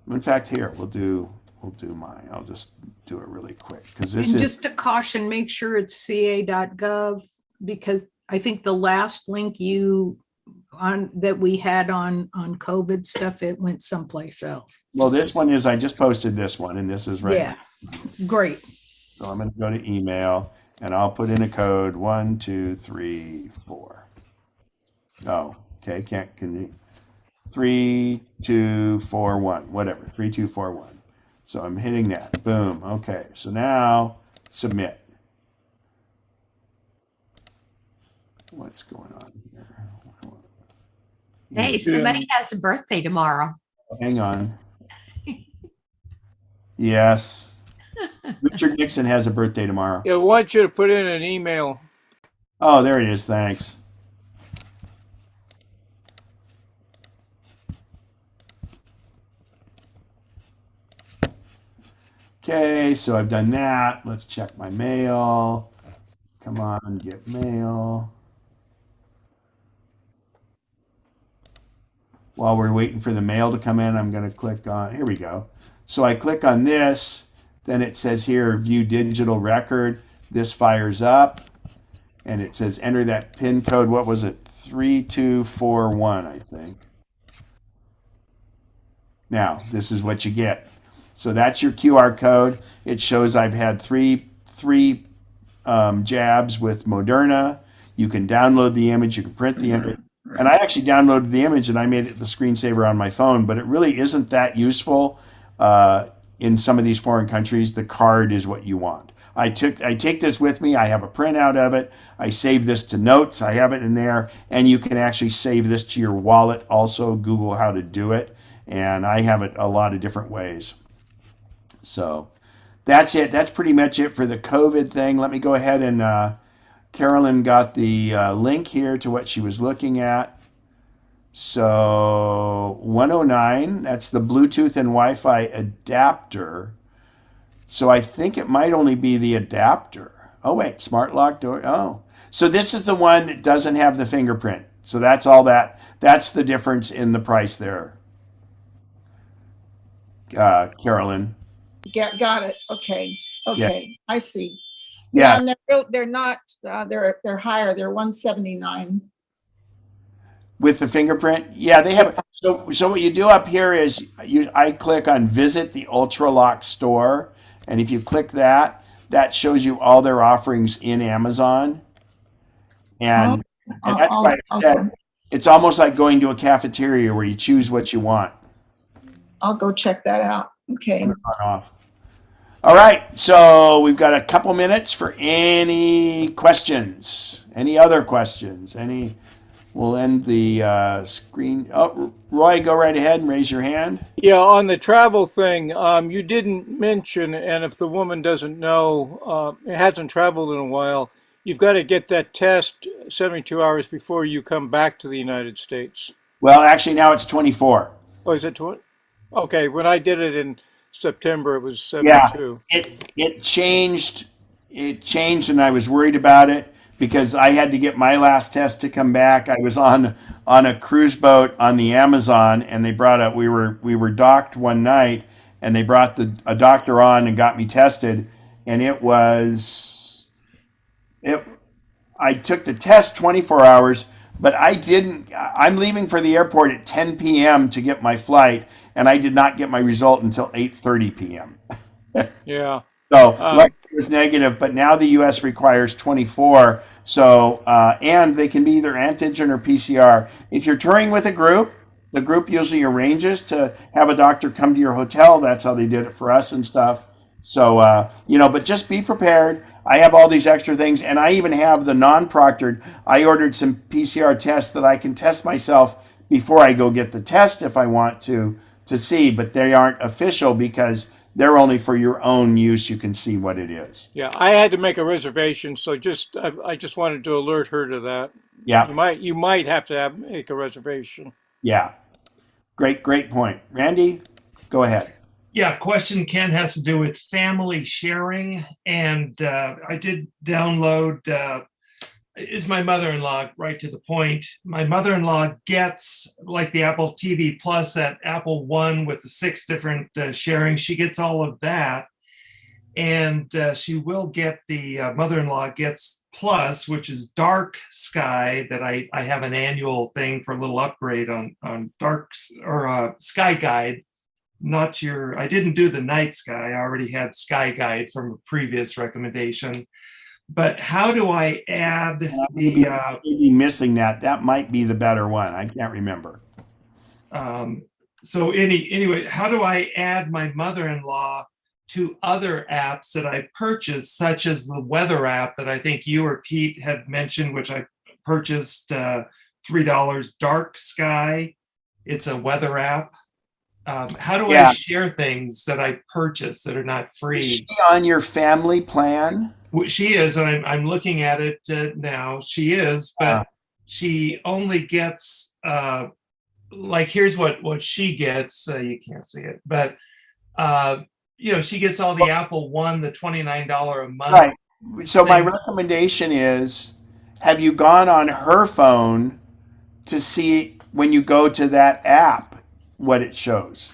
in fact, here, we'll do mine. I'll just do it really quick because this And is just a caution, make sure it's ca.gov because I think the last link that we had on COVID stuff, it went someplace else. well, this one is I just posted this one and this is right. Yeah, great. So I'm going to go to email and I'll put in a code 1, 2, 3, 4. Oh, okay. Can you 3, 2, 4, 1, whatever, 3, 2, 4, 1. So I'm hitting that. Boom. Okay. So now submit. What's going on here? Hey, somebody has a birthday tomorrow. Hang on. Yes. Richard Nixon has a birthday tomorrow. I want you to put in an email. Oh, there it is. Thanks. Okay, so I've done that. Let's check my mail. Come on, get mail. While we're waiting for the mail to come in, I'm going to click on, here we go. So I click on this, then it says here, view digital record. This fires up, and it says enter that PIN code. What was it? 3241, I think. Now, this is what you get. So that's your QR code. It shows I've had three jabs with Moderna. You can download the image. You can print the image. And I actually downloaded the image and I made it the screensaver on my phone, but it really isn't that useful in some of these foreign countries. The card is what you want. I take this with me. I have a printout of it. I save this to notes. I have it in there, and you can actually save this to your wallet. Also, Google how to do it, and I have it a lot of different ways. So that's it. That's pretty much it for the COVID thing. Let me go ahead and Carolyn got the link here to what she was looking at. So 109, that's the Bluetooth and Wi-Fi adapter. So I think it might only be the adapter. Oh wait, smart lock door. Oh, so this is the one that doesn't have the fingerprint. So that's all that. That's the difference in the price there, Carolyn. Got it. Okay. Okay. I see. Yeah. And they're not, they're higher. They're 179. With the fingerprint? Yeah, they have. So what you do up here is I click on visit the UltraLock store. And if you click that, that shows you all their offerings in Amazon. And that's I'll- why I I'll- said it's almost like going to a cafeteria where you choose what you want. I'll go check that out. Okay. Turn it on off. All right, so we've got a couple minutes for any questions. Any other questions? We'll end the screen. Oh, Roy, go right ahead and raise your hand. Yeah, on the travel thing, you didn't mention, and if the woman doesn't know, hasn't traveled in a while, you've got to get that test 72 hours before you come back to the United States. Well, actually, now it's 24. Oh, is it 20? Okay, when I did it in September, it was Yeah, 72. it changed. It changed, and I was worried about it because I had to get my last test to come back. I was on a cruise boat on the Amazon, and they brought a we were docked one night, and they brought a doctor on and got me tested, and I took the test 24 hours, but I'm leaving for the airport at 10 p.m. to get my flight, and I did not get my result until 8:30 p.m. Yeah. So luckily it was negative, but now the U.S. requires 24. So and they can be either antigen or PCR. If you're touring with a group, the group usually arranges to have a doctor come to your hotel. That's how they did it for us and stuff. So but just be prepared. I have all these extra things, and I even have the non-proctored. I ordered some PCR tests that I can test myself before I go get the test if I want to see, but they aren't official because they're only for your own use. You can see what it is. Yeah, I had to make a reservation, so I just wanted to alert her to that. Yeah. You might have to make a reservation. Yeah. Great point. Randy, go ahead. Yeah, question, Ken, has to do with family sharing. And I did download, is my mother-in-law, right to the point. My mother-in-law gets, like the Apple TV Plus, that Apple One with the 6 different sharings. She gets all of that. And she will get the mother-in-law gets Plus, which is Dark Sky, that I have an annual thing for a little upgrade on Dark or Sky Guide. I didn't do the Night Sky. I already had Sky Guide from a previous recommendation. But how do I add the? Maybe missing that. That might be the better one. I can't remember. So anyway, how do I add my mother-in-law to other apps that I purchased, such as the weather app that I think you or Pete had mentioned, which I purchased $3, Dark Sky. It's a weather app. How do I share things that I purchase that are not free? Is she on your family plan? She is, and I'm looking at it now. She is, but she only gets here's what she gets. You can't see it, but she gets all the Apple One, the $29 a month. Right. So my recommendation is, have you gone on her phone to see when you go to that app what it shows?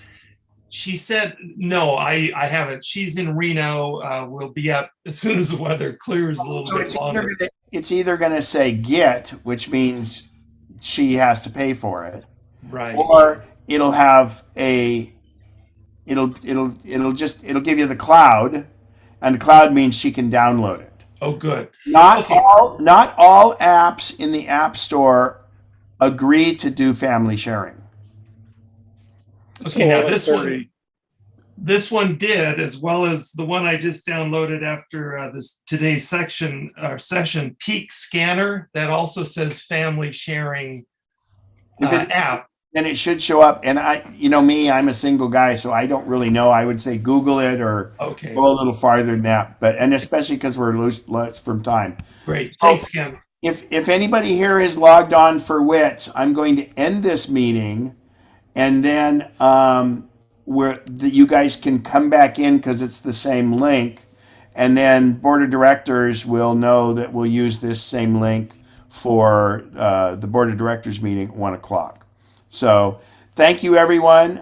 She said, no, I haven't. She's in Reno. We'll be up as soon as the weather clears a little bit longer. It's either going to say get, which means she has to pay for it, right? Or it'll have it'll give you the cloud, and the cloud means she can download it. Oh, good. Not all apps in the App Store agree to do family sharing. Okay, now this one did, as well as the one I just downloaded after today's session, Peak Scanner, that also says family sharing app. Then it should show up. And I'm a single guy, so I don't really know. I would say Google it or go a little farther than that. And especially because we're loose from time. Great, thanks, Ken. If anybody here is logged on for WITS, I'm going to end this meeting. And then you guys can come back in because it's the same link. And then Board of Directors will know that we'll use this same link for the Board of Directors meeting at 1:00. So thank you, everyone.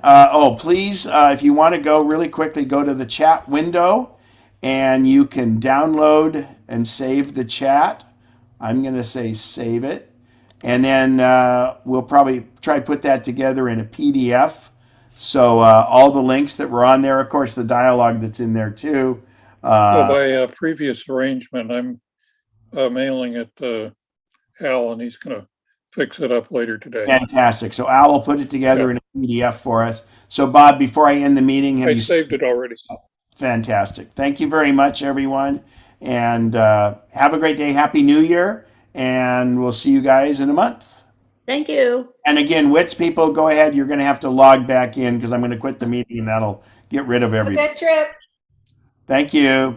Please, if you want to go really quickly, go to the chat window and you can download and save the chat. I'm going to say save it. And then we'll probably try to put that together in a PDF. So all the links that were on there, of course, the dialogue that's in there too. By previous arrangement, I'm mailing it Al, and he's gonna fix it up later today. Fantastic. So Al will put it together in a PDF for us. So Bob, before I end the meeting, have I you? saved it already. Fantastic. Thank you very much, everyone. And have a great day. Happy New Year. And we'll see you guys in a month. Thank you. And again, WITS people, go ahead. You're going to have to log back in because I'm going to quit the meeting and that'll get rid of everybody. Good trip. Thank you.